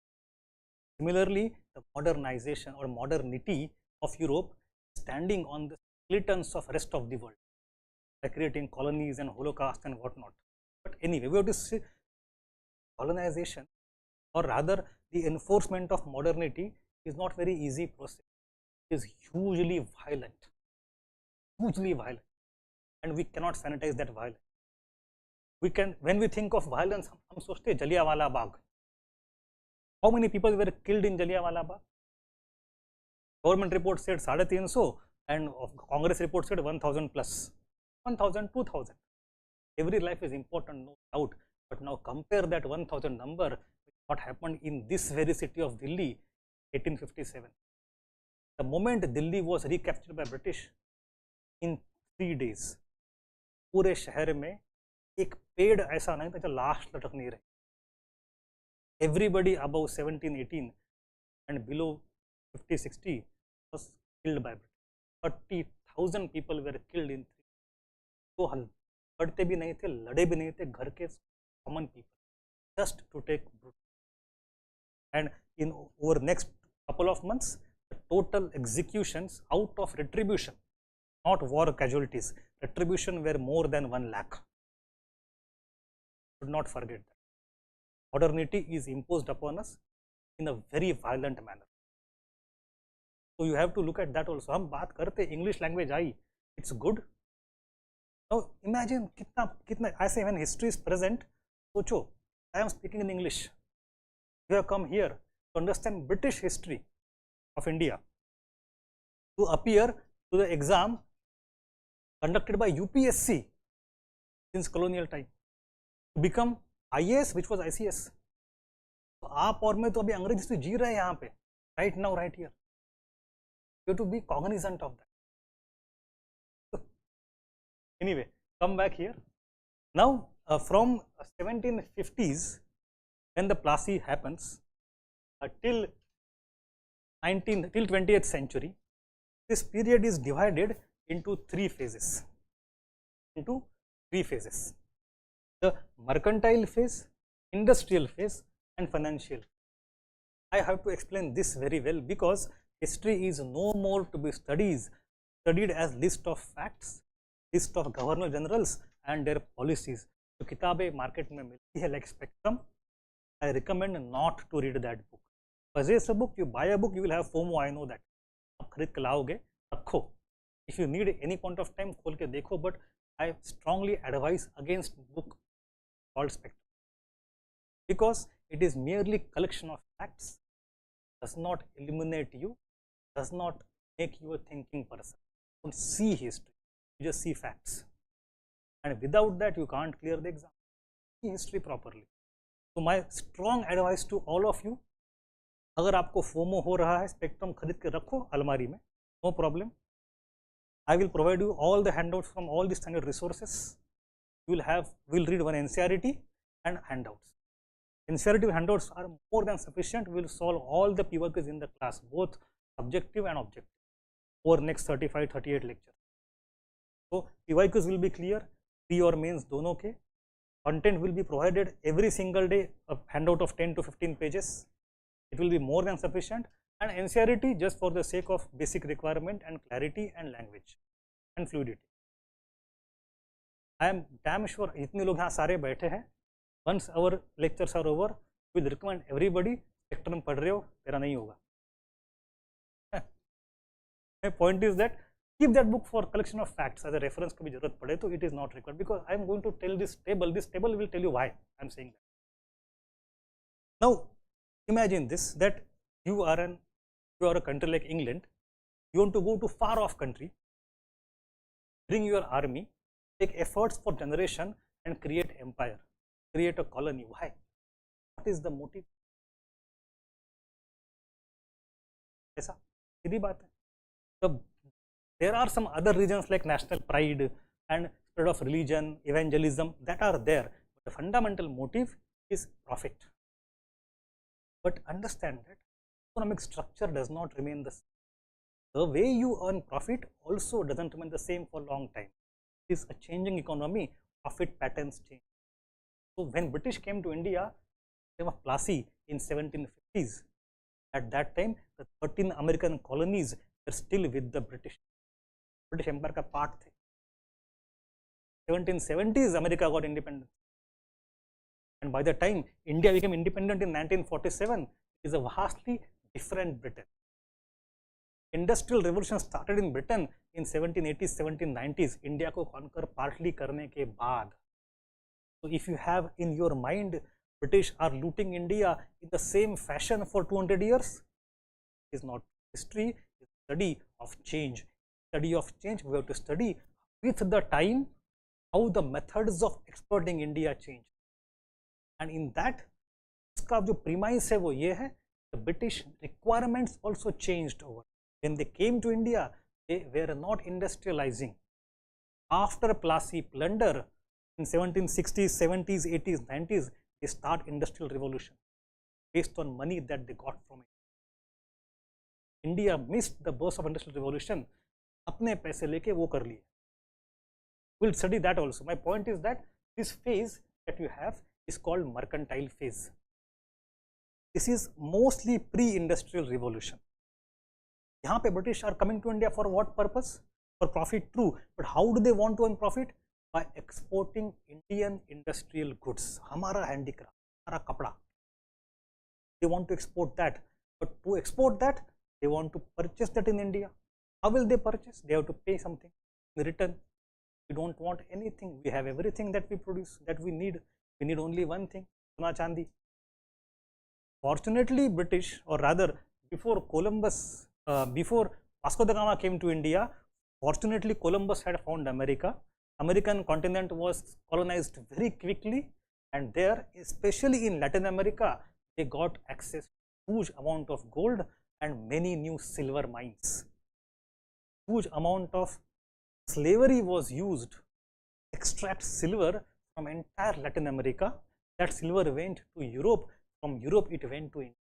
Similarly, the modernization or modernity of Europe standing on the skeletons of rest of the world by creating colonies and holocaust and whatnot. But anyway, we have to see colonization, or rather the enforcement of modernity is not very easy process. It is hugely violent, and we cannot sanitize that violence. We can, when we think of violence, हम सोचते हैं Jallianwala Bagh. How many people were killed in Jallianwala Bagh? Government report said 350 and Congress report said 1000 plus, 1000, 2000. Every life is important, no doubt, but now compare that 1000 number with what happened in this very city of Delhi 1857. The moment Delhi was recaptured by British, in 3 days पूरे शहर में एक पेड़ ऐसा नहीं था जो लाश लटक नहीं रही. Everybody above 17, 18 and below 50, 60 was killed by British. 30,000 people were killed in 3 days. तो हल पढ़ते भी नहीं थे, लड़े भी नहीं थे, घर के common people just to take British. And in over next couple of months, the total executions out of retribution, not war casualties, retribution were more than 1 lakh. Should not forget that. Modernity is imposed upon us in a very violent manner. So you have to look at that also. हम बात करते English language I, it's good. Now imagine कितना ऐसे when history is present, सोचो, I am speaking in English. You have come here to understand British history of India, to appear to the exam conducted by UPSC since colonial time, to become IAS which was ICS. तो आप और मैं तो अभी अंग्रेजी से जी रहे हैं यहाँ पे, right now, right here. You have to be cognizant of that. Anyway, come back here. Now from 1750s, when the Plassey happens, till 20th century, this period is divided into 3 phases. The mercantile phase, industrial phase and financial. I have to explain this very well because history is no more to be studied as list of facts, list of governor generals and their policies. तो किताबें market में मिलती है like Spectrum. I recommend not to read that book. Purchase a book, you buy a book, you will have FOMO, I know that. आप खरीद के लाओगे, रखो. If you need any point of time, खोल के देखो, but I strongly advise against book called Spectrum, because it is merely collection of facts, does not illuminate you, does not make you a thinking person. Don't see history, you just see facts, and without that you can't clear the exam. See history properly. So my strong advice to all of you, अगर आपको FOMO हो रहा है, Spectrum खरीद के रखो अलमारी में, no problem. I will provide you all the handouts from all the standard resources. You will read one NCERT and handouts. NCERT handouts are more than sufficient. We will solve all the PYQs in the class, both subjective and objective, over next 35, 38 lectures. So PYQs will be clear, pre or mains दोनों के. Content will be provided every single day, a handout of 10 to 15 pages. It will be more than sufficient. And NCERT just for the sake of basic requirement and clarity and language and fluidity. I am damn sure इतने लोग यहाँ सारे बैठे हैं. Once our lectures are over, we will recommend everybody Spectrum पढ़ रहे हो, तेरा नहीं होगा. My point is that keep that book for collection of facts as a reference. कभी जरूरत पड़े तो it is not required, because I am going to tell this table. This table will tell you why I am saying that. Now imagine this, that you are a country like England, you want to go to far off country, bring your army, take efforts for generation and create empire, create a colony. Why? What is the motive? ऐसा सीधी बात है. So there are some other reasons like national pride and spread of religion, evangelism, that are there, but the fundamental motive is profit. But understand that economic structure does not remain the same. The way you earn profit also doesn't remain the same for a long time. It is a changing economy, profit patterns change. So when British came to India, they were Plassey in 1750s. At that time, the 13 American colonies were still with the British Empire का part थे. 1770s America got independence, and by the time India became independent in 1947, it is a vastly different Britain. Industrial revolution started in Britain in 1780s, 1790s. India को conquer partly करने के बाद. So if you have in your mind British are looting India in the same fashion for 200 years, it is not. History is study of change. Study of change, we have to study with the time how the methods of exploiting India changed. And in that, इसका जो premise है वो ये है, the British requirements also changed over. When they came to India, they were not industrializing. After Plassey plunder in 1760s, 70s, 80s, 90s, they start industrial revolution based on money that they got from it. India missed the burst of industrial revolution. अपने पैसे लेके वो कर लिए. We'll study that also. My point is that this phase that you have is called mercantile phase. This is mostly pre-industrial revolution. यहाँ पे British are coming to India for what purpose? For profit, true. But how do they want to earn profit? By exporting Indian industrial goods. हमारा handicraft, हमारा कपड़ा. They want to export that. But to export that, they want to purchase that in India. How will they purchase? They have to pay something in return. We don't want anything. We have everything that we produce, that we need. We need only one thing, Sona Chandi. Fortunately, British, or rather, before Columbus, before Vasco da Gama came to India, fortunately Columbus had found America. American continent was colonized very quickly, and there, especially in Latin America, they got access to huge amount of gold and many new silver mines. Huge amount of slavery was used to extract silver from entire Latin America. That silver went to Europe. From Europe, it went to India.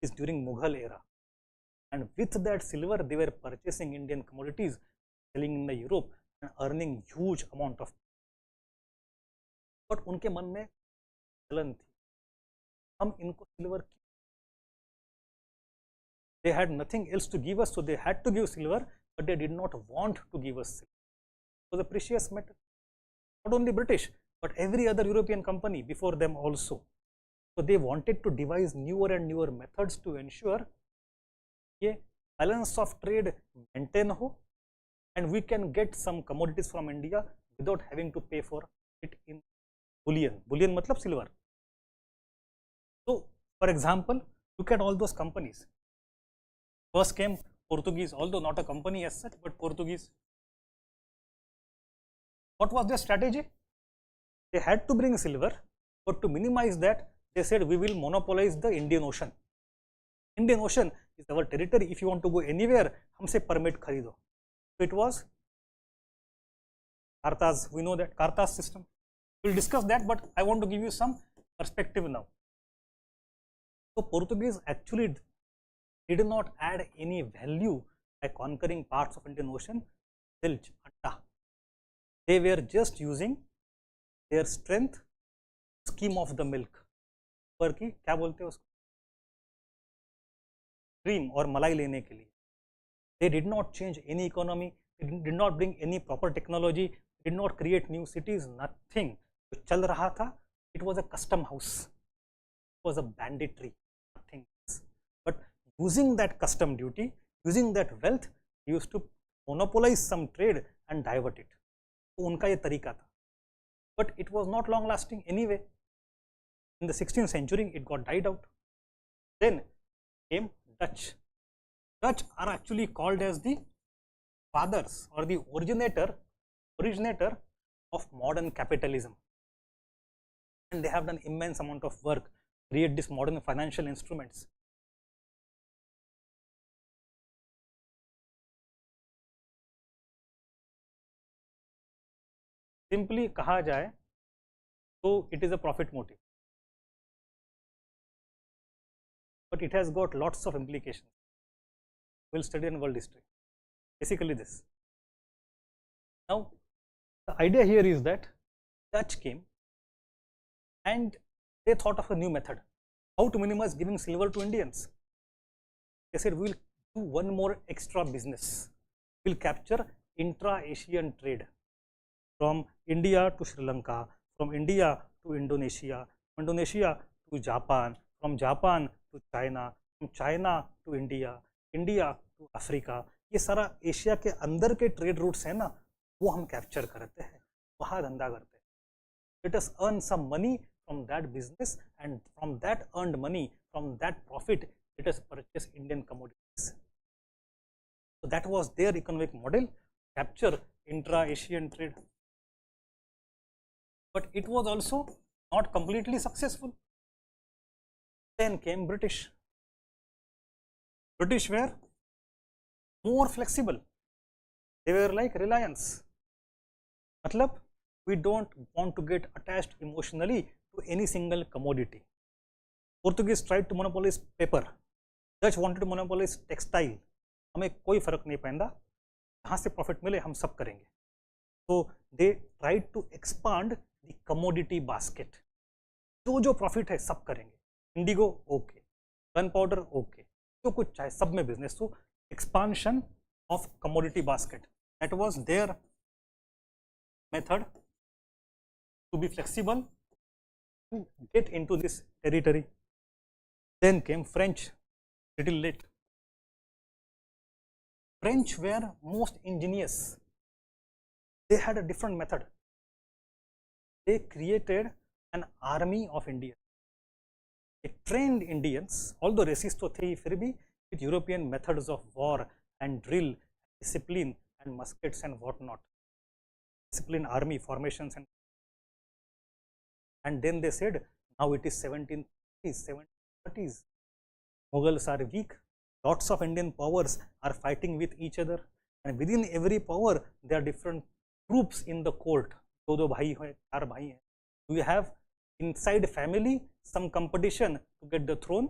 It's during Mughal era. And with that silver, they were purchasing Indian commodities, selling in the Europe and earning huge amount of. But उनके मन में चलन थी, हम इनको silver. They had nothing else to give us, so they had to give silver, but they did not want to give us silver. It was a precious metal. Not only British, but every other European company before them also. So they wanted to devise newer and newer methods to ensure ये balance of trade maintain हो, and we can get some commodities from India without having to pay for it in bullion. Bullion मतलब silver. So, for example, look at all those companies. First came Portuguese, although not a company as such, but Portuguese. What was their strategy? They had to bring silver, but to minimize that, they said we will monopolize the Indian Ocean. Indian Ocean is our territory. If you want to go anywhere, हमसे permit खरीदो. So it was Carthage. We know that Carthage system. We'll discuss that, but I want to give you some perspective now. So Portuguese actually did not add any value by conquering parts of Indian Ocean. Zilch, atta. They were just using their strength, skim of the milk. पर की क्या बोलते हैं उसको, cream और मलाई लेने के लिए. They did not change any economy, they did not bring any proper technology, did not create new cities, nothing. जो चल रहा था, it was a custom house, it was a banditry, nothing else. But using that custom duty, using that wealth, used to monopolize some trade and divert it. तो उनका ये तरीका था. But it was not long lasting anyway. In the 16th century, it got died out. Then came Dutch. Dutch are actually called as the fathers or the originator of modern capitalism. And they have done immense amount of work to create these modern financial instruments. Simply कहा जाए तो it is a profit motive. But it has got lots of implications. We'll study in world history. Basically this. Now, the idea here is that Dutch came and they thought of a new method. How to minimize giving silver to Indians. They said, we'll do one more extra business. We'll capture intra-Asian trade from India to Sri Lanka, from India to Indonesia, from Indonesia to Japan, from Japan to China, from China to India, India to Africa. ये सारा Asia के अंदर के trade routes हैं ना, वो हम capture करते हैं, वहाँ धंधा करते हैं. Let us earn some money from that business, and from that earned money, from that profit, let us purchase Indian commodities. So that was their economic model, capture intra-Asian trade. But it was also not completely successful. Then came British. British were more flexible. They were like Reliance. Matlab, we don't want to get attached emotionally to any single commodity. Portuguese tried to monopolize paper. Dutch wanted to monopolize textile. हमें कोई फर्क नहीं पैंदा, जहाँ से profit मिले हम सब करेंगे. So they tried to expand the commodity basket. जो प्रॉफिट है सब करेंगे. Indigo okay, gunpowder okay, जो कुछ चाहे सब में बिजनेस. तो expansion of commodity basket, that was their method to be flexible to get into this territory. Then came French, little late. French were most ingenious. They had a different method. They created an army of Indians. They trained Indians, although racist तो थे फिर भी, with European methods of war and drill, discipline and muskets and what not. Discipline, army formations, and then they said, now it is 1730s, 1730s. Mughals are weak. Lots of Indian powers are fighting with each other, and within every power there are different groups in the court. दो भाई हैं, चार भाई हैं. We have inside family some competition to get the throne,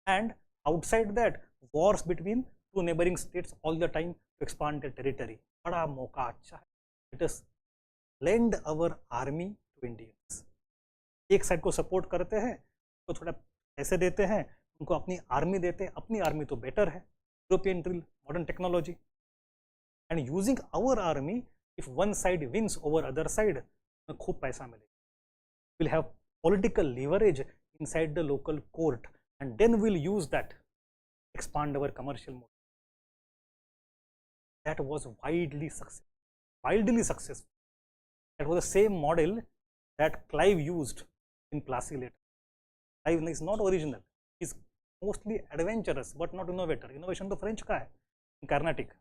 and outside that wars between two neighboring states all the time to expand their territory. बड़ा मौका अच्छा है. Let us lend our army to Indians. एक side को support करते हैं, तो थोड़ा पैसे देते हैं, उनको अपनी आर्मी देते हैं. अपनी आर्मी तो बेटर है, European drill, modern technology, and using our army, if one side wins over other side, खूब पैसा मिलेगा. Will have political leverage inside the local court, and then will use that expand our commercial mode. That was widely successful. That was the same model that Clive used in Plassey later. Clive is not original. He is mostly adventurous but not innovator. Innovation to French का है, in Carnatic.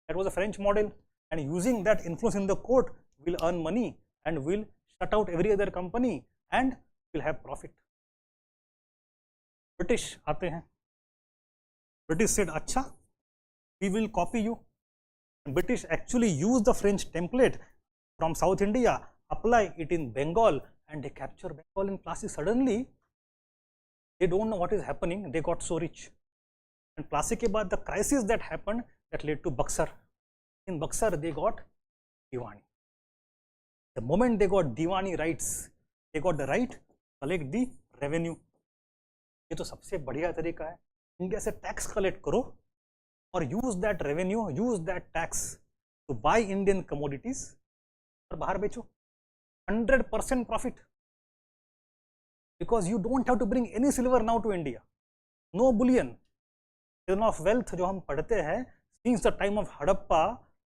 That was a French model, and using that influence in the court will earn money and will shut out every other company and will have profit. British आते हैं. British said, अच्छा, we will copy you. And British actually used the French template from South India, apply it in Bengal, and they capture Bengal in Plassey. Suddenly, they don't know what is happening. They got so rich. And Plassey के बाद the crisis that happened that led to Buxar. In Buxar, they got Diwani. The moment they got Diwani rights, they got the right to collect the revenue. ये तो सबसे बढ़िया तरीका है. India से tax collect करो और use that revenue, use that tax to buy Indian commodities. और बाहर बेचो. 100% profit, because you don't have to bring any silver now to India. No bullion. Return of wealth जो हम पढ़ते हैं, since the time of Harappa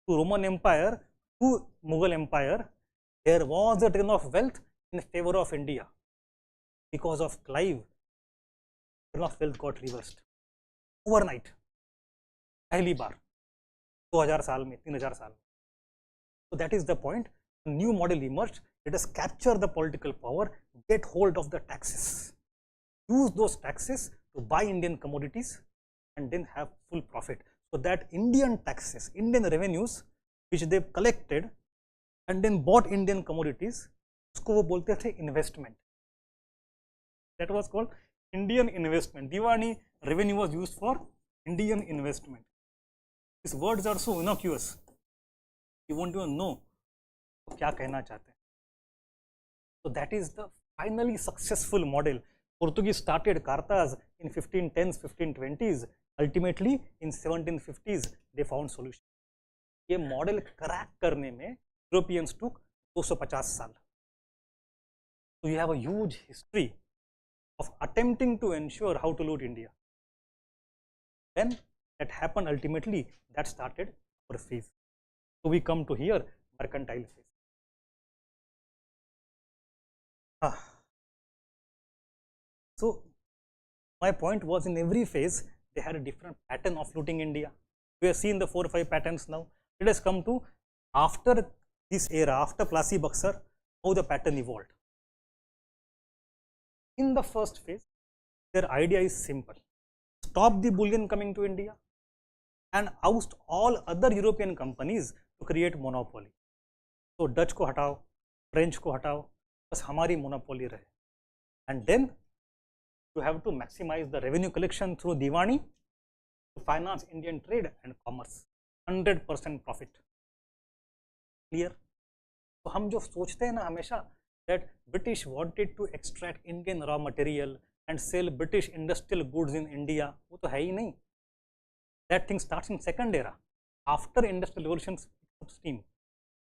to Roman Empire to Mughal Empire, there was a return of wealth in favor of India. Because of Clive, return of wealth got reversed overnight. पहली बार 2000 साल में, 3000 साल में. So that is the point. A new model emerged. Let us capture the political power, get hold of the taxes, use those taxes to buy Indian commodities, and then have full profit. So that Indian taxes, Indian revenues which they collected and then bought Indian commodities, उसको वो बोलते थे investment. That was called Indian investment. Diwani revenue was used for Indian investment. These words are so innocuous, you won't even know क्या कहना चाहते हैं. So that is the finally successful model. Portuguese started Carthage in 1510s, 1520s. Ultimately in 1750s they found solution. ये model crack करने में Europeans took 250 साल. So you have a huge history of attempting to ensure how to loot India. Then that happened ultimately, that started our phase. So we come to here, mercantile phase. So my point was, in every phase they had a different pattern of looting India. We have seen the 4 or 5 patterns now. Let us come to after this era, after Plassey Buxar, how the pattern evolved. In the first phase, their idea is simple: stop the bullion coming to India and oust all other European companies to create monopoly. So Dutch को हटाओ, French को हटाओ, बस हमारी monopoly रहे. And then you have to maximize the revenue collection through Diwani to finance Indian trade and commerce. 100% profit. Clear? तो हम जो सोचते हैं ना हमेशा that British wanted to extract Indian raw material and sell British industrial goods in India, वो तो है ही नहीं. That thing starts in second era, after industrial revolution steam.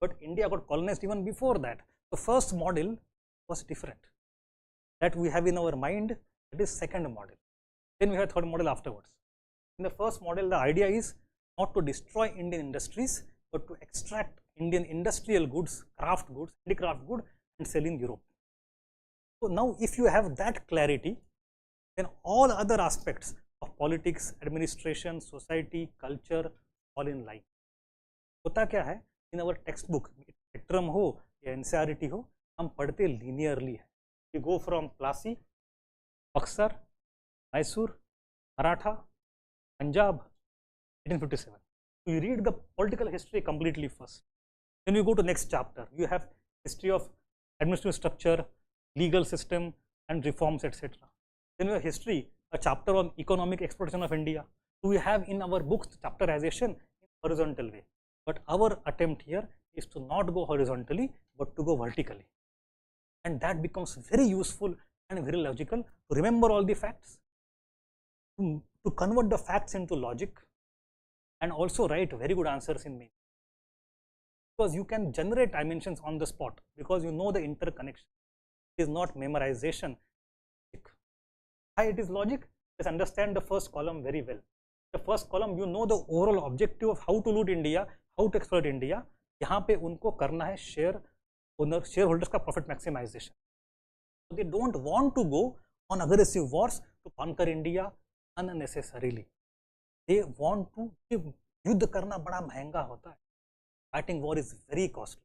But India got colonized even before that. The first model was different. That we have in our mind, that is second model. Then we have third model afterwards. In the first model, the idea is not to destroy Indian industries, but to extract Indian industrial goods, craft goods, handicraft goods, and sell in Europe. So now if you have that clarity, then all other aspects of politics, administration, society, culture fall in line. होता क्या है, in our textbook, spectrum हो या NCERT हो, हम पढ़ते linearly है. We go from Plassey, Buxar, Mysore, Maratha, Punjab, 1857. So you read the political history completely first. Then you go to next chapter. You have history of administrative structure, legal system, and reforms, etc. Then you have history, a chapter on economic exploitation of India. So we have in our books chapterization in horizontal way. But our attempt here is to not go horizontally, but to go vertically. And that becomes very useful and very logical to remember all the facts, to convert the facts into logic, and also write very good answers in mains. Because you can generate dimensions on the spot, because you know the interconnection. It is not memorization. Why it is logic? Let's understand the first column very well. The first column, you know the overall objective of how to loot India, how to exploit India. यहाँ पे उनको करना है shareholders का profit maximization. So they don't want to go on aggressive wars to conquer India unnecessarily. They want to, युद्ध करना बड़ा महंगा होता है. Fighting war is very costly.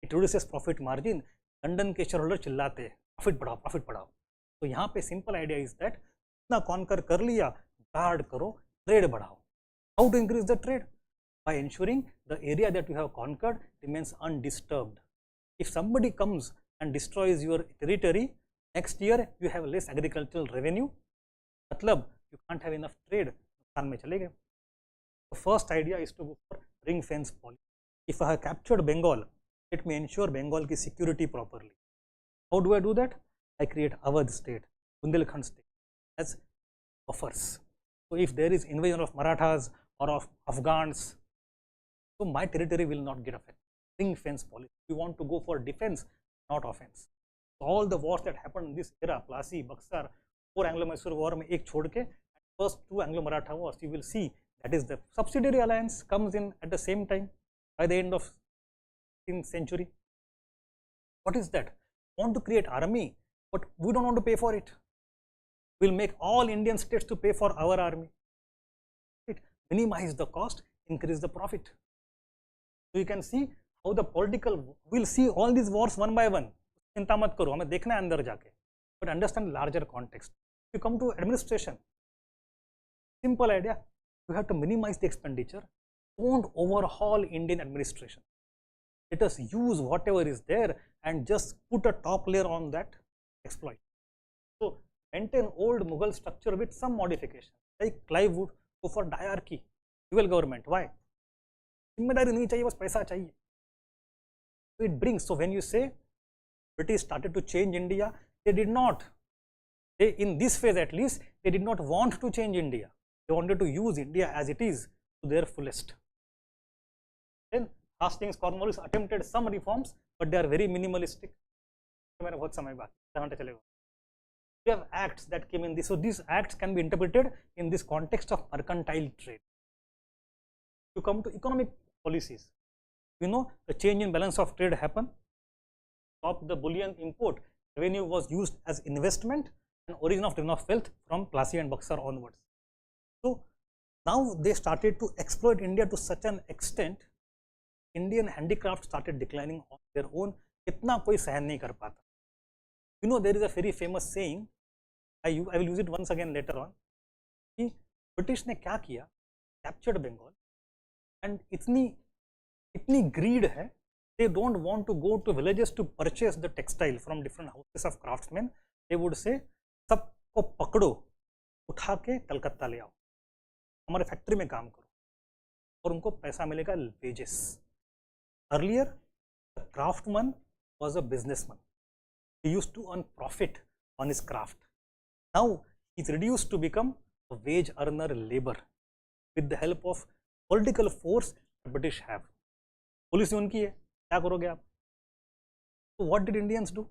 It reduces profit margin. London के shareholder चिल्लाते हैं profit बढ़ाओ, profit बढ़ाओ. तो यहाँ पे simple idea is that इतना conquer कर लिया, guard करो, trade बढ़ाओ. How to increase the trade? By ensuring the area that you have conquered remains undisturbed. If somebody comes and destroys your territory, next year you have less agricultural revenue. मतलब you can't have enough trade. नुकसान में चले गए. The first idea is to go for ring fence policy. If I have captured Bengal, let me ensure Bengal ki security properly. How do I do that? I create Awadh state, Bundelkhand state as buffers. So if there is invasion of Marathas or of Afghans, so my territory will not get affected. Ring fence policy. We want to go for defense, not offense. So all the wars that happened in this era, Plassey, Buxar, 4 Anglo-Mysore war में एक छोड़ के, first 2 Anglo-Maratha wars, you will see that is the subsidiary alliance comes in at the same time by the end of 16th century. What is that? Want to create army, but we don't want to pay for it. We'll make all Indian states to pay for our army. It minimize the cost, increase the profit. So you can see how the political, we'll see all these wars one by one. चिंता मत करो, हमें देखना है अंदर जाके. But understand larger context. You come to administration. Simple idea. You have to minimize the expenditure. Don't overhaul Indian administration. Let us use whatever is there and just put a top layer on that, exploit. So maintain old Mughal structure with some modification. Like Clive would go for diarchy, dual government. Why? जिम्मेदारी नहीं चाहिए, बस पैसा चाहिए. So it brings. So when you say British started to change India, they did not. They, in this phase at least, they did not want to change India. They wanted to use India as it is to their fullest. Then Hastings Cornwallis attempted some reforms, but they are very minimalistic. मेरा बहुत समय बाद 7 घंटे चलेगा. We have acts that came in this. So these acts can be interpreted in this context of mercantile trade. You come to economic policies. You know the change in balance of trade happened. Stop the bullion import. Revenue was used as investment and origin of wealth from Plassey and Buxar onwards. So now they started to exploit India to such an extent, Indian handicraft started declining on their own. इतना कोई सहन नहीं कर पाता. You know, there is a very famous saying, I will use it once again later on, कि British ने क्या किया, कैप्चर्ड बंगाल, एंड इतनी ग्रीड है, they don't want to go to villages to purchase the textile from different houses of craftsmen. They would say, सबको पकड़ो, उठा के कलकत्ता ले आओ, हमारे फैक्ट्री में काम करो, और उनको पैसा मिलेगा wages. Earlier, the craftsman was a businessman. He used to earn profit on his craft. Now, he's reduced to become a wage earner labor with the help of political force the British have. Policy उनकी है, क्या करोगे आप? So what did Indians do?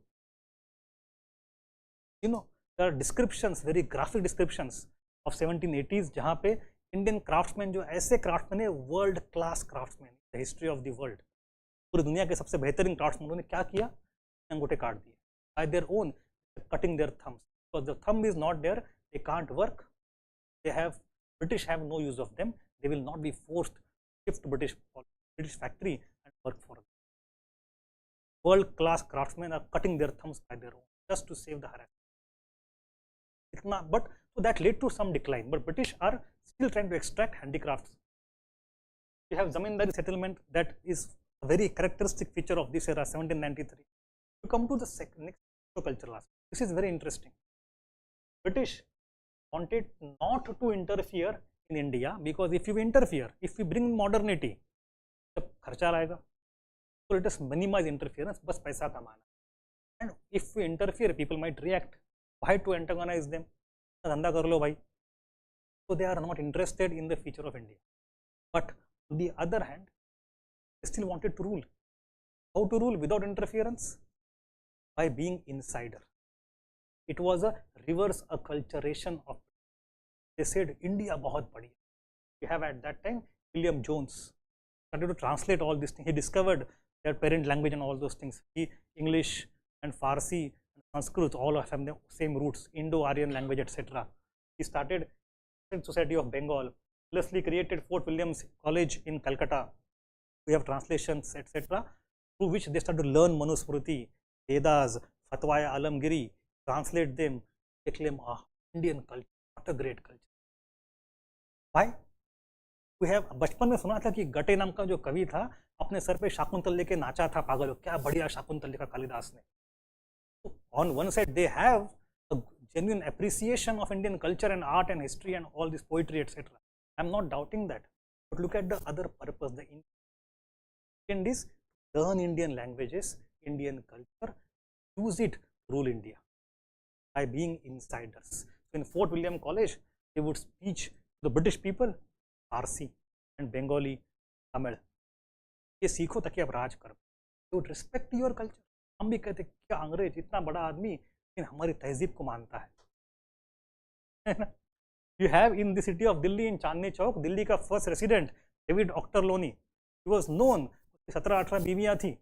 You know, there are descriptions, very graphic descriptions of 1780s जहाँ पे Indian craftsmen जो ऐसे craftsmen है, world class craftsmen, the history of the world. पूरी दुनिया के सबसे बेहतरीन क्राफ्ट्समैनों ने क्या किया, अंगूठे काट दिए by their own, cutting their thumbs, because the thumb is not there, they can't work, British have no use of them, they will not be forced to shift to British factory and work for them. World class craftsmen are cutting their thumbs by their own just to save the harassment. But so that led to some decline, but British are still trying to extract handicrafts. We have zamindari settlement, that is a very characteristic feature of this era, 1793. To come to the next cultural aspect, this is very interesting. British wanted not to interfere in India, because if you interfere, if we bring modernity, तो खर्चा आएगा. So let us minimize interference, बस पैसा कमाना. And if we interfere, people might react. Why to antagonize them? धंधा कर लो भाई. So they are not interested in the future of India. But on the other hand, they still wanted to rule. How to rule without interference? By being insider. It was a reverse acculturation of. They said India बहुत बड़ी. We have at that time William Jones started to translate all these things. He discovered their parent language and all those things. English and Farsi and Sanskrit all have the same roots, Indo-Aryan language, etc. He started Society of Bengal, plus created Fort Williams College in Calcutta. We have translations, etc., through which they started to learn Manusmriti, Vedas, Fatwaya Alamgiri, translate them. They claim, Indian culture, what a great culture. Why? We have बचपन में सुना था कि गटे नाम का जो कवि था, अपने सर पे शाकुंतल लेके नाचा था, पागल हो, क्या बढ़िया शाकुंतल लिखा कालिदास ने. So on one side they have a genuine appreciation of Indian culture and art and history and all this poetry, etc. I am not doubting that, but look at the other purpose. The intent is learn Indian languages, Indian culture, use it to rule India by being insiders. So in Fort William College, they would teach the British people Farsi and Bengali, Tamil. ये सीखो ताकि आप राज करो. They would respect your culture. हम भी कहते क्या अंग्रेज इतना बड़ा आदमी लेकिन हमारी तहजीब को मानता है. You have in the city of Delhi, in Chandni Chowk, Delhi का first resident David Octorloni. He was known 17-18 बीवियां थी,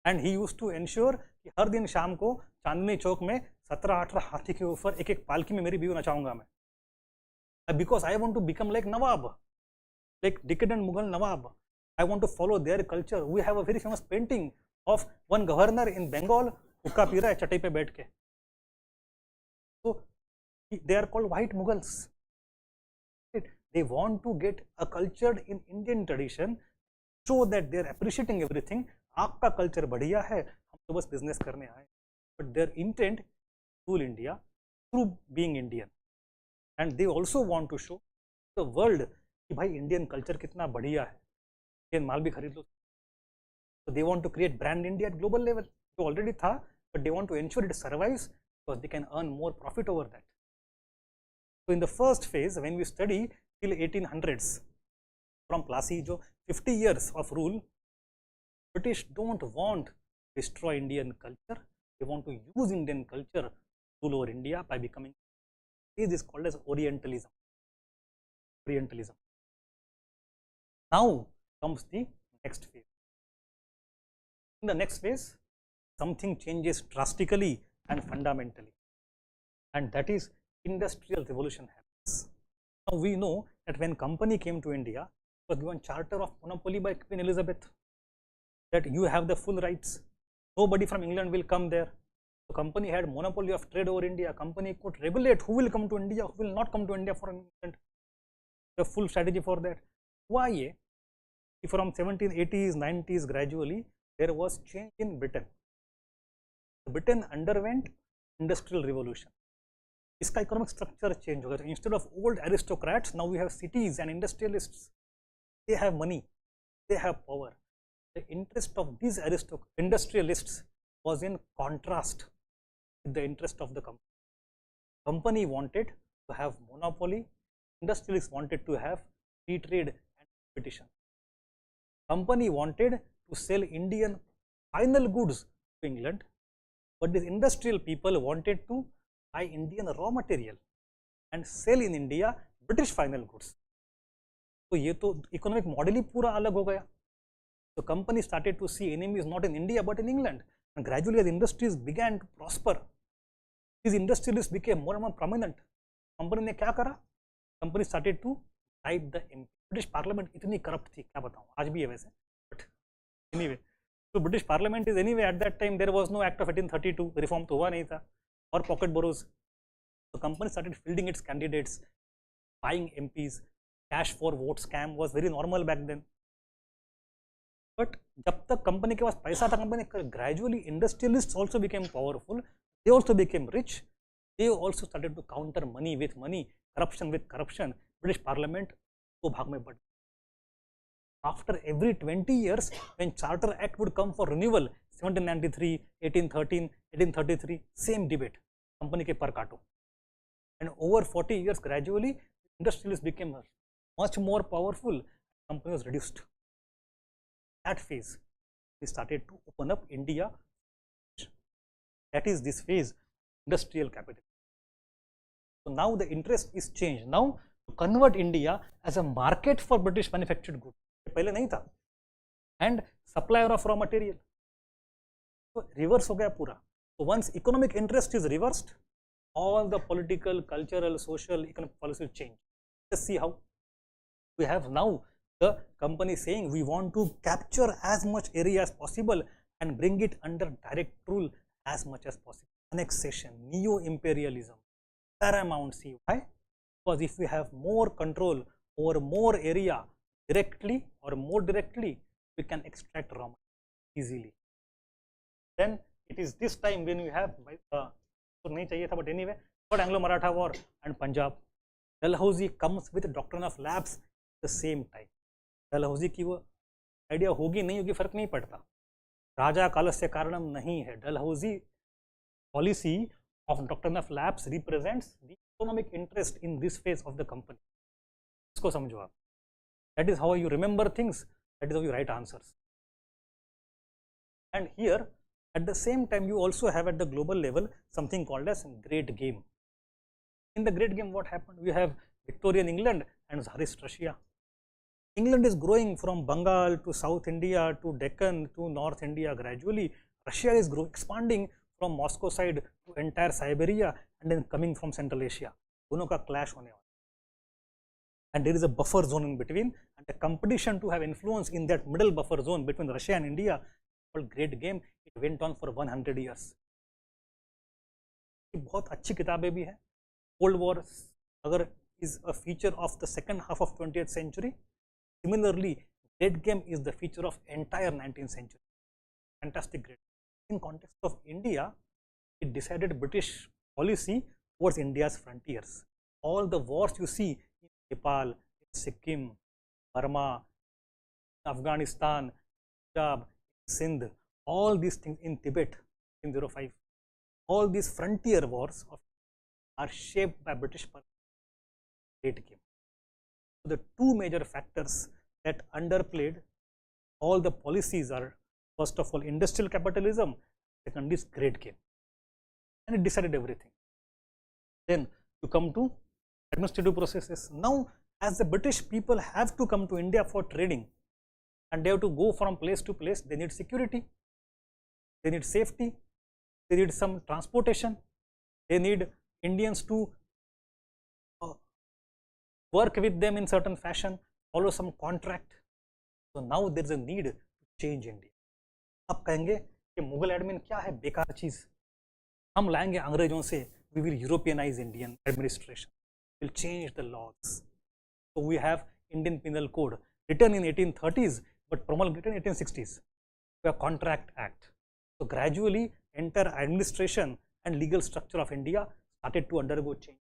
and he used to ensure कि हर दिन शाम को चांदनी चौक में 17-18 हाथी के ऊपर एक एक पालकी में मेरी बीवी नचाऊंगा मैं. Because I want to become like Nawab, like decadent Mughal Nawab. I want to follow their culture. We have a very famous painting of one governor in Bengal हुक्का पी रहा है चटाई पे बैठ के. So they are called white Mughals. They want to get a culture in Indian tradition, show that they are appreciating everything. आपका culture बढ़िया है, हम तो बस business करने आए. But their intent to rule India through being Indian. And they also want to show the world कि भाई Indian culture कितना बढ़िया है, Indian माल भी खरीद लो. So they want to create brand India at global level. जो already था, but they want to ensure it survives because they can earn more profit over that. So in the first phase, when we study till 1800s, from Plassey, जो 50 years of rule, British don't want to destroy Indian culture. They want to use Indian culture to rule over India by becoming. This is called as Orientalism. Orientalism. Now comes the next phase. In the next phase, something changes drastically and fundamentally, and that is industrial revolution happens. Now we know that when company came to India, it was given charter of monopoly by Queen Elizabeth, that you have the full rights. Nobody from England will come there. The company had monopoly of trade over India. Company could regulate who will come to India, who will not come to India for an instant. The full strategy for that. Why? From 1780s, 90s, gradually there was change in Britain. Britain underwent industrial revolution. इसका economic structure change हो गया. Instead of old aristocrats, now we have cities and industrialists. They have money, they have power. The interest of these industrialists was in contrast with the interest of the company. Company wanted to have monopoly, industrialists wanted to have free trade and competition. Company wanted to sell Indian final goods to England, but these industrial people wanted to buy Indian raw material and sell in India British final goods. तो ये तो economic model ही पूरा अलग हो गया. So company started to see enemies not in India but in England, and gradually as industries began to prosper, these industrialists became more and more prominent. Company ने क्या करा? Company started to bribe the MP. British Parliament इतनी corrupt थी, क्या बताऊँ, आज भी है वैसे, but anyway. So British Parliament is anyway at that time there was no Act of 1832, reform तो हुआ नहीं था, or pocket boroughs. So company started fielding its candidates, buying MPs. Cash for vote scam was very normal back then. But जब तक company के पास पैसा था, company gradually industrialists also became powerful. They also became rich. They also started to counter money with money, corruption with corruption. British Parliament दो भाग में बढ़. After every 20 years, when Charter Act would come for renewal, 1793, 1813, 1833, same debate. Company के पर काटो. And over 40 years, gradually, industrialists became much more powerful. Company was reduced. That phase, we started to open up India. That is this phase, industrial capital. So now the interest is changed. Now to convert India as a market for British manufactured goods. पहले नहीं था. And supplier of raw material. So reverse हो गया पूरा. So once economic interest is reversed, all the political, cultural, social, economic policies change. Let's see how. We have now the company saying we want to capture as much area as possible and bring it under direct rule as much as possible. Annexation, neo-imperialism, paramountcy. Why? Because if we have more control over more area directly or more directly, we can extract raw material easily. Then it is this time when we have, so nahi chahiye tha, but anyway, but Anglo-Maratha War and Punjab. Dalhousie comes with a doctrine of lapse the same time. Dalhousie की वो idea होगी नहीं होगी फर्क नहीं पड़ता. राजा कालस्य कारणम नहीं है. Dalhousie policy of doctrine of lapse represents the economic interest in this phase of the company. इसको समझो आप. That is how you remember things, that is how you right answers. And here at the same time you also have at the global level something called as great game. In the great game, what happened? We have Victorian England and Tsarist Russia. England is growing from Bengal to South India to Deccan to North India gradually. Russia is expanding from Moscow side to entire Siberia and then coming from Central Asia. दोनों का clash होने वाला. And there is a buffer zone in between, and the competition to have influence in that middle buffer zone between Russia and India called Great Game. It went on for 100 years. बहुत अच्छी किताबें भी हैं. Cold War अगर is a feature of the second half of 20th century. Similarly, Great Game is the feature of entire 19th century. Fantastic great. In context of India, it decided British policy towards India's frontiers. All the wars you see in Nepal, in Sikkim, Burma, Afghanistan, Punjab, Sindh, all these things in Tibet in 05, all these frontier wars are shaped by British policy. Great Game. So the two major factors that underplayed all the policies are, first of all, industrial capitalism, second is Great Game, and it decided everything. Then you come to administrative processes. Now, as the British people have to come to India for trading, and they have to go from place to place, they need security, they need safety, they need some transportation, they need Indians to work with them in certain fashion, follow some contract. So now there is a need to change India. आप कहेंगे कि Mughal admin क्या है, बेकार चीज, हम लाएंगे अंग्रेजों से, we will Europeanize Indian administration, will change the laws. So we have Indian Penal Code written in 1830s but promulgated in 1860s. We have Contract Act. So gradually entire administration and legal structure of India started to undergo change.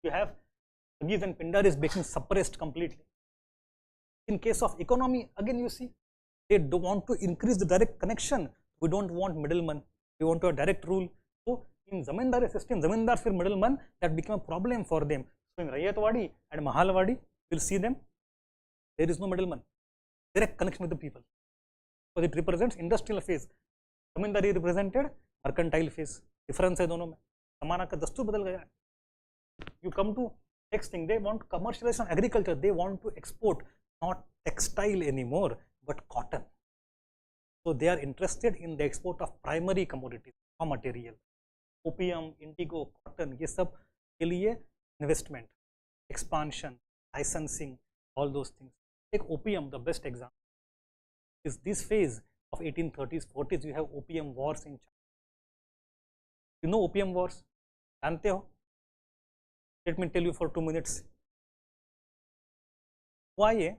You have Agis and Pindaris being suppressed completely. In case of economy, again you see, they don't want to increase the direct connection. We don't want middlemen. We want to have direct rule. So in zamindari system, zamindars were middlemen, that became a problem for them. So in Rayatwadi and Mahalwadi, you'll see them, there is no middleman, direct connection with the people. So it represents industrial phase. Zamindari represented mercantile phase. Difference है दोनों में. जमाना का दस्तूर बदल गया है. You come to next thing, they want commercialization of agriculture. They want to export not textile anymore, but cotton. So they are interested in the export of primary commodities, raw material, opium, indigo, cotton. ये सब के लिए investment, expansion, licensing, all those things. Take opium, the best example is this phase of 1830s, 40s. You have opium wars in China. You know opium wars? जानते हो? Let me tell you for 2 minutes. Why?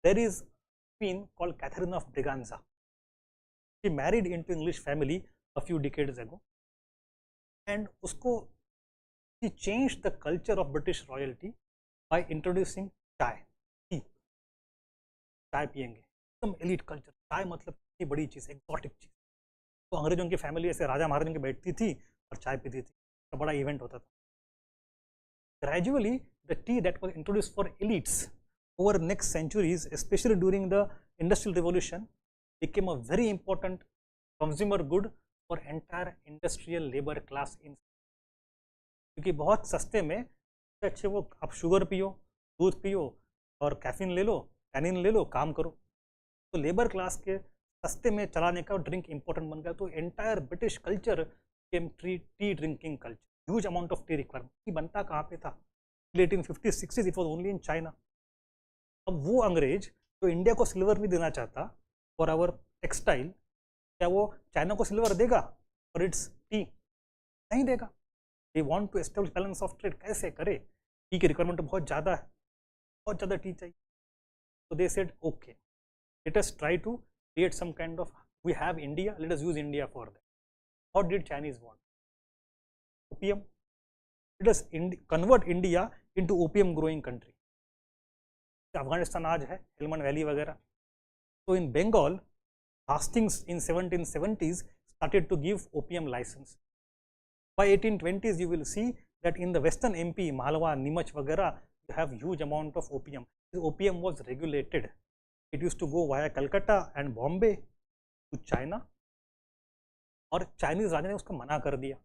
There is a queen called Catherine of Braganza. She married into English family a few decades ago, and usko she changed the culture of British royalty by introducing chai, tea. चाय पियेंगे, एकदम elite culture. चाय मतलब इतनी बड़ी चीज, exotic चीज. तो अंग्रेजों की फैमिली ऐसे राजा महाराजों की बैठती थी और चाय पीती थी, तो बड़ा इवेंट होता था. Gradually, the tea that was introduced for elites over next centuries, especially during the Industrial Revolution, became a very important consumer good for entire industrial labor class in. क्योंकि बहुत सस्ते में अच्छे वो आप शुगर पियो, दूध पियो और कैफीन ले लो, टैनिन ले लो, काम करो. तो लेबर क्लास के सस्ते में चलाने का ड्रिंक इंपॉर्टेंट बन गया. तो entire British culture came T drinking culture. Huge amount of tea requirement. T बनता कहाँ पे था? 1850s, 60s, it was only in China. अब वो अंग्रेज जो इंडिया को सिल्वर नहीं देना चाहता फॉर आवर टेक्सटाइल, क्या वो चाइना को सिल्वर देगा फॉर इट्स टी? नहीं देगा. They want to establish balance of trade. कैसे करे? टी की रिक्वायरमेंट बहुत ज़्यादा है, बहुत ज़्यादा टी चाहिए. So they said, okay, let us try to create some kind of, we have India, let us use India for that. What did Chinese want? Opium. Let us convert India into opium growing country. Afghanistan आज है, Helmand valley वगैरह. So in Bengal, Hastings in 1770s started to give opium license. By 1820s, you will see that in the western MP, Malwa, Nimach वगैरह, you have huge amount of opium. The opium was regulated. It used to go via Calcutta and Bombay to China. और Chinese राजा ने उसको मना कर दिया.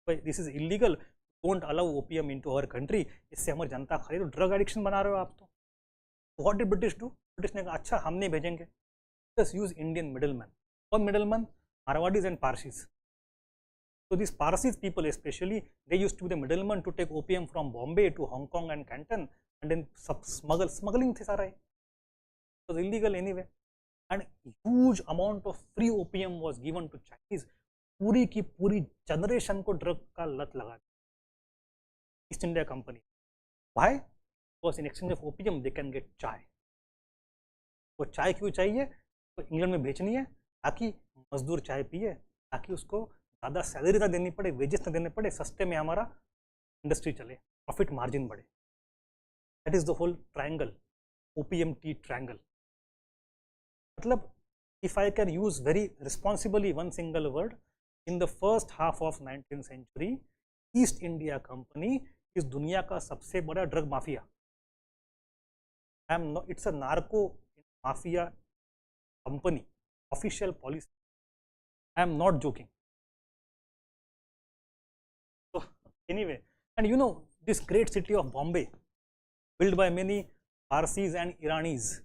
This is illegal. Don't allow opium into our country. इससे हमारी जनता खा रही है. तो ड्रग एडिक्शन बना रहे हो आप तो. What did British do? British ने कहा अच्छा हम नहीं भेजेंगे. Just use Indian middlemen. और middlemen, Marwadis and Parsis. So these Parsis people especially, they used to be the middlemen to take opium from Bombay to Hong Kong and Canton, and then smuggling थी सारा. It was illegal anyway. And huge amount of free opium was given to Chinese. पूरी की पूरी generation को drug का लत लगा. East India company. Why? Because in exchange of opium they can get chai. वो चाय क्यों चाहिए? तो इंग्लैंड में बेचनी है ताकि मजदूर चाय पिए, ताकि उसको ज़्यादा सैलरी ना देनी पड़े, वेजेस ना देने पड़े, सस्ते में हमारा इंडस्ट्री चले, प्रॉफिट मार्जिन बढ़े. That is the whole triangle, OPM T triangle. मतलब if I can use very responsibly one single word, in the first half of 19th century, East India Company is दुनिया का सबसे बड़ा drug mafia. It's a narco mafia company, official policy. I am not joking. So anyway, and you know this great city of Bombay, built by many Parsis and Iranis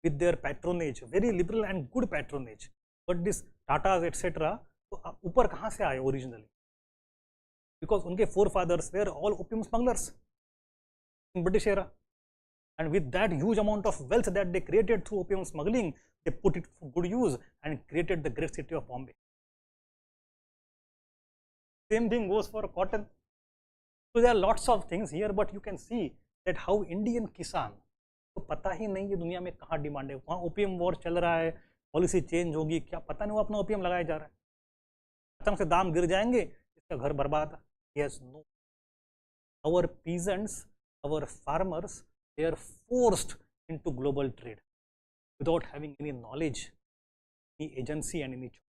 with their patronage, very liberal and good patronage. But this Tatas etc. तो ऊपर कहाँ से आए originally? Because उनके forefathers were all opium smugglers. in British era. And with that huge amount of wealth that they created through opium smuggling, they put it for good use and created the great city of Bombay. Same thing goes for cotton. So there are lots of things here, but you can see that how Indian kisan, तो पता ही नहीं है दुनिया में कहाँ demand है, वहाँ ओपियम वॉर चल रहा है, पॉलिसी चेंज होगी क्या पता नहीं, वो अपना ओपियम लगाया जा रहा है, अचानक से दाम गिर जाएंगे, इसका घर बर्बाद. Yes, no. Our peasants, our farmers, they are forced into global trade without having any knowledge, any agency and any choice.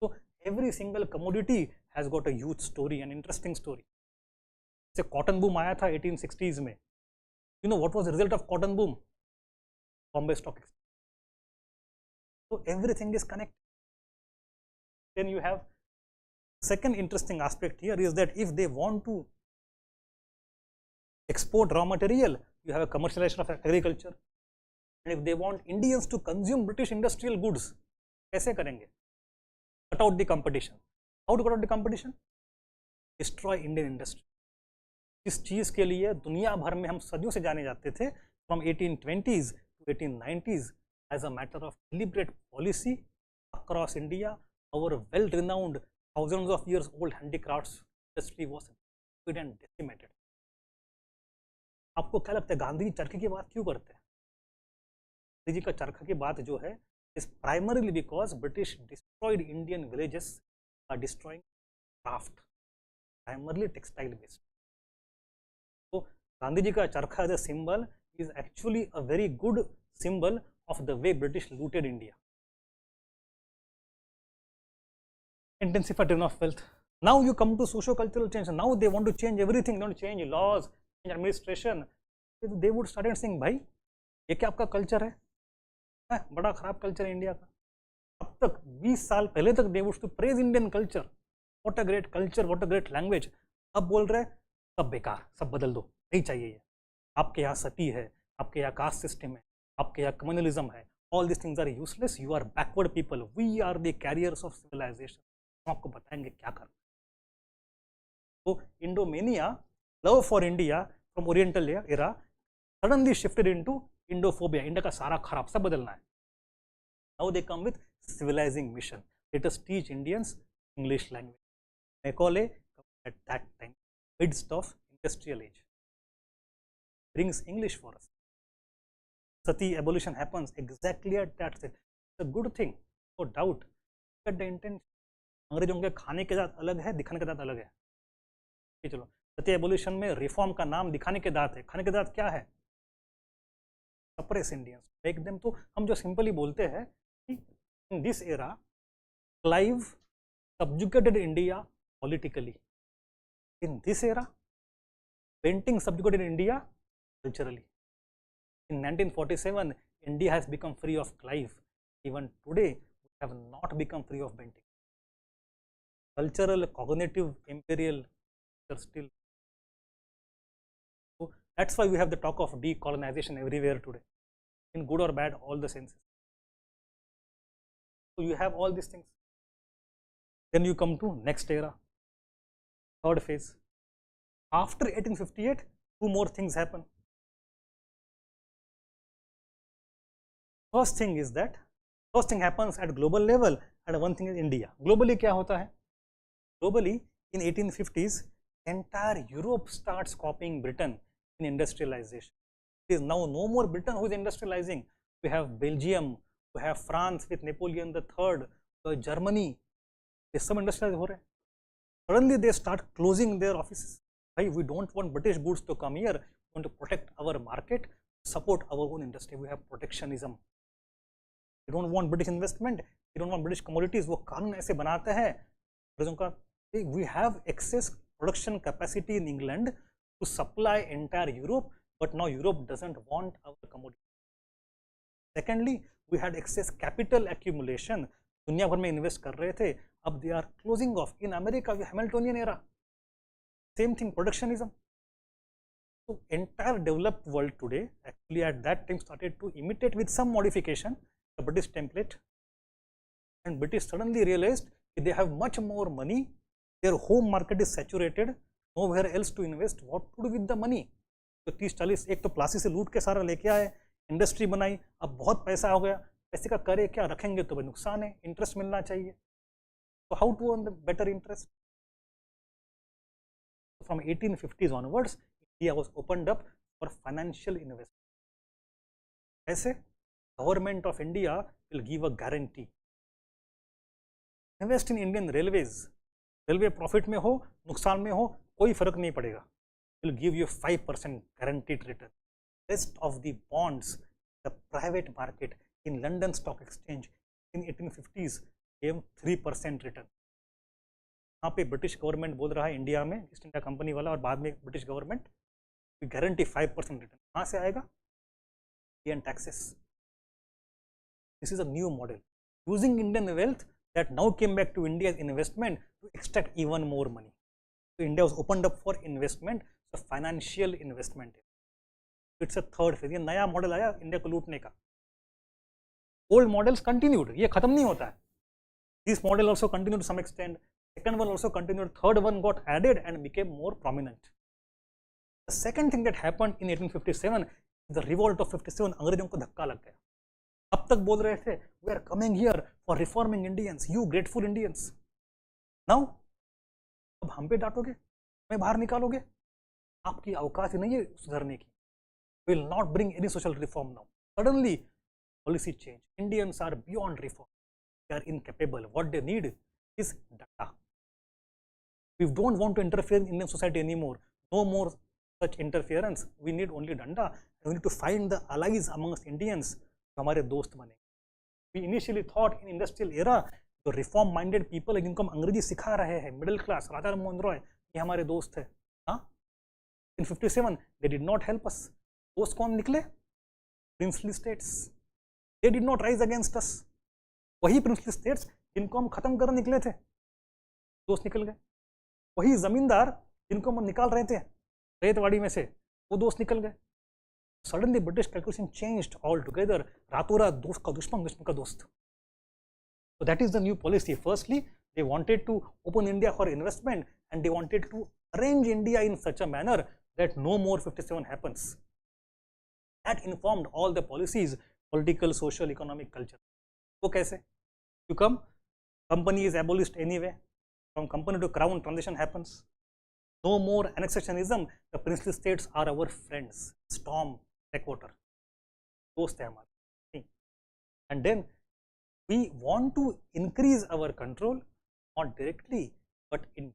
So every single commodity has got a huge story, an interesting story. जैसे cotton boom आया था 1860s में. You know what was the result of cotton boom? Bombay Stock Exchange. So everything is connected. Then you have second interesting aspect here is that if they want to export raw material, you have a commercialization of agriculture. And if they want Indians to consume British industrial goods, कैसे करेंगे? Cut out the competition. How to cut out the competition? Destroy Indian industry. इस चीज़ के लिए दुनिया भर में हम सदियों से जाने जाते थे, from 1820s to 1890s, as a matter of deliberate policy across India, our well-renowned, thousands of years old handicrafts industry was destroyed and decimated. आपको क्या लगता है गांधी जी चरखे की बात क्यों करते हैं? गांधी जी का चरखा की बात जो है is primarily because British destroyed Indian villages by destroying craft, primarily textile based. So Gandhi ji का चरखा as a symbol is actually a very good symbol of the way British looted India. Intensified run of wealth. Now you come to socio-cultural change. Now they want to change everything. They want to change laws, change administration. They would start saying, भाई ये क्या आपका culture है? बड़ा खराब culture है India का. अब तक 20 साल पहले तक they used to praise Indian culture. What a great culture, what a great language. अब बोल रहे सब बेकार, सब बदल दो, नहीं चाहिए ये. आपके यहाँ सती है, आपके यहाँ कास्ट सिस्टम है, आपके यहाँ कम्युनलिज्म है. All these things are useless. You are backward people. We are the carriers of civilization. हम आपको बताएंगे क्या करना. तो Indomania, love for India from oriental era suddenly shifted into Indophobia. India का सारा खराब सब बदलना है. Now they come with civilizing mission. Let us teach Indians English language. Macaulay at that time, midst of industrial age, brings English for us. Sati abolition happens exactly at that stage. It's a good thing, no doubt. But the intention, अंग्रेजों के खाने के साथ अलग है, दिखाने के साथ अलग है. चलो सती एबोल्यूशन में रिफॉर्म का नाम दिखाने के दांत है, खाने के दांत क्या है? Suppress Indians, make them. तो हम जो सिंपली बोलते हैं कि in this era Clive subjugated India politically. In this era, painting subjugated India culturally. In 1947, India has become free of Clive. Even today, we have not become free of painting. Cultural, cognitive, imperial are still. So that's why we have the talk of decolonization everywhere today, in good or bad, all the senses. So you have all these things. Then you come to next era, third phase. After 1858, two more things happen. First thing is that, first thing happens at global level, and one thing is India. Globally क्या होता है? Globally, in 1850s, entire Europe starts copying Britain in industrialization. It is now no more Britain who is industrializing. We have Belgium, we have France with Napoleon III, Germany. They some industrialize हो रहे हैं. Suddenly they start closing their offices. Hey, we don't want British goods to come here. We want to protect our market, support our own industry. We have protectionism. We don't want British investment. We don't want British commodities. वो कानून ऐसे बनाते हैं. We have excess production capacity in England to supply entire Europe, but now Europe doesn't want our commodity. Secondly, we had excess capital accumulation. दुनिया भर में invest कर रहे थे, अब they are closing off. In America, we have Hamiltonian era. Same thing, protectionism. So entire developed world today actually at that time started to imitate with some modification the British template, and British suddenly realized that they have much more money, their home market is saturated, nowhere else to invest, what to do with the money? तो 30-40 एक तो प्लासी से लूट के सारा लेके आए, industry बनाई, अब बहुत पैसा हो गया, पैसे का करे क्या, रखेंगे तो भाई नुकसान है, इंटरेस्ट मिलना चाहिए. So how to earn the better interest? From 1850s onwards, India was opened up for financial investment. ऐसे Government of India will give a guarantee. Invest in Indian railways. Railway profit में हो, नुकसान में हो, कोई फर्क नहीं पड़ेगा. Will give you 5% guaranteed return. Rest of the bonds, the private market in London Stock Exchange in 1850s gave 3% return. यहाँ पे ब्रिटिश गवर्नमेंट बोल रहा है इंडिया में, ईस्ट इंडिया कंपनी वाला, और बाद में ब्रिटिश गवर्नमेंट गारंटी 5% रिटर्न. कहाँ से आएगा? Indian taxes. This is a new model using Indian wealth that now came back to India's investment to extract even more money. So India was opened up for investment, so financial investment. It's a third phase. ये नया model आया India को लूटने का. Old models continued. ये खत्म नहीं होता है. This model also continued to some extent. Second one also continued. Third one got added and became more prominent. The second thing that happened in 1857, the revolt of 57, अंग्रेजों को धक्का लग गया. अब तक बोल रहे थे we are coming here for reforming Indians, you grateful Indians. Now अब हम पे डांटोगे, हमें बाहर निकालोगे, आपकी औकात ही नहीं है सुधरने की. Will not bring any social reform now. Suddenly policy change. Indians are beyond reform. They are incapable. What they need is data. We don't want to interfere in Indian society anymore. No more such interference. We need only data. We need to find the allies amongst Indians. हमारे दोस्त बने. We initially thought in industrial era जो reform minded people है जिनको हम अंग्रेजी सिखा रहे हैं, मिडिल क्लास, राजा राममोहन रॉय, ये हमारे दोस्त है. हाँ, इन 57 they did not help us. दोस्त कौन निकले? Princely states. They did not rise against us. वही प्रिंसली स्टेट्स जिनको हम खत्म करने निकले थे, दोस्त निकल गए. वही जमींदार जिनको हम निकाल रहे थे रेतवाड़ी में से, वो दोस्त निकल गए. Suddenly British calculation changed altogether. रातों रात दोस्त का दुश्मन, दुश्मन का दोस्त. So that is the new policy. Firstly, they wanted to open India for investment and they wanted to arrange India in such a manner that no more 57 happens. That informed all the policies, political, social, economic, culture. वो कैसे? You come, company is abolished anyway. From company to crown transition happens. No more annexationism. The princely states are our friends. Storm, backwater. दोस्त है हमारे. And then we want to increase our control, not directly, but in.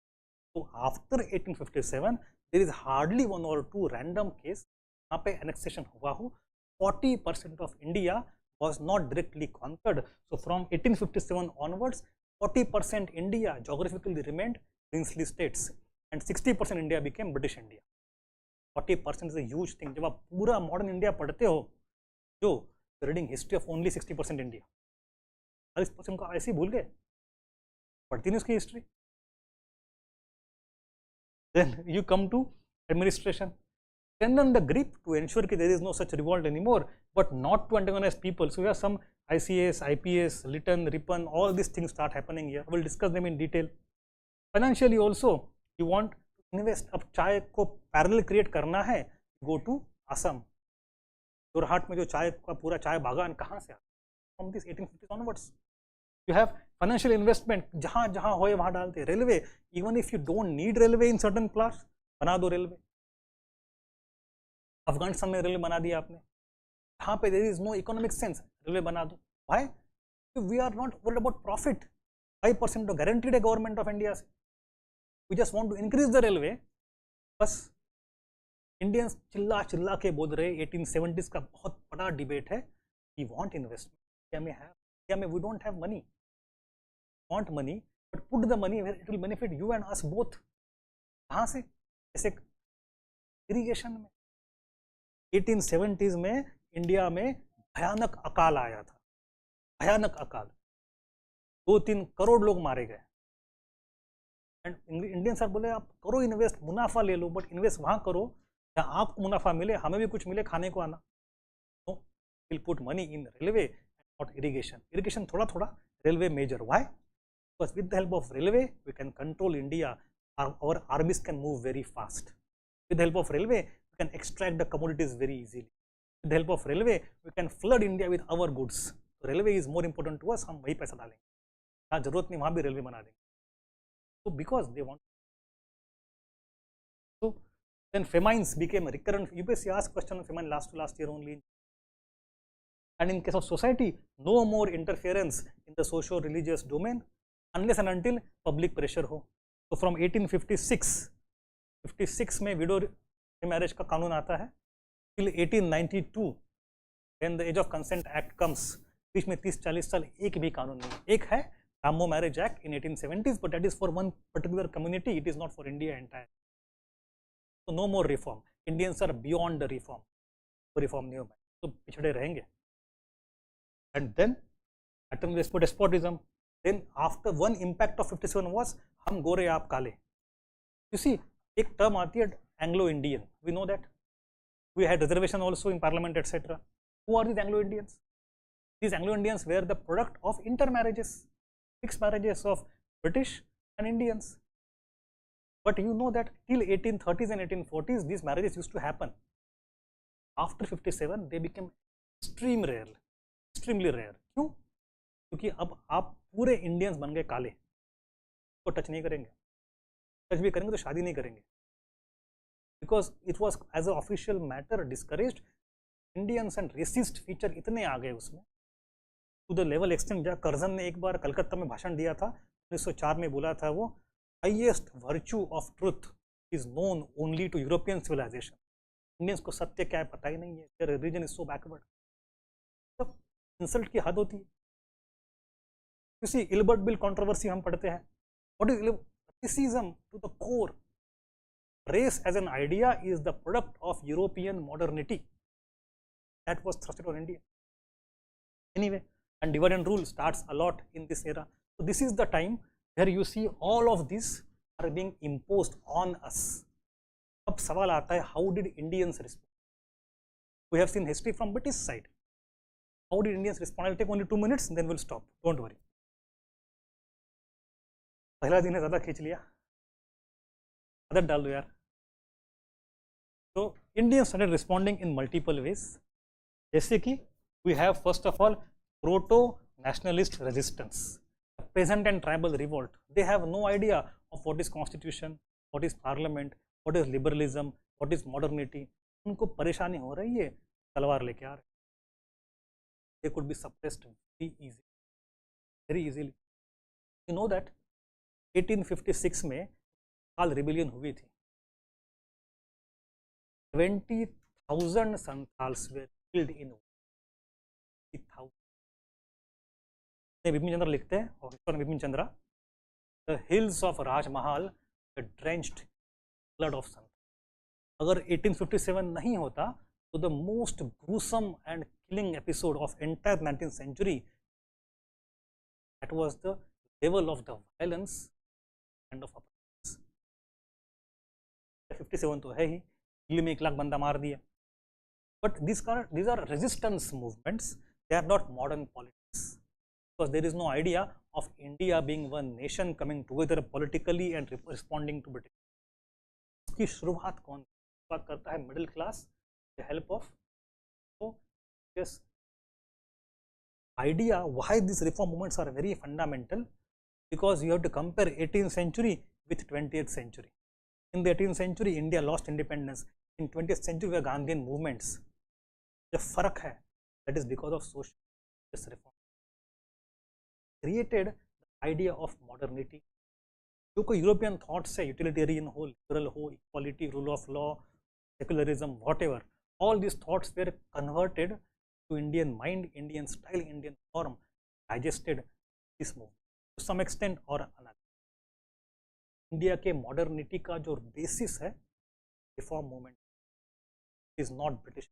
So after 1857, there is hardly one or two random case यहाँ पे annexation हुआ हो. 40% of India was not directly conquered. So from 1857 onwards, 40% India geographically remained princely states, and 60% India became British India. 40% is a huge thing. जब आप पूरा modern India पढ़ते हो, जो reading history of only 60% India, 40% को ऐसे ही भूल गए, पढ़ती नहीं उसकी history. Then you come to administration. Strengthen the grip to ensure that there is no such revolt anymore, but not to antagonize people. So we have some ICS, IPS, Lytton, Ripon, all these things start happening here. We'll discuss them in detail. Financially also, you want to invest. अब चाय को parallel create करना है, go to Assam. Jorhat में जो चाय का पूरा चाय बागान कहाँ से आता है? From this 1850s onwards. You have financial investment. जहाँ जहाँ होए वहाँ डालते. Railway, even if you don't need railway in certain parts, बना दो रेलवे. अफगानिस्तान में रेलवे बना दिया आपने. यहाँ पे there is no economic sense, railway बना दो. Why? We are not worried about profit. 5% तो guaranteed है गवर्नमेंट ऑफ इंडिया से. We just want to increase the railway. बस इंडियंस चिल्ला चिल्ला के बोल रहे 1870s का बहुत बड़ा डिबेट है. We want investment. India में we don't have money. Want money, but put the money where it will benefit you and us both. कहाँ से? जैसे इरिगेशन में 1870s में इंडिया में भयानक अकाल आया था. भयानक अकाल, 2-3 करोड़ लोग मारे गए. एंड इंडियन सर बोले आप करो इन्वेस्ट, मुनाफा ले लो, बट इन्वेस्ट वहाँ करो जहाँ आपको मुनाफा मिले, हमें भी कुछ मिले खाने को आना. No, will put money in railway, not irrigation. Irrigation थोड़ा थोड़ा, railway major. Why? Because with the help of railway, we can control India our armies can move very fast. With the help of railway, we can extract the commodities very easily. With the help of railway, we can flood India with our goods. So railway is more important to us. हम वही पैसा डालेंगे. जहाँ जरूरत नहीं वहाँ भी railway बना देंगे. So because they want. So then famines became recurrent. UPSC asked question on famine last year only. And in case of society, no more interference in the socio-religious domain unless and until public pressure हो. So from 1856 में widow marriage का कानून आता है till 1892 when the age of consent act comes. बीच में 30-40 साल एक भी कानून नहीं. एक है Rammo Marriage Act in 1870s, but that is for one particular community. It is not for India entire. So no more reform. Indians are beyond the reform. तो reform नहीं हो पाए, तो पिछड़े रहेंगे. And then atom despotism. Then after one impact of 57 was हम गोरे आप काले. You see, एक term आती है Anglo-Indian. We know that. We had reservation also in parliament, etc. Who are these Anglo-Indians? These Anglo-Indians were the product of intermarriages, mixed marriages of British and Indians. But you know that till 1830s and 1840s, these marriages used to happen. After 57, they became extremely rare. क्यों? क्योंकि अब आप पूरे Indians बन गए काले, तो touch नहीं करेंगे, टच भी करेंगे तो शादी नहीं करेंगे, because it was as a official matter discouraged. Indians and racist feature इतने आ गए उसमें टू द लेवल एक्सटेंट जहाँ कर्जन ने एक बार कलकत्ता में भाषण दिया था 1904 में, बोला था वो highest virtue of truth is known only to European civilisation. Indians को सत्य क्या है पता ही नहीं है. Their religion is so backward. तो इंसल्ट की हद होती है. किसी इल्बर्ट बिल कंट्रोवर्सी हम पढ़ते हैं. What is criticism to the core. Race as an idea is the product of European modernity that was thrusted on India. Anyway, and divide and rule starts a lot in this era. So this is the time where you see all of these are being imposed on us. अब सवाल आता है, how did Indians respond? We have seen history from British side. How did Indians respond? I'll take only 2 minutes and then we'll stop. Don't worry. पहला दिन है, ज़्यादा खींच लिया, आदत डाल दो यार. So Indians started responding in multiple ways. जैसे कि we have first of all proto-nationalist resistance, peasant and tribal revolt. They have no idea of what is constitution, what is parliament, what is liberalism, what is modernity. उनको परेशानी हो रही है, तलवार लेके आ रहे. They could be suppressed very easily. You know that 1856 में काल रिबेलियन हुई थी. 20,000 Santhals were killed in 20,000. Bipin Chandra लिखते हैं, और Bipin Chandra, the hills of Rajmahal drenched blood of Santhal. अगर 1857 नहीं होता तो the most gruesome and killing episode of entire 19th century, that was the level of the violence and of 57 तो है ही, दिल्ली में 1 लाख बंदा मार दिया. But these are resistance movements. They are not modern politics, because there is no idea of India being one nation coming together politically and responding to British. इसकी शुरुआत कौन शुरुआत करता है? Middle class, the help of. So yes, idea why these reform movements are very fundamental, because you have to compare 18th century with 20th century. In the 18th century, India lost independence. In 20th century, we have Gandhian movements. जो फर्क है, that is because of social reform. Created the idea of modernity. जो कोई European thoughts है, utilitarian हो, liberal हो, equality, rule of law, secularism, whatever, all these thoughts were converted to Indian mind, Indian style, Indian form, digested this movement to some extent or another. India के modernity का जो basis है reform movement is not British.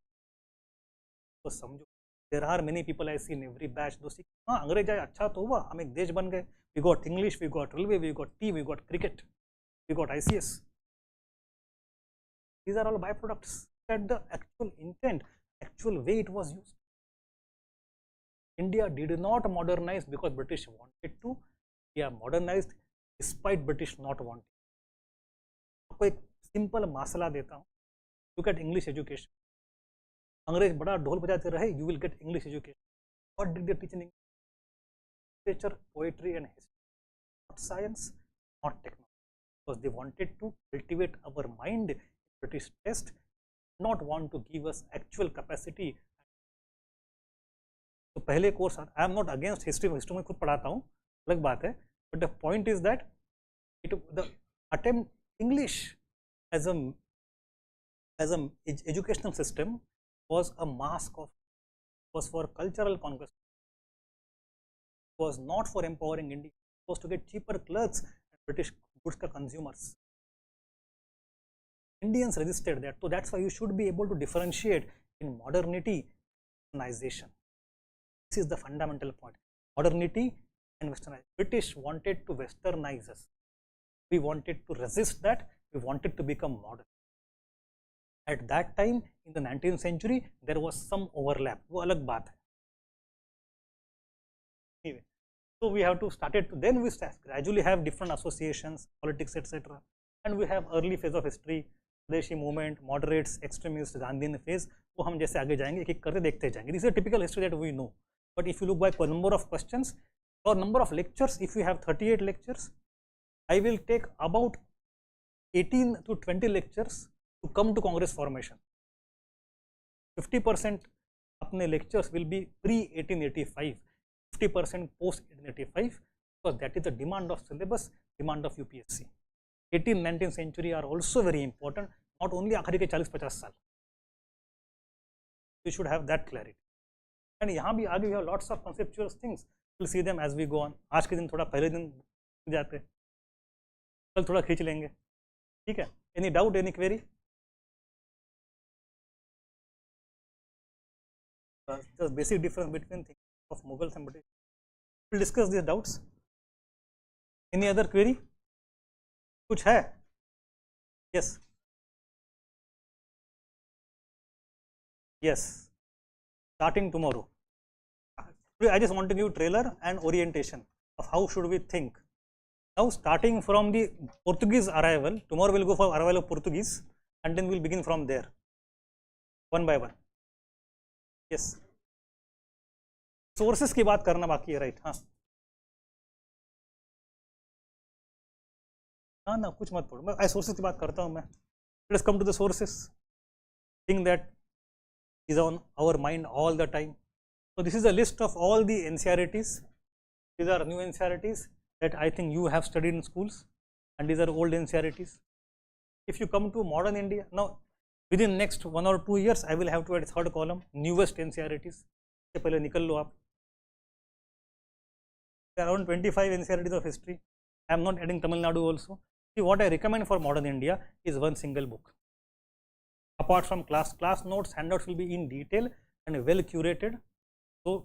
तो समझो, there are many people I see in every batch दो सीख, हाँ अंग्रेज आए अच्छा तो हुआ, हम एक देश बन गए. We got English, we got railway, we got tea, we got cricket, we got ICS. These are all by products. At the actual intent, actual way it was used. India did not modernise because British wanted to. India modernised despite British not wanting. आपको एक simple मसला देता हूँ, look at English education. अंग्रेज बड़ा ढोल बजाते रहे, you will get English education. What did they teach in English? Literature, poetry and history, not science, not technology, because they wanted to cultivate our mind in British test, not want to give us actual capacity. तो पहले course, I am not against history में खुद पढ़ाता हूँ, अलग बात है, but the point is that it the attempt English as a educational system was a mask of, was for cultural conquest, was not for empowering India, was to get cheaper clothes and British goods ka consumers. Indians resisted that, so that's why you should be able to differentiate in modernity and westernization. This is the fundamental point. Modernity and westernization. British wanted to westernize us. We wanted to resist that. We wanted to become modern. At that time in the 19th century there was some overlap, वो अलग बात है. Anyway, so we have to start it, then we gradually have different associations, politics, etc., and we have early phase of history, Swadeshi movement, moderates, extremists, Gandhian phase. वो हम जैसे आगे जाएंगे एक एक करके देखते जाएंगे. This is a typical history that we know, but if you look by number of questions or number of lectures, if you have 38 lectures, I will take about 18 to 20 lectures to come to Congress formation. 50% अपने lectures will be pre-1885, 50% post-1885, because that is the demand of syllabus, demand of UPSC. 18th 19th century are also very important, not only आखिरी के 40-50 साल. We should have that clarity. And यहाँ भी आगे we have lots of conceptual things. We'll see them as we go on. आज के दिन थोड़ा पहले दिन जाते, कल थोड़ा खींच लेंगे, ठीक है? Any doubt, any query? The basic difference between things of Mughals and British. We'll discuss these doubts. Any other query? कुछ है? Yes. Yes. Starting tomorrow. I just want to give trailer and orientation of how should we think. Now starting from the Portuguese arrival, tomorrow we'll go for arrival of Portuguese, and then we'll begin from there, one by one. Yes. Sources की बात करना बाकी है, right? हाँ हाँ ना, कुछ मत पढ़ो, मैं सोर्सेस की बात करता हूँ. मैं let's come to the sources, thing that is on our mind all the time. So this is a list of all the NCERTs. These are new NCERTs that I think you have studied in schools, and these are old NCERTs. If you come to modern India, now within next 1 or 2 years I will have to add third column, newest NCERTs. से पहले निकल लो आप. There are around 25 NCERTs of history. I am not adding Tamil Nadu also. See, what I recommend for modern India is one single book. Apart from class notes, handouts will be in detail and well curated. So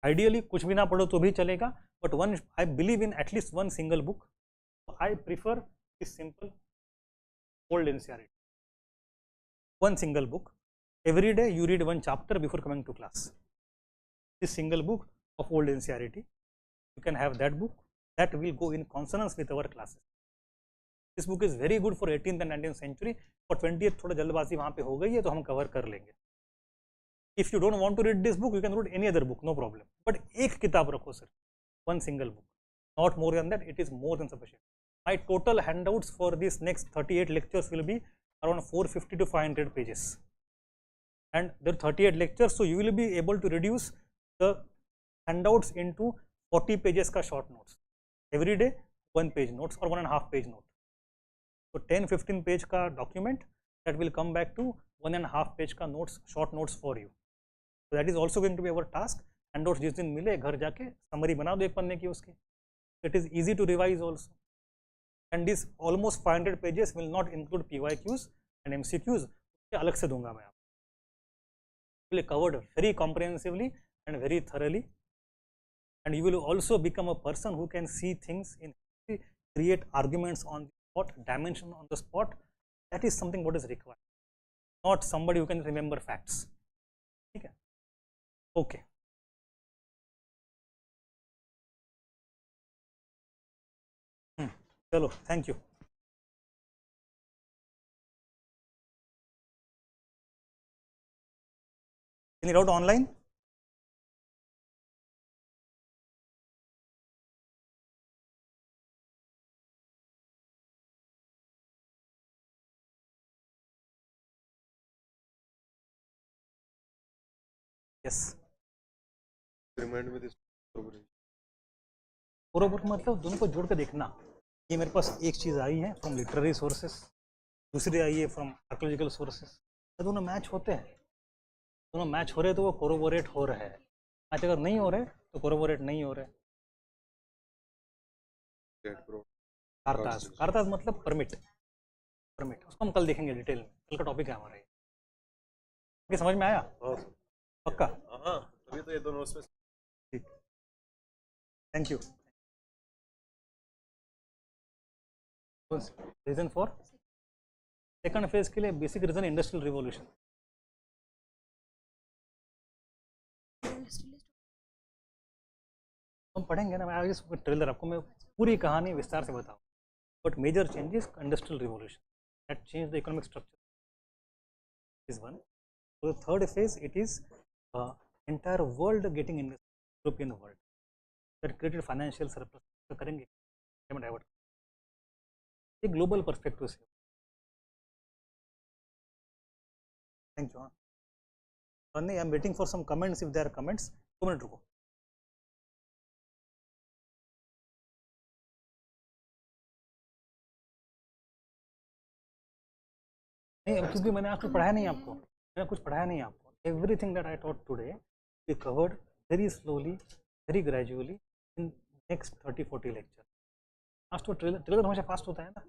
ideally कुछ भी ना पढ़ो तो भी चलेगा, but one, I believe in at least one single book. So I prefer this simple old NCERT. One single book. Every day you read one chapter before coming to class. This single book of old NCERT, you can have that book. That will go in consonance with our classes. This book is very good for 18th and 19th century. For 20th थोड़ा जल्दबाजी वहाँ पे हो गई है तो हम cover कर लेंगे. If you don't want to read this book, you can read any other book, no problem. But एक किताब रखो sir, one single book, not more than that. It is more than sufficient. My total handouts for this next 38 lectures will be around 450 to 500 pages, and there are 38 lectures, so you will be able to reduce the handouts into 40 pages का short notes. Every day 1 page notes or 1.5 page note. So 10-15 page का document that will come back to 1.5 page का notes, short notes for you. So that is also going to be our task. Handouts जिस दिन मिले घर जाके summary बना दो 1 पन्ने की उसकी. It is easy to revise also. And this almost 500 pages will not include PYQs and MCQs. अलग से दूंगा मैं आपको. Will be covered very comprehensively and very thoroughly. And you will also become a person who can see things in history, create arguments on the spot, dimension on the spot. That is something what is required, not somebody who can remember facts. Okay. Okay. Chalo, thank you. Any doubt online? Yes. Remind me this. बरोबर मतलब दोनों को जोड़ के देखना. ये मेरे पास एक चीज़ आई है फ्रॉम लिटरेरी सोर्सेस, दूसरी आई है फ्रॉम आर्कोलॉजिकल सोर्सेस. दोनों मैच होते हैं, दोनों मैच हो रहे तो वो कोरोबोरेट हो रहा है. मैच अगर नहीं हो रहे तो कोरोबोरेट नहीं हो रहे. कारताज, कारताज मतलब परमिट. परमिट उसको हम कल देखेंगे डिटेल में, कल का टॉपिक है हमारा ये. समझ में आया? पक्का? हाँ, तभी तो ये दोनों उसमें. ठीक, thank you. Reason for second phase के लिए बेसिक रीजन इंडस्ट्रियल रिवॉल्यूशन. हम पढ़ेंगे ना, मैं आगे ट्रेलर आपको मैं पूरी कहानी विस्तार से बताऊँ. But major changes industrial revolution that change the economic structure is one. So the third phase, it is entire world getting in European world that created financial surplus. तो करेंगे पेमेंट डाइवर्ट. ये ग्लोबल पर्सपेक्टिव से. Thank you. हाँ नहीं, I am waiting for some comments. If there are comments, 2 minute रुको. नहीं, क्योंकि मैंने आज कुछ पढ़ाया नहीं आपको. मैंने कुछ पढ़ाया नहीं आपको. Everything that I taught today, we covered very slowly, very gradually in next 30-40 lecture. आज तो ट्रेलर हमेशा फास्ट होता है ना.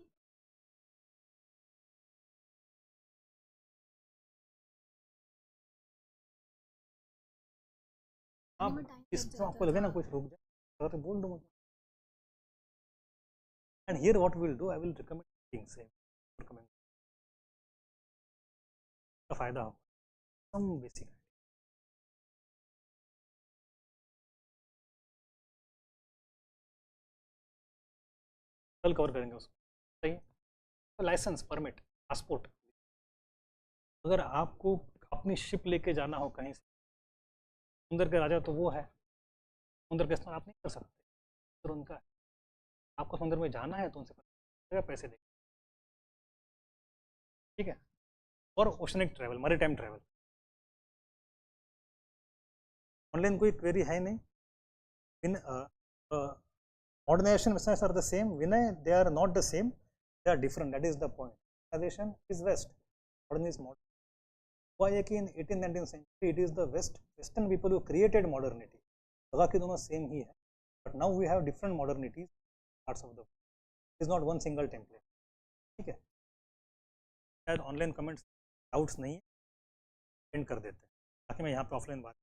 आप इसमें आपको लगे ना कुछ रुक जाए तो बोल दो मुझे. And here what will do, I will recommend things. Recommend का फायदा हो सम बेसिक. कल कवर करेंगे उसको. सही. तो लाइसेंस, परमिट, पासपोर्ट. अगर आपको अपनी शिप लेके जाना हो कहीं से, समुंदर के राजा तो वो है, समुंदर का इस्तेमाल आप नहीं कर सकते, तो उनका है. आपको समुंदर में जाना है तो उनसे पैसे दे. ठीक है. और oceanic travel, maritime travel. Online कोई क्वेरी है नहीं. इन ordination business are the same. Vinay, they are not the same. They are different. That is the point. Organization is West. Modern is modern. Why in 18th-19th century it is the Western people who created modernity. लगा कि दोनों same ही है. But now we have different modernities parts of the world. It is not one single template. ठीक है. शायद online comments doubts नहीं है, send कर देते हैं ताकि मैं यहाँ पे ऑफलाइन बात